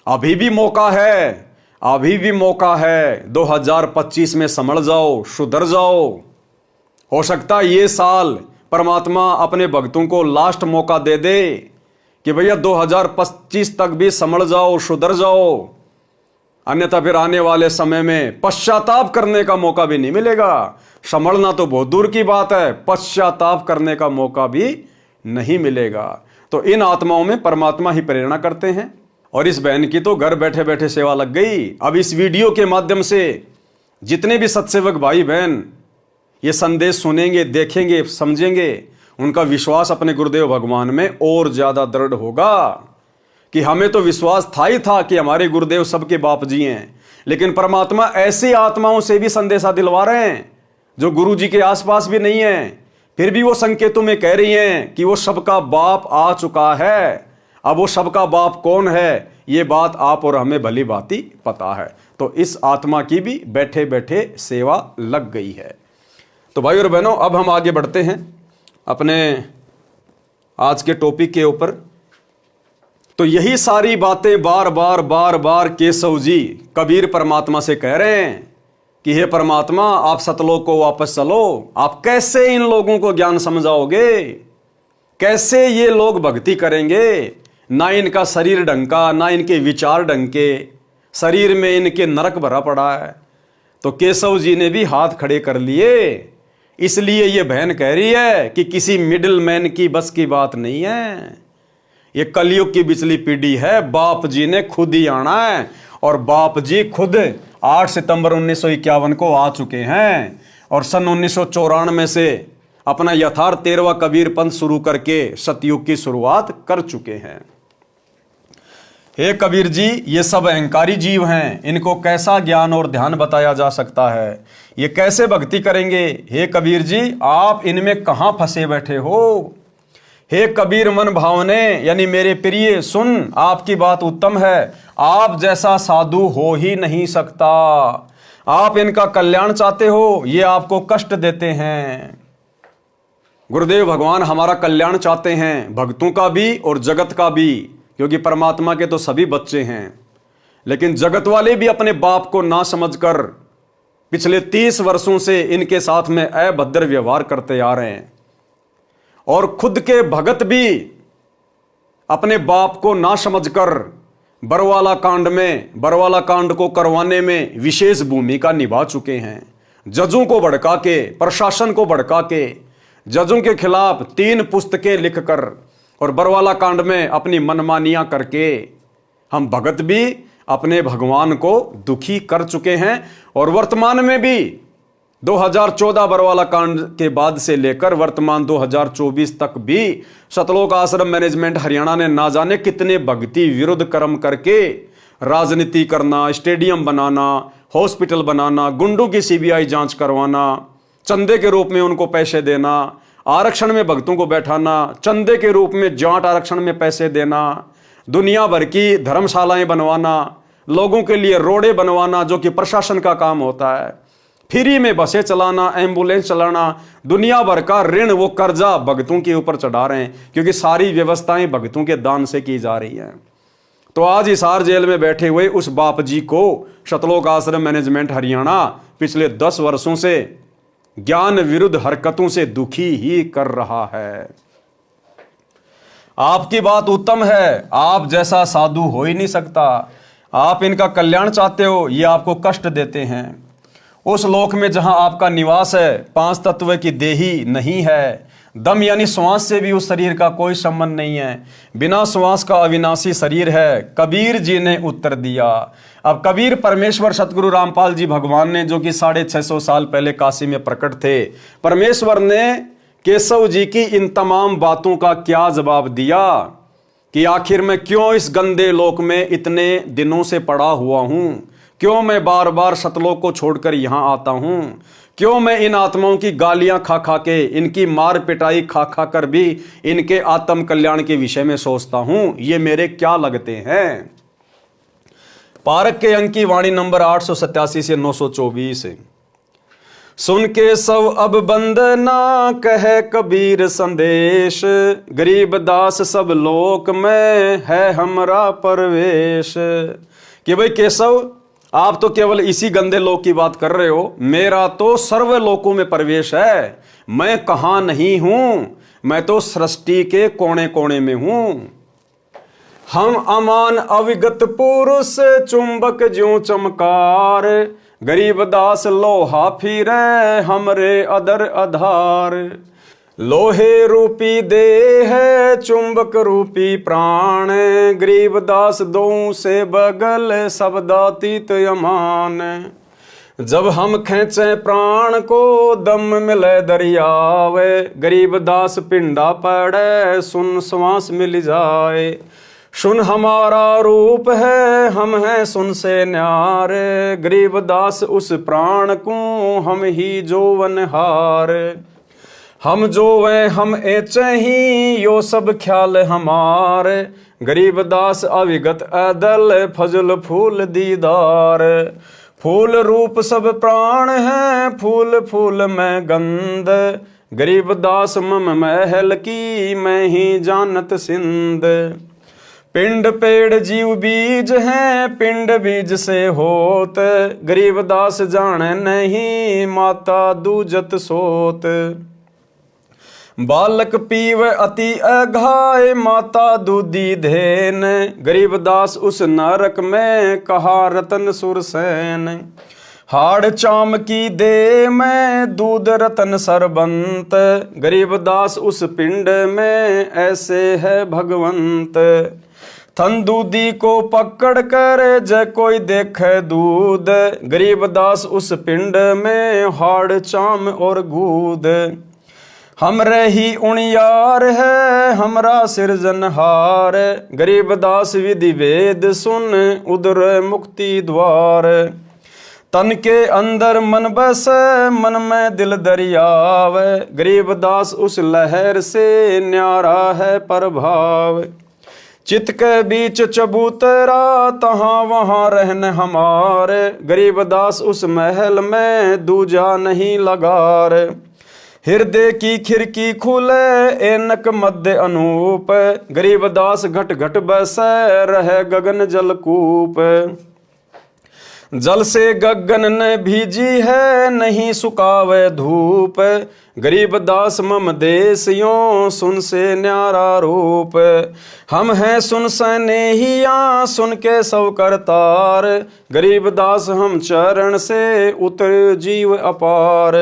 अभी भी मौका है, अभी भी मौका है। 2025 में संभल जाओ, सुधर जाओ। हो सकता है ये साल परमात्मा अपने भक्तों को लास्ट मौका दे दे कि भैया 2025 तक भी संभल जाओ, सुधर जाओ, अन्यथा फिर आने वाले समय में पश्चाताप करने का मौका भी नहीं मिलेगा। संभलना तो बहुत दूर की बात है, पश्चाताप करने का मौका भी नहीं मिलेगा। तो इन आत्माओं में परमात्मा ही प्रेरणा करते हैं। और इस बहन की तो घर बैठे बैठे सेवा लग गई। अब इस वीडियो के माध्यम से जितने भी सत्सेवक भाई बहन ये संदेश सुनेंगे, देखेंगे, समझेंगे, उनका विश्वास अपने गुरुदेव भगवान में और ज्यादा दृढ़ होगा कि हमें तो विश्वास था ही था कि हमारे गुरुदेव सबके बाप जी हैं, लेकिन परमात्मा ऐसी आत्माओं से भी संदेशा दिलवा रहे हैं जो गुरु जी के आसपास भी नहीं है, फिर भी वो संकेतों में कह रही हैं कि वो सबका बाप आ चुका है। अब वो सबका बाप कौन है, ये बात आप और हमें भली भांति पता है। तो इस आत्मा की भी बैठे बैठे सेवा लग गई है। तो भाई और बहनों, अब हम आगे बढ़ते हैं अपने आज के टॉपिक के ऊपर। तो यही सारी बातें बार बार केशव जी कबीर परमात्मा से कह रहे हैं कि हे परमात्मा, आप सतलोक को वापस चलो। आप कैसे इन लोगों को ज्ञान समझाओगे, कैसे ये लोग भक्ति करेंगे? ना इनका शरीर ढंग का, ना इनके विचार ढंग के, शरीर में इनके नरक भरा पड़ा है। तो केशव जी ने भी हाथ खड़े कर लिए। इसलिए ये बहन कह रही है कि किसी मिडिल मैन की बस की बात नहीं है। ये कलयुग की बिचली पीढ़ी है। बाप जी ने खुद ही आना है, और बाप जी खुद 8 सितंबर 1951 को आ चुके हैं, और सन 1994 से अपना यथार्थ 13वां कबीर पंथ शुरू करके सतयुग की शुरुआत कर चुके हैं। हे कबीर जी, ये सब अहंकारी जीव हैं, इनको कैसा ज्ञान और ध्यान बताया जा सकता है? ये कैसे भक्ति करेंगे? हे कबीर जी, आप इनमें कहां फंसे बैठे हो? हे कबीर मन भावने, यानी मेरे प्रिय सुन, आपकी बात उत्तम है। आप जैसा साधु हो ही नहीं सकता। आप इनका कल्याण चाहते हो, ये आपको कष्ट देते हैं। गुरुदेव भगवान हमारा कल्याण चाहते हैं, भक्तों का भी और जगत का भी, क्योंकि परमात्मा के तो सभी बच्चे हैं। लेकिन जगत वाले भी अपने बाप को ना समझकर पिछले 30 वर्षों से इनके साथ में अभद्र व्यवहार करते आ रहे हैं, और खुद के भगत भी अपने बाप को ना समझकर बरवाला कांड को करवाने में विशेष भूमिका निभा चुके हैं। जजों को भड़का के, प्रशासन को भड़का के, जजों के खिलाफ 3 पुस्तकें लिखकर और बरवाला कांड में अपनी मनमानियां करके हम भगत भी अपने भगवान को दुखी कर चुके हैं। और वर्तमान में भी 2014 बरवाला कांड के बाद से लेकर वर्तमान 2024 तक भी सतलोक आश्रम मैनेजमेंट हरियाणा ने ना जाने कितने भक्ति विरुद्ध कर्म करके राजनीति करना, स्टेडियम बनाना, हॉस्पिटल बनाना, गुंडों की सीबीआई जांच करवाना, चंदे के रूप में उनको पैसे देना, आरक्षण में भक्तों को बैठाना, चंदे के रूप में जाट आरक्षण में पैसे देना, दुनिया भर की धर्मशालाएं बनवाना, लोगों के लिए रोडें बनवाना जो कि प्रशासन का काम होता है, फ्री में बसें चलाना, एम्बुलेंस चलाना, दुनिया भर का ऋण वो कर्जा भक्तों के ऊपर चढ़ा रहे हैं, क्योंकि सारी व्यवस्थाएं भक्तों के दान से की जा रही हैं। तो आज हिसार जेल में बैठे हुए उस बाप जी को सतलोक आश्रम मैनेजमेंट हरियाणा पिछले 10 वर्षों से ज्ञान विरुद्ध हरकतों से दुखी ही कर रहा है। आपकी बात उत्तम है, आप जैसा साधु हो ही नहीं सकता। आप इनका कल्याण चाहते हो, ये आपको कष्ट देते हैं। उस लोक में जहां आपका निवास है, 5 तत्व की देही नहीं है, दम यानी श्वास से भी उस शरीर का कोई संबंध नहीं है, बिना श्वास का अविनाशी शरीर है। कबीर जी ने उत्तर दिया। अब कबीर परमेश्वर सतगुरु रामपाल जी भगवान ने, जो कि 650 साल पहले काशी में प्रकट थे, परमेश्वर ने केशव जी की इन तमाम बातों का क्या जवाब दिया कि आखिर मैं क्यों इस गंदे लोक में इतने दिनों से पड़ा हुआ हूं, क्यों मैं बार बार सतलोक को छोड़कर यहां आता हूं, क्यों मैं इन आत्माओं की गालियां खा खा के, इनकी मार पिटाई खा खा कर भी इनके आत्म कल्याण के विषय में सोचता हूं, ये मेरे क्या लगते हैं। पारक के अंक की वाणी नंबर 887 से 924। सुन के सब अब बंदना कह कबीर संदेश, गरीब दास सब लोक में है हमरा परवेश। कि भाई केशव, आप तो केवल इसी गंदे लोक की बात कर रहे हो, मेरा तो सर्व लोकों में प्रवेश है। मैं कहां नहीं हूं, मैं तो सृष्टि के कोने कोने में हूं। हम अमान अविगत पुरुष चुंबक ज्यों चमकार, गरीब दास लोहा फिरे हमरे अदर आधार। लोहे रूपी देह चुंबक रूपी प्राण, गरीब दास दो से बगल शब्दातीत अमान। जब हम खेचे प्राण को दम मिले दरियावे, गरीब दास पिंडा पड़े सुन श्वास मिल जाए। सुन हमारा रूप है हम हैं सुन से न्यारे, गरीब दास उस प्राण को हम ही जोवन हार। हम जो वे हम एचे ही यो सब ख्याल हमारे, गरीबदास अविगत अदल फजल फूल दीदार। फूल रूप सब प्राण है, फूल फूल में गंध, गरीबदास मम महल की मैं ही जानत सिंध। पिंड पेड़ जीव बीज है, पिंड बीज से होत, गरीबदास जाने नहीं माता दूजत सोत। बालक पीव अति अघाय, माता दूधी धेन, गरीबदास उस नरक में कहा रतन सुरसैन। हाड़ चाम की दे में दूध रतन सरबंत, गरीबदास उस पिंड में ऐसे है भगवंत। थन दूधी को पकड़ कर जय कोई देखे दूध, गरीबदास उस पिंड में हाड़ चाम और गूद। हमरे ही उणियार है हमरा सिरजनहार, गरीबदास विधि वेद सुन उदर मुक्ति द्वार। तन के अंदर मन बस मन में दिल दरियाव, गरीबदास उस लहर से न्यारा है प्रभाव। चित के बीच चबूतरा तहाँ वहाँ रहन हमारे, गरीबदास उस महल में दूजा नहीं लगार। हृदय की खिड़की खुले एनक मध्य अनूप, गरीबदास घट घट बस रहे गगन जलकूप। जल से गगन ने भीजी है नहीं सुखावे धूप, गरीबदास मम देश यों सुन से न्यारा रूप। हम हैं सुन सनेहिया सुन के सब करतार, गरीबदास हम चरण से उतर जीव अपार।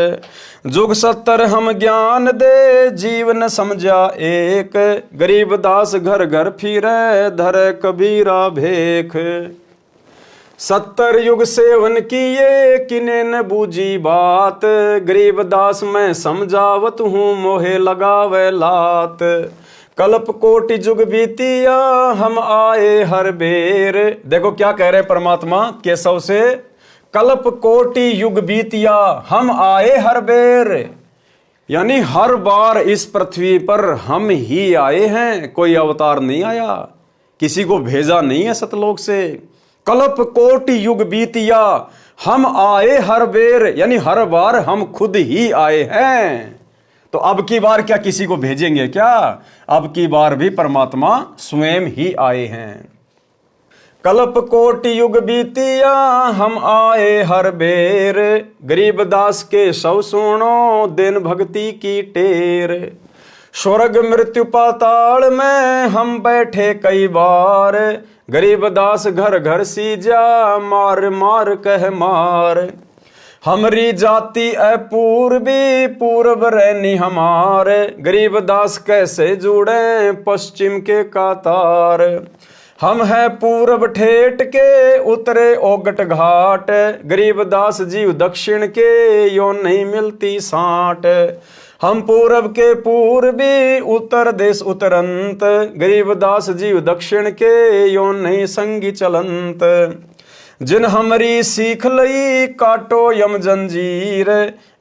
जुग 70 हम ज्ञान दे जीव न समझा एक, गरीबदास घर घर फिरे धरे कबीरा भेख। 70 युग सेवन किए किने न बूझी बात, गरीबदास मैं समझावत हूँ मोहे लगावे लात। कल्प कोटि जुग बीतिया हम आए हर बेर, देखो क्या कह रहे परमात्मा केशव से, कल्प कोटि युग बीतिया हम आए हर बेर, यानी हर बार इस पृथ्वी पर हम ही आए हैं, कोई अवतार नहीं आया, किसी को भेजा नहीं है सतलोक से। कल्प कोटि युग बीतिया हम आए हर बेर, यानी हर बार हम खुद ही आए हैं। तो अब की बार क्या किसी को भेजेंगे क्या? अब की बार भी परमात्मा स्वयं ही आए हैं। कल्प कोटि युग बीतिया हम आए हर बेर, गरीबदास के सब सुनो दिन भक्ति की टेर। स्वर्ग मृत्यु पाताल में हम बैठे कई बार, गरीबदास घर घर सीजा मार मार कह मार। हमरी जाति अपूर्वी पूर्व रहनी हमारे, गरीबदास कैसे जुड़े पश्चिम के कातार। हम हैं पूर्व ठेठ के उतरे ओगट घाट, गरीबदास जीव दक्षिण के यो नहीं मिलती साट। हम पूरब के पूर्वी उत्तर देश उतरंत, गरीबदास जीव दक्षिण के यो नहीं संगी चलंत। जिन हमरी सीख लई काटो यम जंजीर,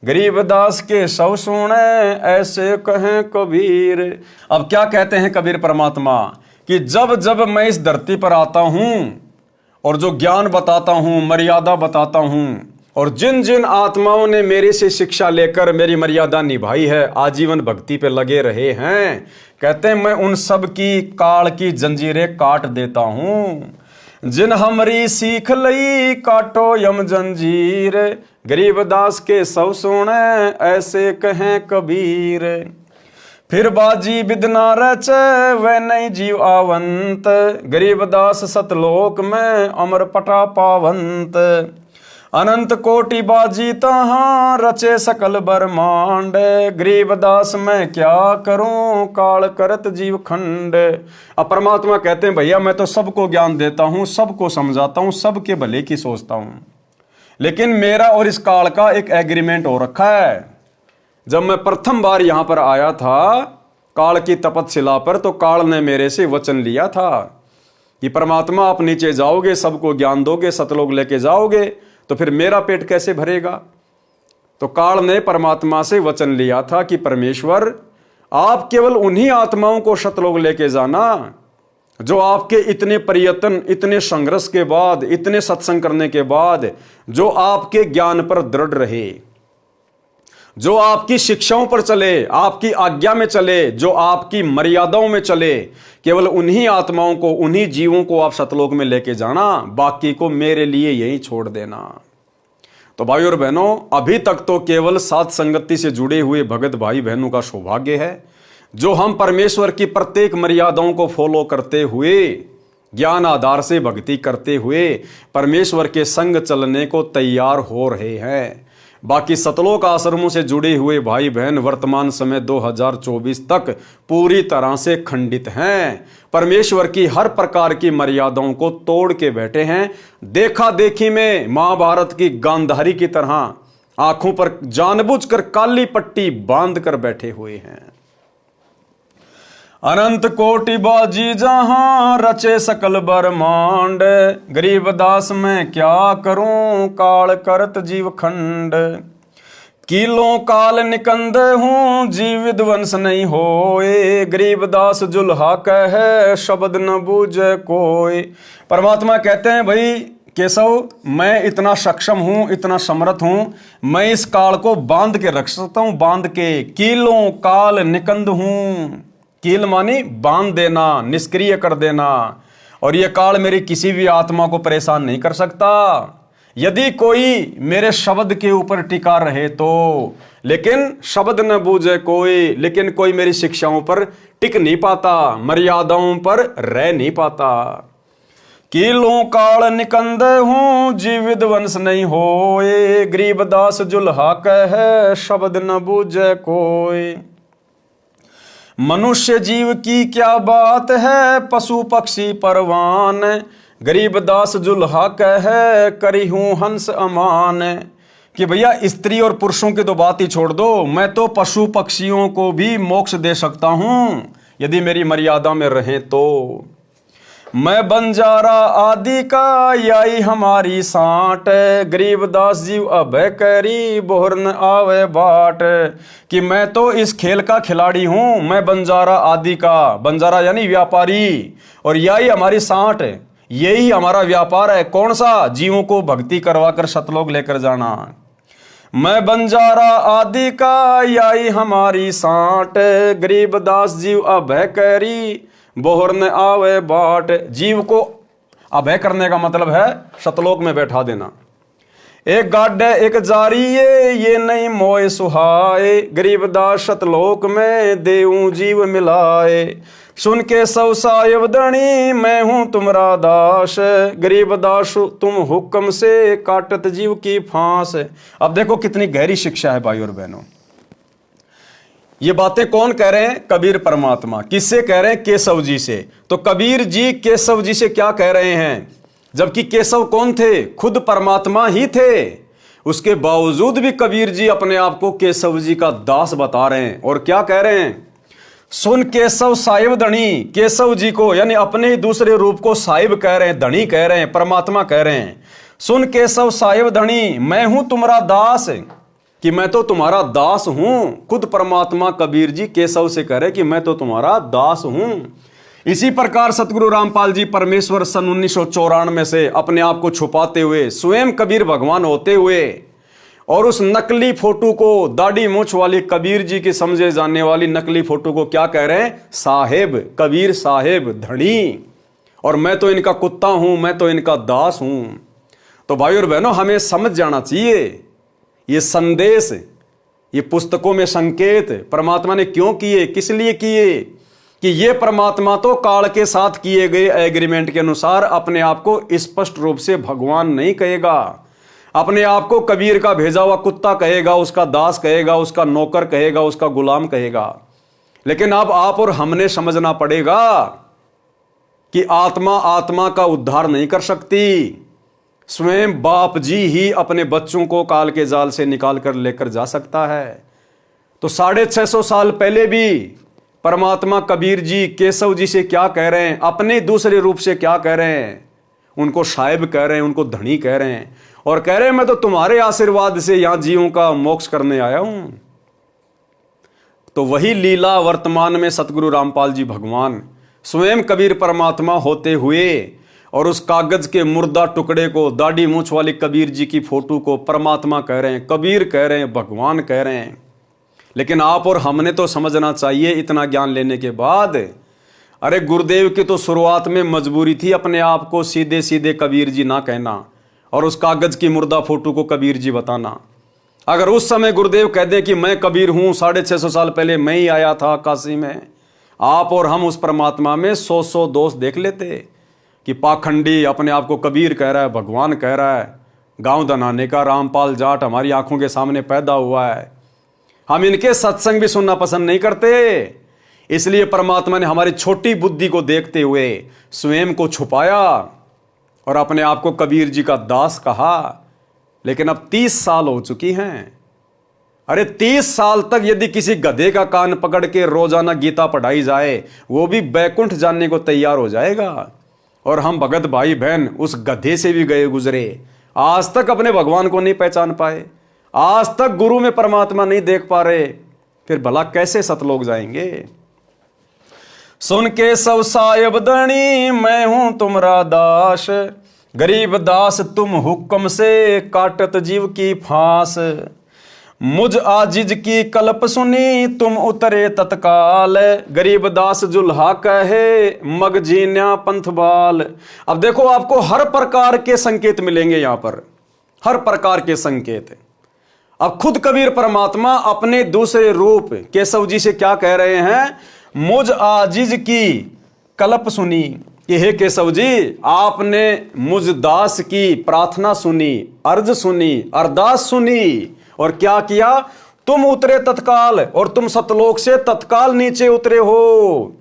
गरीबदास के सब सुने ऐसे कहें कबीर। अब क्या कहते हैं कबीर परमात्मा कि जब जब मैं इस धरती पर आता हूं और जो ज्ञान बताता हूं, मर्यादा बताता हूं, और जिन जिन आत्माओं ने मेरे से शिक्षा लेकर मेरी मर्यादा निभाई है, आजीवन भक्ति पे लगे रहे हैं, कहते हैं मैं उन सब की काल की जंजीरें काट देता हूं। जिन हमरी सीख लई काटो यम जंजीर, गरीबदास के सब सुने ऐसे कहें कबीर। फिर बाजी बिदना रचे वह नहीं जीव आवंत, गरीबदास सतलोक में अमर पटा पावंत। अनंत कोटि बाजी तहाँ रचे सकल ब्रह्मांड, गरीबदास मैं क्या करूं काल करत जीव खंड। अब परमात्मा कहते हैं भैया मैं तो सबको ज्ञान देता हूं, सबको समझाता हूं, सबके भले की सोचता हूं, लेकिन मेरा और इस काल का एक एग्रीमेंट हो रखा है। जब मैं प्रथम बार यहां पर आया था काल की तपतशिला पर, तो काल ने मेरे से वचन लिया था कि परमात्मा आप नीचे जाओगे, सबको ज्ञान दोगे, सतलोक लेके जाओगे, तो फिर मेरा पेट कैसे भरेगा? तो काल ने परमात्मा से वचन लिया था कि परमेश्वर, आप केवल उन्हीं आत्माओं को सतलोक लेके जाना जो आपके इतने प्रयत्न, इतने संघर्ष के बाद, इतने सत्संग करने के बाद जो आपके ज्ञान पर दृढ़ रहे, जो आपकी शिक्षाओं पर चले, आपकी आज्ञा में चले, जो आपकी मर्यादाओं में चले। केवल उन्हीं आत्माओं को, उन्हीं जीवों को आप सतलोक में लेके जाना, बाकी को मेरे लिए यहीं छोड़ देना। तो भाई और बहनों, अभी तक तो केवल साथ संगति से जुड़े हुए भगत भाई बहनों का सौभाग्य है जो हम परमेश्वर की प्रत्येक मर्यादाओं को फॉलो करते हुए, ज्ञान आधार से भक्ति करते हुए परमेश्वर के संग चलने को तैयार हो रहे हैं। बाकी सतलोक आश्रमों से जुड़े हुए भाई बहन वर्तमान समय 2024 तक पूरी तरह से खंडित हैं, परमेश्वर की हर प्रकार की मर्यादाओं को तोड़ के बैठे हैं। देखा देखी में महाभारत की गांधारी की तरह आंखों पर जानबूझकर काली पट्टी बांध कर बैठे हुए हैं। अनंत कोटि बाजी जहां रचे सकल ब्रह्मांड, गरीब दास मैं क्या करूं काल करत जीव खंड। कीलों काल निकंद हूं जीव विध्वंस नहीं होए, गरीब दास जुल्हा कहे शब्द न बूझे कोई। परमात्मा कहते हैं, भाई केशव, मैं इतना सक्षम हूं, इतना समर्थ हूं, मैं इस काल को बांध के रख सकता हूं, बांध के। कीलों काल निकंद हूं, कील मानी बांध देना, निष्क्रिय कर देना, और यह काल मेरी किसी भी आत्मा को परेशान नहीं कर सकता यदि कोई मेरे शब्द के ऊपर टिका रहे तो। लेकिन शब्द न बूझे कोई, लेकिन कोई मेरी शिक्षाओं पर टिक नहीं पाता, मर्यादाओं पर रह नहीं पाता। कीलों काल निकंद हूं जीव विध्वंस नहीं होए, गरीब दास जुल्हा कहे शब्द न बूझे कोई। मनुष्य जीव की क्या बात है पशु पक्षी परवान, गरीब दास जुल्हा कहे करी हूं हंस अमान। कि भैया स्त्री और पुरुषों की तो बात ही छोड़ दो, मैं तो पशु पक्षियों को भी मोक्ष दे सकता हूं यदि मेरी मर्यादा में रहें तो। मैं बंजारा आदि का याई हमारी साठ, गरीब दास जीव अभय करी बोहर न आवे बाट। कि मैं तो इस खेल का खिलाड़ी हूं, मैं बंजारा आदि का, बंजारा यानी व्यापारी, और याई हमारी साठ, यही हमारा व्यापार है। कौन सा? जीवों को भक्ति करवा कर सतलोक लेकर जाना। मैं बंजारा आदि का याई हमारी साठ, गरीब दास जीव अभय करी बोहर न आवे बाट। जीव को अभय करने का मतलब है सतलोक में बैठा देना। एक गाड एक जारी ये नहीं मोए सुहाए, गरीब दास सतलोक में देऊं जीव मिलाए। सुन के सौ सायब धनी मैं हूं तुम्हारा दास, गरीब दास तुम हुक्म से काटत जीव की फांस। अब देखो कितनी गहरी शिक्षा है भाई और बहनों। ये बातें कौन कह रहे हैं? कबीर परमात्मा। किससे कह रहे हैं? केशव जी से। तो कबीर जी केशव जी से क्या कह रहे हैं? जबकि केशव कौन थे? खुद परमात्मा ही थे। उसके बावजूद भी कबीर जी अपने आप को केशव जी का दास बता रहे हैं। और क्या कह रहे हैं? सुन केशव साहिब धनी, केशव जी को यानी अपने ही दूसरे रूप को साहिब कह रहे हैं, धनी कह रहे हैं, परमात्मा कह रहे हैं। सुन केशव साहिब धनी मैं हूं तुम्हारा दास, कि मैं तो तुम्हारा दास हूं। खुद परमात्मा कबीर जी केशव से कह रहे कि मैं तो तुम्हारा दास हूं। इसी प्रकार सतगुरु रामपाल जी परमेश्वर सन 1994 से अपने आप को छुपाते हुए स्वयं कबीर भगवान होते हुए और उस नकली फोटो को, दाढ़ी मूंछ वाली कबीर जी की समझे जाने वाली नकली फोटो को क्या कह रहे हैं? साहेब, कबीर साहेब धनी, और मैं तो इनका कुत्ता हूं, मैं तो इनका दास हूं। तो भाई और बहनों, हमें समझ जाना चाहिए ये संदेश, ये पुस्तकों में संकेत परमात्मा ने क्यों किए, किस लिए किए, कि ये परमात्मा तो काल के साथ किए गए एग्रीमेंट के अनुसार अपने आप को स्पष्ट रूप से भगवान नहीं कहेगा, अपने आप को कबीर का भेजा हुआ कुत्ता कहेगा, उसका दास कहेगा, उसका नौकर कहेगा, उसका गुलाम कहेगा। लेकिन अब आप और हमने समझना पड़ेगा कि आत्मा आत्मा का उद्धार नहीं कर सकती। स्वयं बाप जी ही अपने बच्चों को काल के जाल से निकाल कर लेकर जा सकता है। तो 650 साल पहले भी परमात्मा कबीर जी केशव जी से क्या कह रहे हैं, अपने दूसरे रूप से क्या कह रहे हैं? उनको साहिब कह रहे हैं, उनको धनी कह रहे हैं, और कह रहे हैं मैं तो तुम्हारे आशीर्वाद से यहां जीवों का मोक्ष करने आया हूं। तो वही लीला वर्तमान में सतगुरु रामपाल जी भगवान स्वयं कबीर परमात्मा होते हुए और उस कागज के मुर्दा टुकड़े को, दाढ़ी मूंछ वाली कबीर जी की फोटो को परमात्मा कह रहे हैं, कबीर कह रहे हैं, भगवान कह रहे हैं। लेकिन आप और हमने तो समझना चाहिए इतना ज्ञान लेने के बाद, अरे गुरुदेव की तो शुरुआत में मजबूरी थी अपने आप को सीधे सीधे कबीर जी ना कहना और उस कागज की मुर्दा फोटो को कबीर जी बताना। अगर उस समय गुरुदेव कह दें कि मैं कबीर हूं, 650 साल पहले मैं ही आया था काशी में, आप और हम उस परमात्मा में 100 दोष देख लेते कि पाखंडी अपने आप को कबीर कह रहा है, भगवान कह रहा है, गांव दनाने का रामपाल जाट हमारी आंखों के सामने पैदा हुआ है। हम इनके सत्संग भी सुनना पसंद नहीं करते, इसलिए परमात्मा ने हमारी छोटी बुद्धि को देखते हुए स्वयं को छुपाया और अपने आप को कबीर जी का दास कहा। लेकिन अब 30 साल हो चुकी हैं। अरे 30 साल तक यदि किसी गधे का कान पकड़ के रोजाना गीता पढ़ाई जाए, वो भी बैकुंठ जाने को तैयार हो जाएगा। और हम भगत भाई बहन उस गधे से भी गए गुजरे, आज तक अपने भगवान को नहीं पहचान पाए, आज तक गुरु में परमात्मा नहीं देख पा रहे, फिर भला कैसे सतलोक जाएंगे। सुन के सब साहिब धनी मैं हूं तुमरा दास, गरीब दास तुम हुक्म से काटत जीव की फांस। मुझ आजिज की कल्प सुनी तुम उतरे तत्काल, गरीब दास जुल्हा कहे मग जीन्या पंथबाल। अब देखो आपको हर प्रकार के संकेत मिलेंगे यहां पर, हर प्रकार के संकेत। अब खुद कबीर परमात्मा अपने दूसरे रूप केशव जी से क्या कह रहे हैं, मुझ आजिज की कल्प सुनी कि हे केशव जी, आपने मुझ दास की प्रार्थना सुनी, अर्ज सुनी, अरदास सुनी, और क्या किया, तुम उतरे तत्काल, और तुम सतलोक से तत्काल नीचे उतरे हो।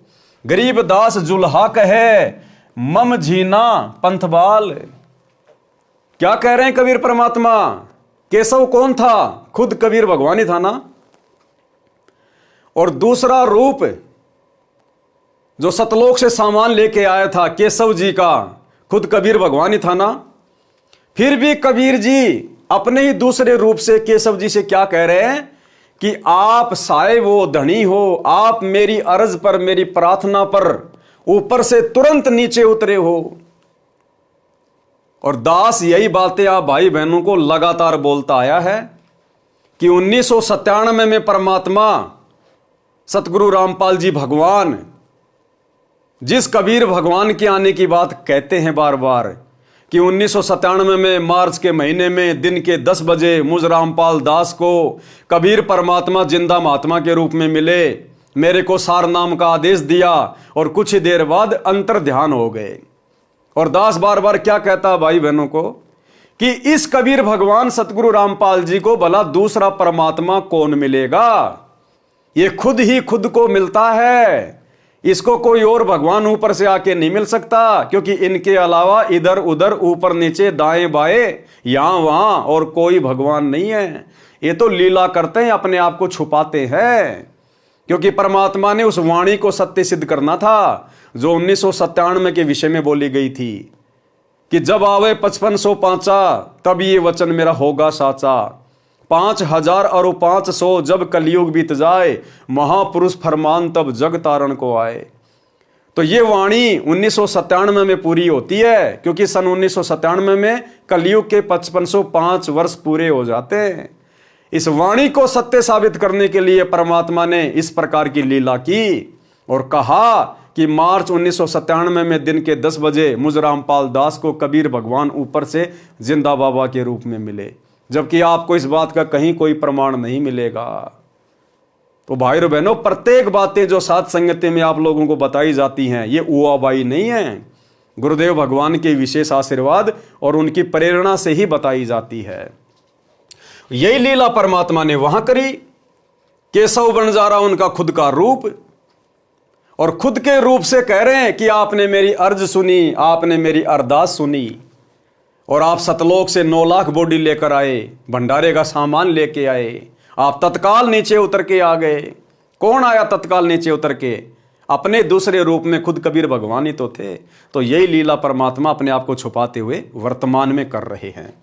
गरीब दास जुल्हा कहे मम झीना पंथबाल। क्या कह रहे हैं कबीर परमात्मा? केशव कौन था? खुद कबीर भगवान ही था ना। और दूसरा रूप जो सतलोक से सामान लेके आया था केशव जी का, खुद कबीर भगवान ही था ना। फिर भी कबीर जी अपने ही दूसरे रूप से केशव जी से क्या कह रहे हैं कि आप साहिब हो, धनी हो, आप मेरी अर्ज पर, मेरी प्रार्थना पर ऊपर से तुरंत नीचे उतरे हो। और दास यही बातें आप भाई बहनों को लगातार बोलता आया है कि 1997 में परमात्मा सतगुरु रामपाल जी भगवान जिस कबीर भगवान के आने की बात कहते हैं बार बार कि 1997 में मार्च के महीने में दिन के 10 बजे मुझ रामपाल दास को कबीर परमात्मा जिंदा महात्मा के रूप में मिले, मेरे को सार नाम का आदेश दिया और कुछ ही देर बाद अंतर ध्यान हो गए। और दास बार बार क्या कहता भाई बहनों को कि इस कबीर भगवान सतगुरु रामपाल जी को भला दूसरा परमात्मा कौन मिलेगा, ये खुद ही खुद को मिलता है, इसको कोई और भगवान ऊपर से आके नहीं मिल सकता, क्योंकि इनके अलावा इधर उधर ऊपर नीचे दाएं बाएं यहां वहां और कोई भगवान नहीं है। ये तो लीला करते हैं, अपने आप को छुपाते हैं, क्योंकि परमात्मा ने उस वाणी को सत्य सिद्ध करना था जो 1997 के विषय में बोली गई थी कि जब आवे 5500 पांचा तब ये वचन मेरा होगा साचा, 5000 और 500 जब कलयुग बीत जाए, महापुरुष फरमान तब जग तारण को आए। तो ये वाणी 1997 में पूरी होती है, क्योंकि सन 1997 में कलयुग के 5505 वर्ष पूरे हो जाते हैं। इस वाणी को सत्य साबित करने के लिए परमात्मा ने इस प्रकार की लीला की और कहा कि मार्च 1997 में दिन के 10 बजे मुझ रामपाल दास को कबीर भगवान ऊपर से जिंदा बाबा के रूप में मिले, जबकि आपको इस बात का कहीं कोई प्रमाण नहीं मिलेगा। तो भाई और बहनों, प्रत्येक बातें जो साथ संगति में आप लोगों को बताई जाती हैं ये उआबाई नहीं है, गुरुदेव भगवान के विशेष आशीर्वाद और उनकी प्रेरणा से ही बताई जाती है। यही लीला परमात्मा ने वहां करी। केशव बंजारा उनका खुद का रूप, और खुद के रूप से कह रहे हैं कि आपने मेरी अर्ज सुनी, आपने मेरी अरदास सुनी, और आप सतलोक से 9 लाख बॉडी लेकर आए, भंडारे का सामान लेके आए, आप तत्काल नीचे उतर के आ गए। कौन आया तत्काल नीचे उतर के? अपने दूसरे रूप में खुद कबीर भगवान ही तो थे। तो यही लीला परमात्मा अपने आप को छुपाते हुए वर्तमान में कर रहे हैं।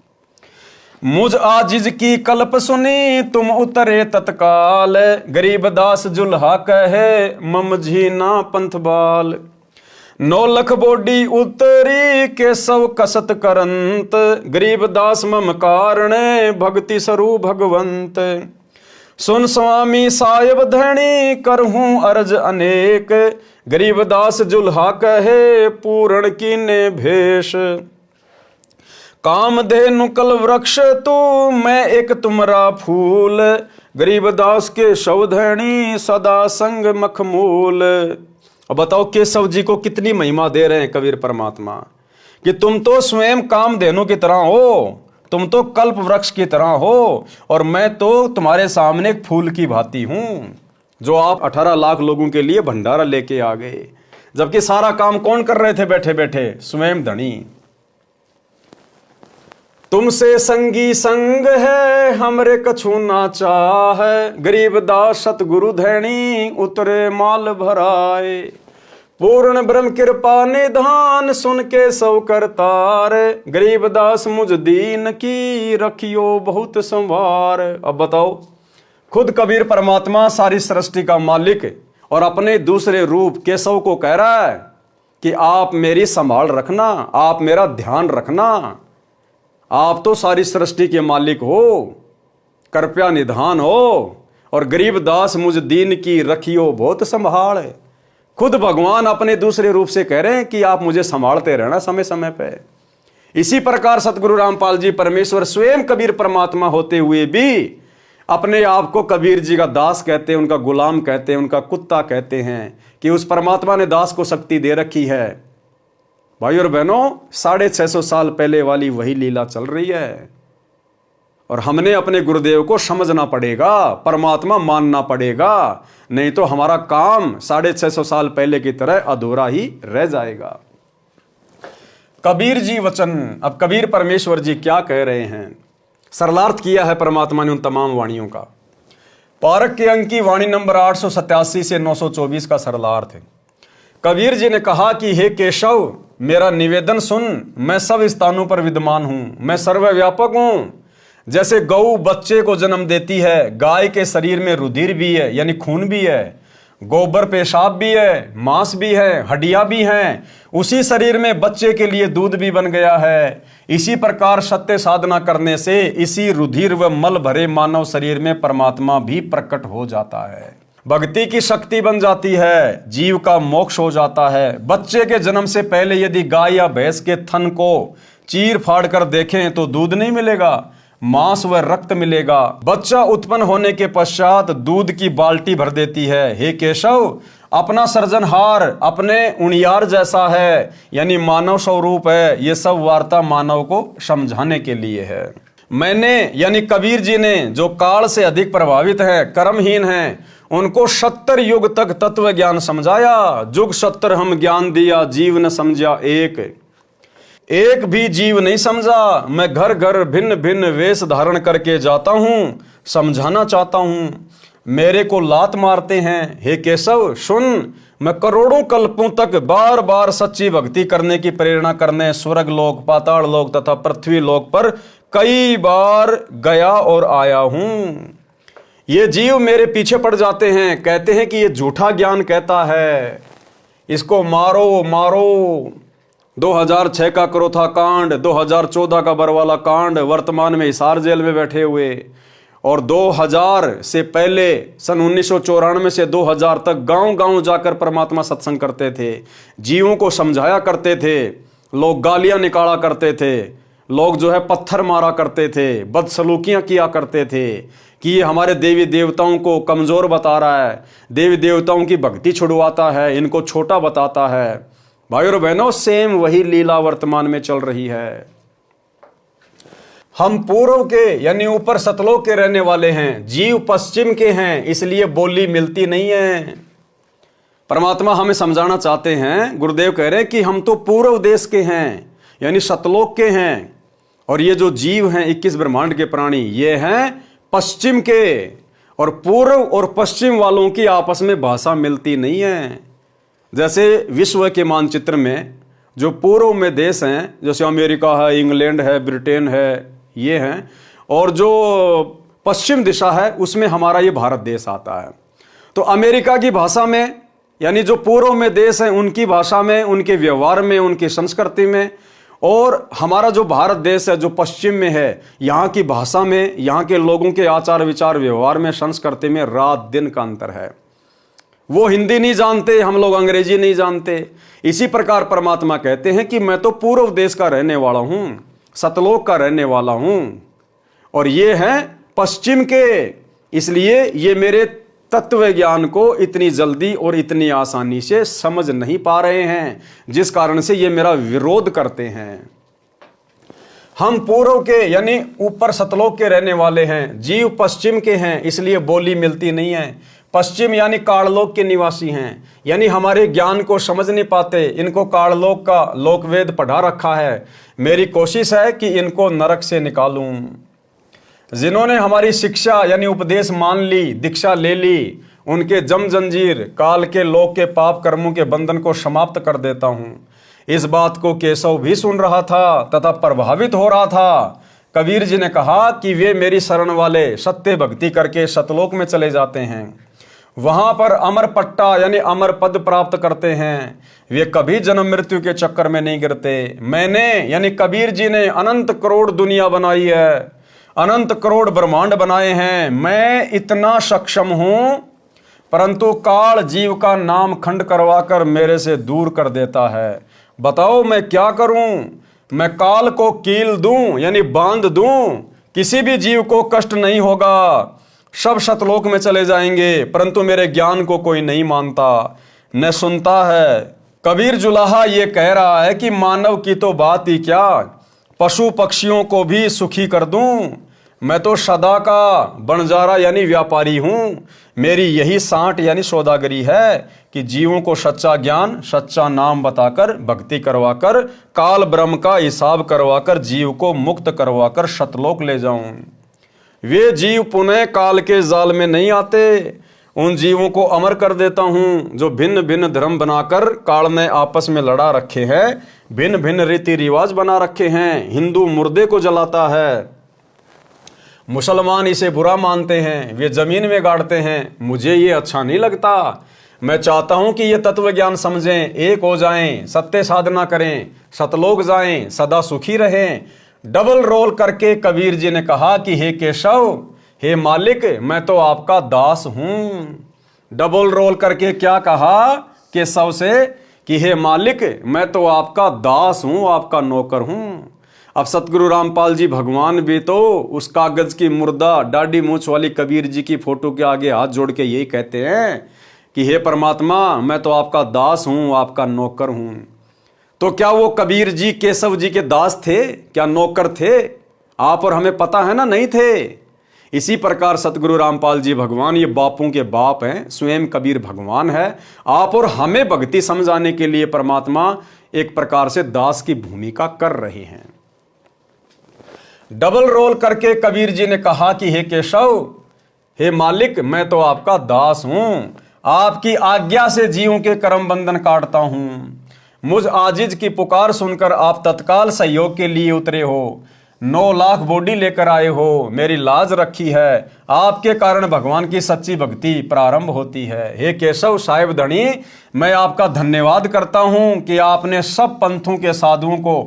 मुझ आजिज की कल्प सुनी तुम उतरे तत्काल, गरीबदास जुल्हा कहे मम झीना पंथ बाल। 9 लख बोडी उतरी केशव कसत करंत, गरीबदास मम कारणे भक्ति स्वरूप भगवंत। सुन स्वामी साहेब धनी करहूं अर्ज अनेक, गरीबदास जुल्हा कहे पूर्ण कीने भेष। कामधेनु कल वृक्ष तू मैं एक तुमरा फूल, गरीबदास के शवधनी सदा संग मखमूल। अब बताओ केशव जी को कितनी महिमा दे रहे हैं कबीर परमात्मा कि तुम तो स्वयं कामधेनु की तरह हो, तुम तो कल्प वृक्ष की तरह हो, और मैं तो तुम्हारे सामने एक फूल की भांति हूं, जो आप 18 लाख लोगों के लिए भंडारा लेके आ गए, जबकि सारा काम कौन कर रहे थे बैठे बैठे? स्वयं धनी। तुमसे संगी संग है हमरे कछु ना चाहे, गरीबदास सतगुरु धैनी उतरे माल भराए। पूर्ण ब्रह्म कृपा निधान सुन के सौ करतार, गरीबदास मुझ दीन की रखियो बहुत संवार। अब बताओ, खुद कबीर परमात्मा सारी सृष्टि का मालिक और अपने दूसरे रूप केशव को कह रहा है कि आप मेरी संभाल रखना, आप मेरा ध्यान रखना, आप तो सारी सृष्टि के मालिक हो, कृपया निधान हो, और गरीबदास मुझ दीन की रखियो बहुत संभाल। खुद भगवान अपने दूसरे रूप से कह रहे हैं कि आप मुझे संभालते रहना समय समय पे। इसी प्रकार सतगुरु रामपाल जी परमेश्वर स्वयं कबीर परमात्मा होते हुए भी अपने आप को कबीर जी का दास कहते हैं, उनका गुलाम कहते हैं, उनका कुत्ता कहते हैं कि उस परमात्मा ने दास को शक्ति दे रखी है। भाई और बहनों, 650 साल पहले वाली वही लीला चल रही है, और हमने अपने गुरुदेव को समझना पड़ेगा, परमात्मा मानना पड़ेगा, नहीं तो हमारा काम 650 साल पहले की तरह अधूरा ही रह जाएगा। कबीर जी वचन, अब कबीर परमेश्वर जी क्या कह रहे हैं, सरलार्थ किया है परमात्मा ने उन तमाम वाणियों का। पारक के अंक की वाणी नंबर 887 से 924 का सरलार्थ है। कबीर जी ने कहा कि हे केशव, मेरा निवेदन सुन, मैं सब स्थानों पर विद्यमान हूं, मैं सर्वव्यापक हूं। जैसे गऊ बच्चे को जन्म देती है, गाय के शरीर में रुधिर भी है यानी खून भी है, गोबर पेशाब भी है, मांस भी है, हड्डियां भी हैं, उसी शरीर में बच्चे के लिए दूध भी बन गया है। इसी प्रकार सत्य साधना करने से इसी रुधिर व मल भरे मानव शरीर में परमात्मा भी प्रकट हो जाता है, भक्ति की शक्ति बन जाती है, जीव का मोक्ष हो जाता है। बच्चे के जन्म से पहले यदि गाय या भैंस के थन को चीर फाड़ कर देखें तो दूध नहीं मिलेगा, मांस व रक्त मिलेगा। बच्चा उत्पन्न होने के पश्चात दूध की बाल्टी भर देती है। हे केशव, अपना सृजनहार अपने उणियार जैसा है, यानी मानव स्वरूप है। ये सब वार्ता मानव को समझाने के लिए है। मैंने यानी कबीर जी ने, जो काल से अधिक प्रभावित है, कर्महीन हैं, उनको 70 युग तक तत्व ज्ञान समझाया। जुग 70 हम ज्ञान दिया, जीव न समझा एक भी जीव नहीं समझा। मैं घर घर भिन्न भिन्न वेश धारण करके जाता हूं, समझाना चाहता हूं, मेरे को लात मारते हैं। हे केशव सुन, मैं करोड़ों कल्पों तक बार बार सच्ची भक्ति करने की प्रेरणा करने स्वर्ग लोक, पाताल लोक तथा पृथ्वी लोक पर कई बार गया और आया हूं। ये जीव मेरे पीछे पड़ जाते हैं, कहते हैं कि ये झूठा ज्ञान कहता है, इसको मारो मारो। 2006 का क्रोथा कांड, 2014 का बरवाला कांड, वर्तमान में हिसार जेल में बैठे हुए, और 2000 से पहले सन 1994 से 2000 तक गांव गांव जाकर परमात्मा सत्संग करते थे, जीवों को समझाया करते थे। लोग गालियां निकाला करते थे, लोग जो है पत्थर मारा करते थे, बदसलूकियां किया करते थे कि ये हमारे देवी देवताओं को कमजोर बता रहा है, देवी देवताओं की भक्ति छुड़वाता है, इनको छोटा बताता है। भाई और बहनों, सेम वही लीला वर्तमान में चल रही है। हम पूर्व के यानी ऊपर सतलोक के रहने वाले हैं, जीव पश्चिम के हैं, इसलिए बोली मिलती नहीं है। परमात्मा हमें समझाना चाहते हैं, गुरुदेव कह रहे हैं कि हम तो पूर्व देश के हैं यानी सतलोक के हैं, और ये जो जीव हैं 21 ब्रह्मांड के प्राणी, ये हैं पश्चिम के। और पूर्व और पश्चिम वालों की आपस में भाषा मिलती नहीं है। जैसे विश्व के मानचित्र में जो पूर्व में देश हैं, जैसे अमेरिका है, इंग्लैंड है, ब्रिटेन है, ये हैं, और जो पश्चिम दिशा है उसमें हमारा ये भारत देश आता है। तो अमेरिका की भाषा में, यानी जो पूर्व में देश हैं उनकी भाषा में, उनके व्यवहार में, उनकी संस्कृति में, और हमारा जो भारत देश है जो पश्चिम में है, यहाँ की भाषा में, यहाँ के लोगों के आचार विचार व्यवहार में, संस्कृति में रात दिन का अंतर है। वो हिंदी नहीं जानते, हम लोग अंग्रेजी नहीं जानते। इसी प्रकार परमात्मा कहते हैं कि मैं तो पूर्व देश का रहने वाला हूं, सतलोक का रहने वाला हूं, और ये हैं पश्चिम के। इसलिए ये मेरे तत्व ज्ञान को इतनी जल्दी और इतनी आसानी से समझ नहीं पा रहे हैं, जिस कारण से ये मेरा विरोध करते हैं। हम पूर्व के यानी ऊपर सतलोक के रहने वाले हैं, जीव पश्चिम के हैं, इसलिए बोली मिलती नहीं है। पश्चिम यानी काललोक के निवासी हैं, यानी हमारे ज्ञान को समझ नहीं पाते। इनको काललोक का लोकवेद पढ़ा रखा है। मेरी कोशिश है कि इनको नरक से निकालूं। जिन्होंने हमारी शिक्षा यानी उपदेश मान ली, दीक्षा ले ली, उनके जम जंजीर काल के लोक के पाप कर्मों के बंधन को समाप्त कर देता हूं। इस बात को केशव भी सुन रहा था तथा प्रभावित हो रहा था। कबीर जी ने कहा कि वे मेरी शरण वाले सत्य भक्ति करके सतलोक में चले जाते हैं, वहां पर अमर पट्टा यानी अमर पद प्राप्त करते हैं। वे कभी जन्म मृत्यु के चक्कर में नहीं गिरते। मैंने यानी कबीर जी ने अनंत करोड़ दुनिया बनाई है, अनंत करोड़ ब्रह्मांड बनाए हैं। मैं इतना सक्षम हूं, परंतु काल जीव का नाम खंड करवाकर मेरे से दूर कर देता है। बताओ मैं क्या करूं? मैं काल को कील दूं यानी बांध दूं, किसी भी जीव को कष्ट नहीं होगा, सब सतलोक में चले जाएंगे, परंतु मेरे ज्ञान को कोई नहीं मानता, न सुनता है। कबीर जुलाहा ये कह रहा है कि मानव की तो बात ही क्या, पशु पक्षियों को भी सुखी कर दूं। मैं तो सदा का बंजारा यानी व्यापारी हूं। मेरी यही सांठ यानी सौदागरी है कि जीवों को सच्चा ज्ञान, सच्चा नाम बताकर, भक्ति करवाकर, काल ब्रह्म का हिसाब करवाकर, जीव को मुक्त करवाकर सतलोक ले जाऊं। वे जीव पुनः काल के जाल में नहीं आते। उन जीवों को अमर कर देता हूं जो भिन्न भिन्न धर्म बनाकर काल ने आपस में लड़ा रखे हैं, भिन्न भिन्न रीति रिवाज बना रखे हैं। हिंदू मुर्दे को जलाता है, मुसलमान इसे बुरा मानते हैं, वे जमीन में गाड़ते हैं। मुझे ये अच्छा नहीं लगता। मैं चाहता हूं कि ये तत्व ज्ञान समझें, एक हो जाएं, सत्य साधना करें, सतलोक जाएं, सदा सुखी रहें। डबल रोल करके कबीर जी ने कहा कि हे केशव, हे मालिक, मैं तो आपका दास हूं। डबल रोल करके क्या कहा केशव से कि हे मालिक, मैं तो आपका दास हूं, आपका नौकर हूं। अब सतगुरु रामपाल जी भगवान भी तो उस कागज की मुर्दा डाढ़ी मूछ वाली कबीर जी की फोटो के आगे हाथ जोड़ के यही कहते हैं कि हे परमात्मा, मैं तो आपका दास हूं, आपका नौकर हूं। तो क्या वो कबीर जी केशव जी के दास थे? क्या नौकर थे? आप और हमें पता है ना, नहीं थे। इसी प्रकार सतगुरु रामपाल जी भगवान ये बापों के बाप हैं, स्वयं कबीर भगवान है। आप और हमें भक्ति समझाने के लिए परमात्मा एक प्रकार से दास की भूमिका कर रहे हैं। डबल रोल करके कबीर जी ने कहा कि हे केशव, हे मालिक, मैं तो आपका दास हूं, आपकी आज्ञा से जीवों के कर्म बंधन काटता हूं। मुझ आजिज की पुकार सुनकर आप तत्काल सहयोग के लिए उतरे हो, 9 लाख बॉडी लेकर आए हो, मेरी लाज रखी है। आपके कारण भगवान की सच्ची भक्ति प्रारंभ होती है। हे केशव साहिब धनी, मैं आपका धन्यवाद करता हूं कि आपने सब पंथों के साधुओं को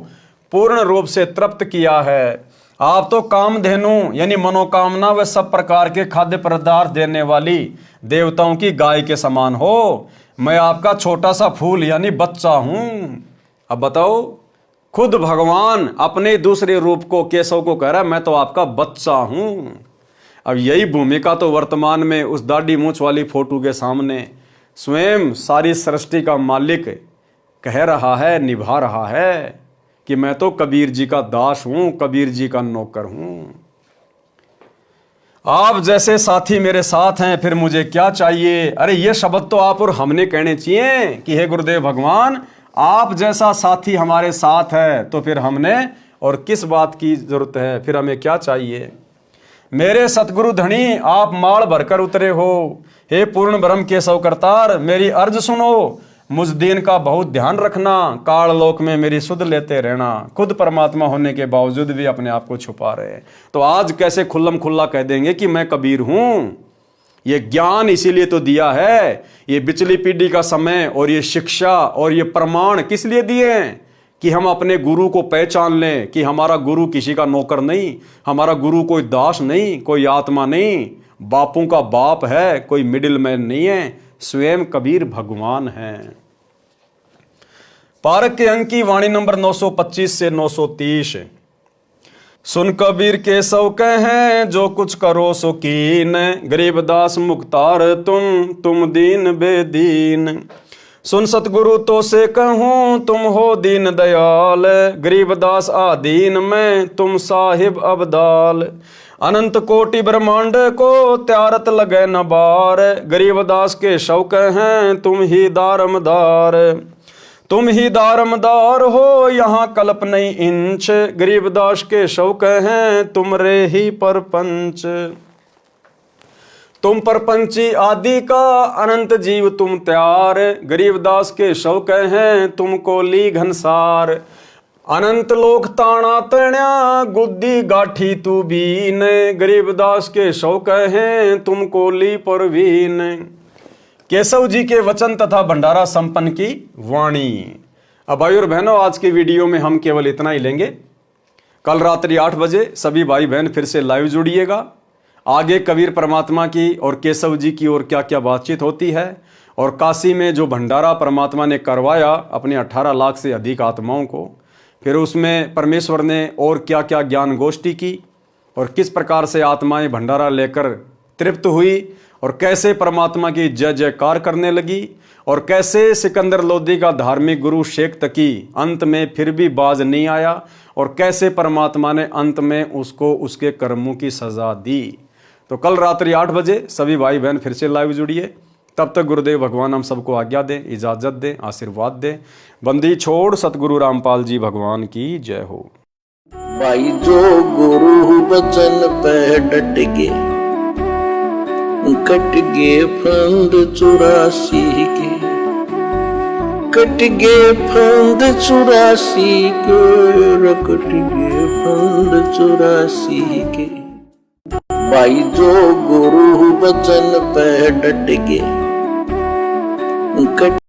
पूर्ण रूप से तृप्त किया है। आप तो कामधेनु यानी मनोकामना व सब प्रकार के खाद्य पदार्थ देने वाली देवताओं की गाय के समान हो। मैं आपका छोटा सा फूल यानी बच्चा हूं। अब बताओ, खुद भगवान अपने दूसरे रूप को केशव को कह रहा है, मैं तो आपका बच्चा हूं। अब यही भूमिका तो वर्तमान में उस दाढ़ी मूछ वाली फोटो के सामने स्वयं सारी सृष्टि का मालिक कह रहा है, निभा रहा है कि मैं तो कबीर जी का दास हूं, कबीर जी का नौकर हूं। आप जैसे साथी मेरे साथ हैं, फिर मुझे क्या चाहिए? अरे ये शब्द तो आप और हमने कहने चाहिए कि हे गुरुदेव भगवान, आप जैसा साथी हमारे साथ है तो फिर हमने और किस बात की जरूरत है, फिर हमें क्या चाहिए? मेरे सतगुरु धनी, आप माल भरकर उतरे हो। हे पूर्ण ब्रह्म केशव करतार, मेरी अर्ज सुनो। मुझ दीन का बहुत ध्यान रखना, काल लोक में मेरी सुध लेते रहना। खुद परमात्मा होने के बावजूद भी अपने आप को छुपा रहे हैं। तो आज कैसे खुल्लम खुल्ला कह देंगे कि मैं कबीर हूं? ये ज्ञान इसीलिए तो दिया है, ये बिचली पीढ़ी का समय और ये शिक्षा और ये प्रमाण किस लिए दिए हैं? कि हम अपने गुरु को पहचान लें कि हमारा गुरु किसी का नौकर नहीं, हमारा गुरु कोई दास नहीं, कोई आत्मा नहीं, बापों का बाप है, कोई मिडिल मैन नहीं है, स्वयं कबीर भगवान हैं। पारक के अंक की वाणी नंबर 925 से 930। सुन कबीर के सौ कहें, जो कुछ करो सो कीन, गरीबदास मुख्तार तुम दीन बेदीन। सुन सतगुरु तो से कहूँ, तुम हो दीन दयाल, गरीबदास आदीन में तुम साहिब अबदाल। अनंत कोटि ब्रह्मांड को त्यारत लगे न बार, गरीबदास के शौक हैं तुम ही दारमदार। तुम ही दारमदार हो यहाँ कल्प नहीं इंच, गरीबदास के शौक हैं तुम रे ही परपंच। तुम परपंची आदि का अनंत जीव तुम त्यार, गरीबदास के शौक हैं तुम कोली घनसार। अनंत लोक ताना तण्या गुद्दी गाठी तू बीन, गरीबदास के शौक हैं तुम कोली परवीन। केशव जी के वचन तथा भंडारा संपन्न की वाणी। अब भाई और बहनों, आज की वीडियो में हम केवल इतना ही लेंगे। कल रात्रि 8 बजे सभी भाई बहन फिर से लाइव जुड़िएगा। आगे कबीर परमात्मा की और केशव जी की और क्या क्या बातचीत होती है, और काशी में जो भंडारा परमात्मा ने करवाया अपने 18 लाख से अधिक आत्माओं को, फिर उसमें परमेश्वर ने और क्या क्या ज्ञान गोष्ठी की, और किस प्रकार से आत्माएं भंडारा लेकर तृप्त हुई, और कैसे परमात्मा की जय जयकार करने लगी, और कैसे सिकंदर लोदी का धार्मिक गुरु शेख तकी अंत में फिर भी बाज नहीं आया, और कैसे परमात्मा ने अंत में उसको उसके कर्मों की सजा दी। तो कल रात्रि 8 बजे सभी भाई बहन फिर से लाइव जुड़िए। तब तक गुरुदेव भगवान हम सबको आज्ञा दें, इजाजत दें, आशीर्वाद दें। बंदी छोड़ सतगुरु रामपाल जी भगवान की जय हो। भाई जो गुरु बचन पे डट गे, कट गे फंद 84 के, कट गे फंद 84 के, कट गे फंद 84 के। भाई जो गुरु बचन पे डट गे, कट